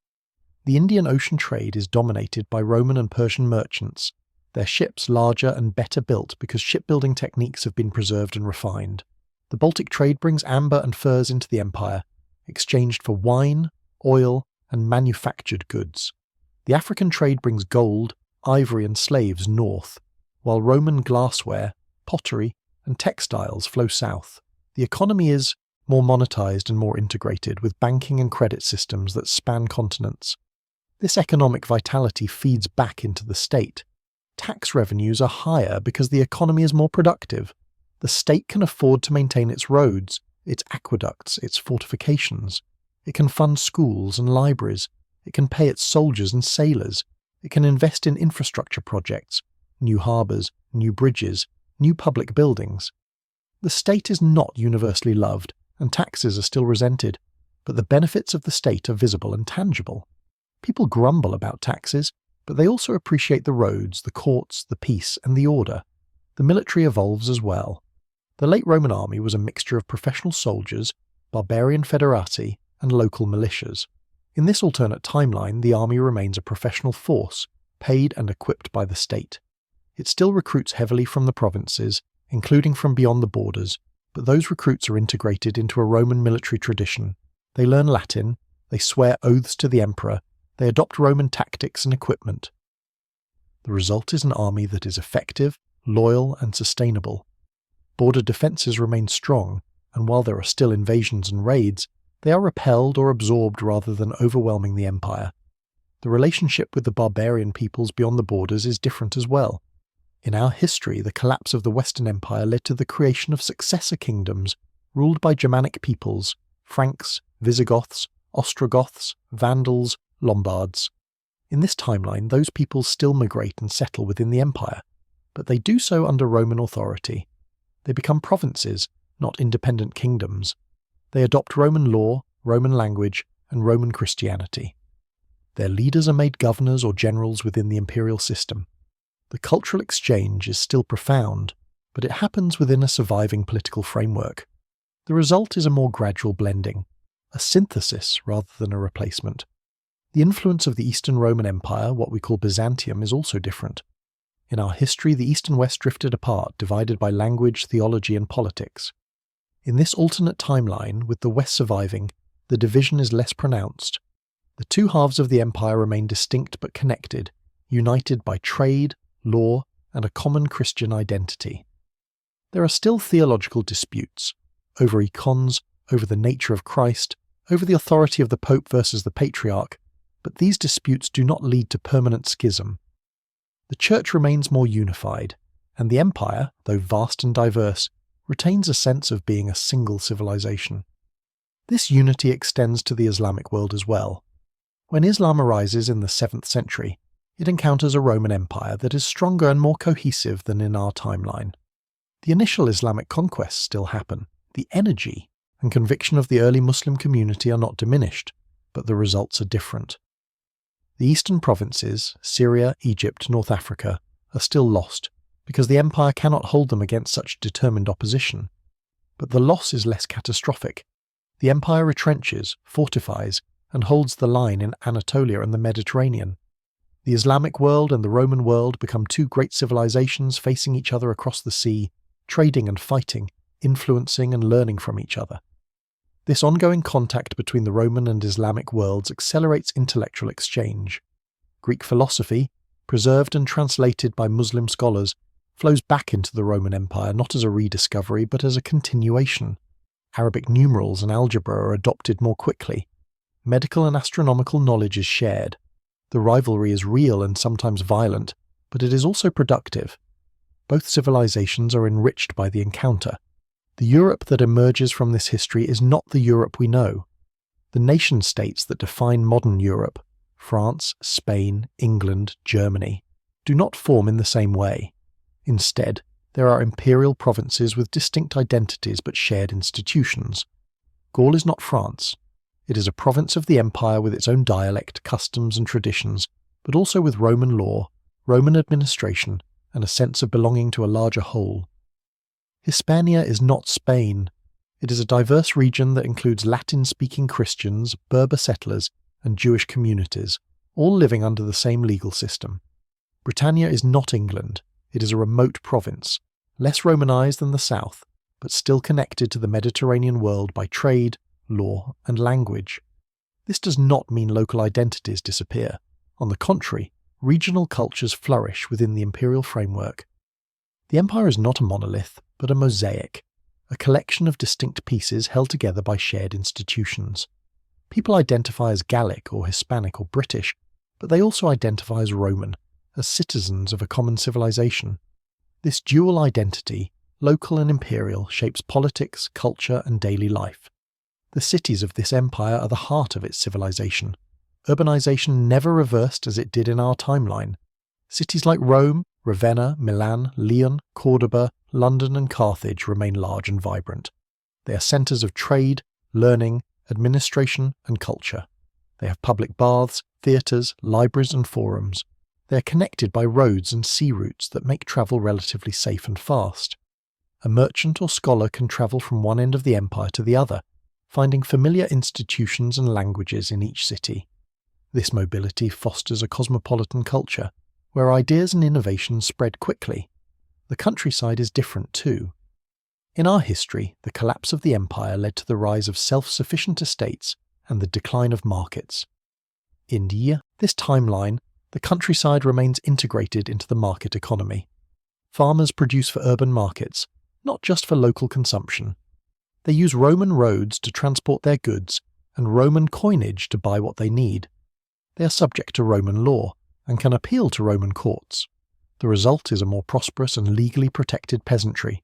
A: The Indian Ocean trade is dominated by Roman and Persian merchants, their ships larger and better built because shipbuilding techniques have been preserved and refined. The Baltic trade brings amber and furs into the empire, exchanged for wine, oil, and manufactured goods. The African trade brings gold, ivory and slaves north, while Roman glassware, pottery, and textiles flow south. The economy is more monetized and more integrated, with banking and credit systems that span continents. This economic vitality feeds back into the state. Tax revenues are higher because the economy is more productive. The state can afford to maintain its roads, its aqueducts, its fortifications. It can fund schools and libraries. It can pay its soldiers and sailors. It can invest in infrastructure projects, new harbours, new bridges, new public buildings. The state is not universally loved, and taxes are still resented, but the benefits of the state are visible and tangible. People grumble about taxes, but they also appreciate the roads, the courts, the peace, and the order. The military evolves as well. The late Roman army was a mixture of professional soldiers, barbarian federati, and local militias. In this alternate timeline, the army remains a professional force, paid and equipped by the state. It still recruits heavily from the provinces, including from beyond the borders, but those recruits are integrated into a Roman military tradition. They learn Latin, they swear oaths to the emperor, they adopt Roman tactics and equipment. The result is an army that is effective, loyal, and sustainable. Border defences remain strong, and while there are still invasions and raids, they are repelled or absorbed rather than overwhelming the empire. The relationship with the barbarian peoples beyond the borders is different as well. In our history, the collapse of the Western Empire led to the creation of successor kingdoms ruled by Germanic peoples, Franks, Visigoths, Ostrogoths, Vandals, Lombards. In this timeline, those peoples still migrate and settle within the empire, but they do so under Roman authority. They become provinces, not independent kingdoms. They adopt Roman law, Roman language, and Roman Christianity. Their leaders are made governors or generals within the imperial system. The cultural exchange is still profound, but it happens within a surviving political framework. The result is a more gradual blending, a synthesis rather than a replacement. The influence of the Eastern Roman Empire, what we call Byzantium, is also different. In our history, the East and West drifted apart, divided by language, theology, and politics. In this alternate timeline, with the West surviving, the division is less pronounced. The two halves of the empire remain distinct but connected, united by trade, law, and a common Christian identity. There are still theological disputes, over icons, over the nature of Christ, over the authority of the Pope versus the Patriarch, but these disputes do not lead to permanent schism. The Church remains more unified, and the empire, though vast and diverse, retains a sense of being a single civilization. This unity extends to the Islamic world as well. When Islam arises in the 7th century, it encounters a Roman Empire that is stronger and more cohesive than in our timeline. The initial Islamic conquests still happen. The energy and conviction of the early Muslim community are not diminished, but the results are different. The eastern provinces, Syria, Egypt, North Africa, are still lost because the empire cannot hold them against such determined opposition. But the loss is less catastrophic. The empire retrenches, fortifies, and holds the line in Anatolia and the Mediterranean. The Islamic world and the Roman world become two great civilizations facing each other across the sea, trading and fighting, influencing and learning from each other. This ongoing contact between the Roman and Islamic worlds accelerates intellectual exchange. Greek philosophy, preserved and translated by Muslim scholars, flows back into the Roman Empire not as a rediscovery but as a continuation. Arabic numerals and algebra are adopted more quickly. Medical and astronomical knowledge is shared. The rivalry is real and sometimes violent, but it is also productive. Both civilizations are enriched by the encounter. The Europe that emerges from this history is not the Europe we know. The nation-states that define modern Europe, France, Spain, England, Germany, do not form in the same way. Instead, there are imperial provinces with distinct identities but shared institutions. Gaul is not France. It is a province of the empire with its own dialect, customs and traditions, but also with Roman law, Roman administration, and a sense of belonging to a larger whole. Hispania is not Spain. It is a diverse region that includes Latin-speaking Christians, Berber settlers, and Jewish communities, all living under the same legal system. Britannia is not England. It is a remote province, less Romanized than the south, but still connected to the Mediterranean world by trade, law, and language. This does not mean local identities disappear. On the contrary, regional cultures flourish within the imperial framework. The empire is not a monolith, but a mosaic, a collection of distinct pieces held together by shared institutions. People identify as Gallic or Hispanic or British, but they also identify as Roman, as citizens of a common civilization. This dual identity, local and imperial, shapes politics, culture, and daily life. The cities of this empire are the heart of its civilization. Urbanization never reversed as it did in our timeline. Cities like Rome, Ravenna, Milan, Lyon, Cordoba, London, and Carthage remain large and vibrant. They are centers of trade, learning, administration, and culture. They have public baths, theaters, libraries, and forums. They are connected by roads and sea routes that make travel relatively safe and fast. A merchant or scholar can travel from one end of the empire to the other, finding familiar institutions and languages in each city. This mobility fosters a cosmopolitan culture, where ideas and innovations spread quickly. The countryside is different too. In our history, the collapse of the empire led to the rise of self-sufficient estates and the decline of markets. In this timeline, the countryside remains integrated into the market economy. Farmers produce for urban markets, not just for local consumption. They use Roman roads to transport their goods and Roman coinage to buy what they need. They are subject to Roman law and can appeal to Roman courts. The result is a more prosperous and legally protected peasantry.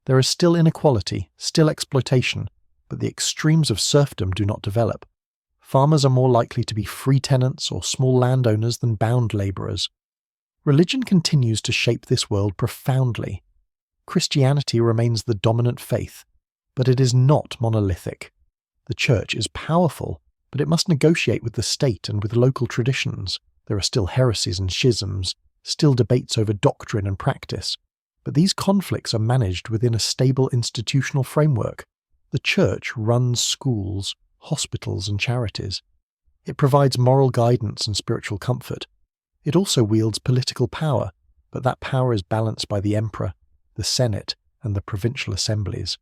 A: There is still inequality, still exploitation, but the extremes of serfdom do not develop. Farmers are more likely to be free tenants or small landowners than bound labourers. Religion continues to shape this world profoundly. Christianity remains the dominant faith, but it is not monolithic. The church is powerful, but it must negotiate with the state and with local traditions. There are still heresies and schisms, still debates over doctrine and practice, but these conflicts are managed within a stable institutional framework. The church runs schools, hospitals, and charities. It provides moral guidance and spiritual comfort. It also wields political power, but that power is balanced by the emperor, the senate, and the provincial assemblies.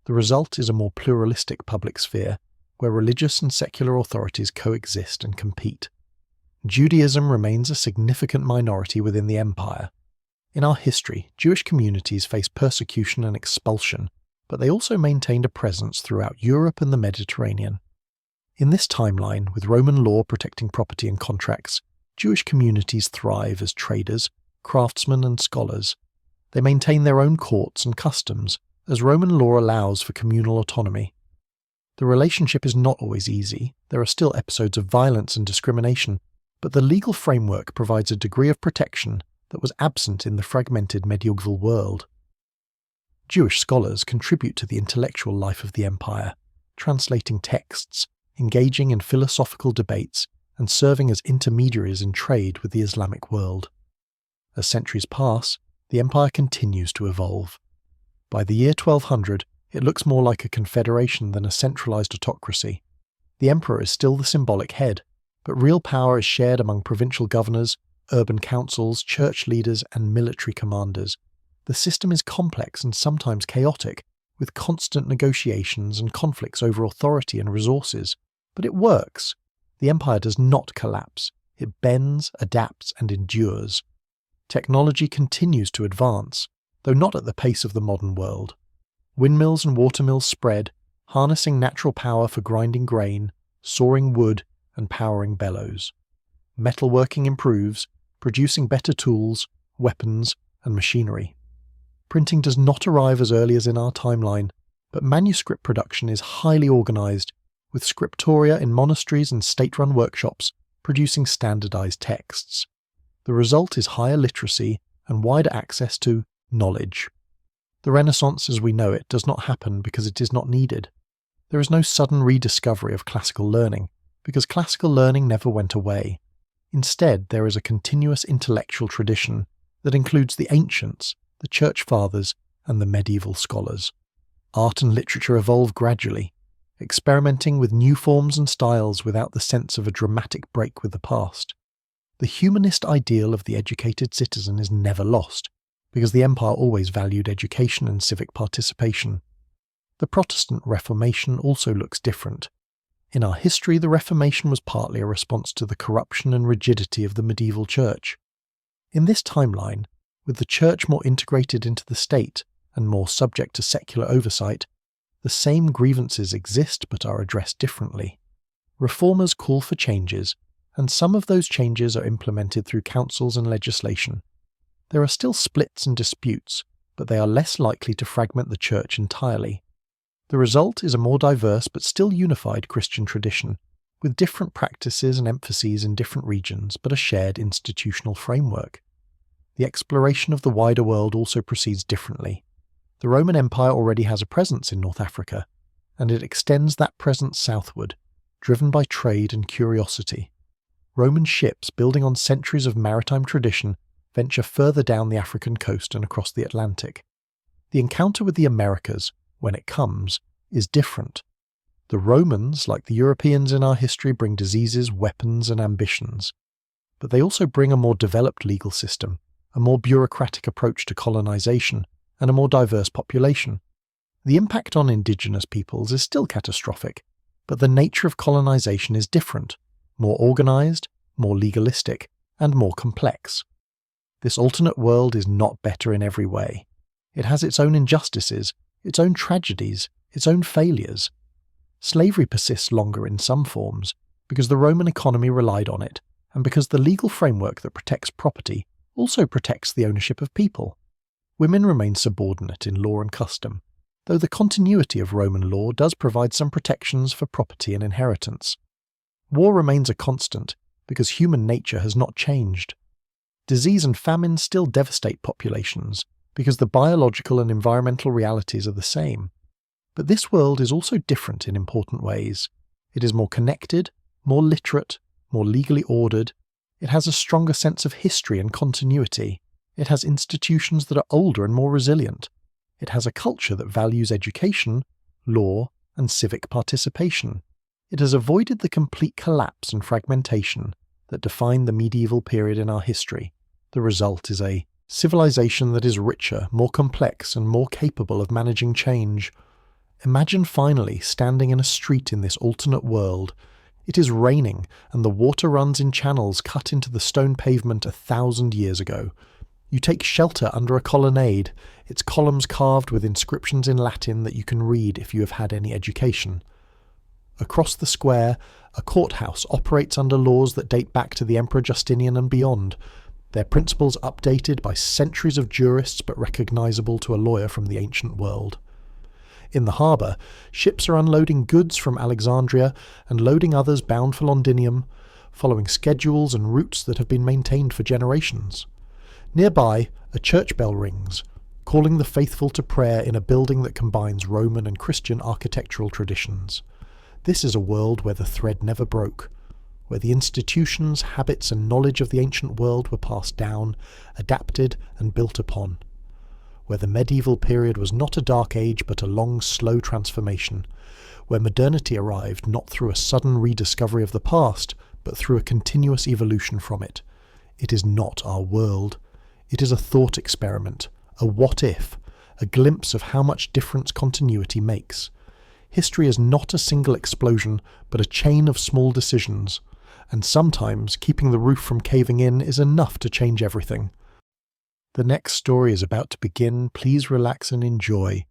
A: The result is a more pluralistic public sphere, where religious and secular authorities coexist and compete. Judaism remains a significant minority within the empire. In our history, Jewish communities faced persecution and expulsion, but they also maintained a presence throughout Europe and the Mediterranean. In this timeline, with Roman law protecting property and contracts, Jewish communities thrive as traders, craftsmen, and scholars. They maintain their own courts and customs, as Roman law allows for communal autonomy. The relationship is not always easy, there are still episodes of violence and discrimination, but the legal framework provides a degree of protection that was absent in the fragmented medieval world. Jewish scholars contribute to the intellectual life of the empire, translating texts, engaging in philosophical debates, and serving as intermediaries in trade with the Islamic world. As centuries pass, the empire continues to evolve. By the year 1200, it looks more like a confederation than a centralized autocracy. The emperor is still the symbolic head, but real power is shared among provincial governors, urban councils, church leaders, and military commanders. The system is complex and sometimes chaotic, with constant negotiations and conflicts over authority and resources. But it works. The empire does not collapse. It bends, adapts, and endures. Technology continues to advance, though not at the pace of the modern world. Windmills and watermills spread, harnessing natural power for grinding grain, sawing wood, and powering bellows. Metalworking improves, producing better tools, weapons, and machinery. Printing does not arrive as early as in our timeline, but manuscript production is highly organized, with scriptoria in monasteries and state-run workshops producing standardized texts. The result is higher literacy and wider access to knowledge. The Renaissance as we know it does not happen because it is not needed. There is no sudden rediscovery of classical learning, because classical learning never went away. Instead, there is a continuous intellectual tradition that includes the ancients, the church fathers, and the medieval scholars. Art and literature evolve gradually, experimenting with new forms and styles without the sense of a dramatic break with the past. The humanist ideal of the educated citizen is never lost, because the empire always valued education and civic participation. The Protestant Reformation also looks different. In our history, the Reformation was partly a response to the corruption and rigidity of the medieval church. In this timeline, with the church more integrated into the state and more subject to secular oversight, the same grievances exist but are addressed differently. Reformers call for changes, and some of those changes are implemented through councils and legislation. There are still splits and disputes, but they are less likely to fragment the church entirely. The result is a more diverse but still unified Christian tradition, with different practices and emphases in different regions but a shared institutional framework. The exploration of the wider world also proceeds differently. The Roman Empire already has a presence in North Africa, and it extends that presence southward, driven by trade and curiosity. Roman ships, building on centuries of maritime tradition, venture further down the African coast and across the Atlantic. The encounter with the Americas, when it comes, is different. The Romans, like the Europeans in our history, bring diseases, weapons, and ambitions. But they also bring a more developed legal system, a more bureaucratic approach to colonization, and a more diverse population. The impact on indigenous peoples is still catastrophic, but the nature of colonization is different, more organized, more legalistic, and more complex. This alternate world is not better in every way. It has its own injustices, its own tragedies, its own failures. Slavery persists longer in some forms, because the Roman economy relied on it, and because the legal framework that protects property also protects the ownership of people. Women remain subordinate in law and custom, though the continuity of Roman law does provide some protections for property and inheritance. War remains a constant, because human nature has not changed. Disease and famine still devastate populations, because the biological and environmental realities are the same. But this world is also different in important ways. It is more connected, more literate, more legally ordered. It has a stronger sense of history and continuity. It has institutions that are older and more resilient. It has a culture that values education, law, and civic participation. It has avoided the complete collapse and fragmentation that defined the medieval period in our history. The result is a civilization that is richer, more complex, and more capable of managing change. Imagine finally standing in a street in this alternate world. It is raining, and the water runs in channels cut into the stone pavement 1,000 years ago. You take shelter under a colonnade, its columns carved with inscriptions in Latin that you can read if you have had any education. Across the square, a courthouse operates under laws that date back to the Emperor Justinian and beyond. their principles updated by centuries of jurists but recognisable to a lawyer from the ancient world. In the harbour, ships are unloading goods from Alexandria and loading others bound for Londinium, following schedules and routes that have been maintained for generations. Nearby, a church bell rings, calling the faithful to prayer in a building that combines Roman and Christian architectural traditions. This is a world where the thread never broke, where the institutions, habits and knowledge of the ancient world were passed down, adapted and built upon, where the medieval period was not a dark age but a long, slow transformation, where modernity arrived not through a sudden rediscovery of the past, but through a continuous evolution from it. It is not our world. It is a thought experiment, a what-if, a glimpse of how much difference continuity makes. History is not a single explosion, but a chain of small decisions, and sometimes keeping the roof from caving in is enough to change everything. The next story is about to begin. Please relax and enjoy.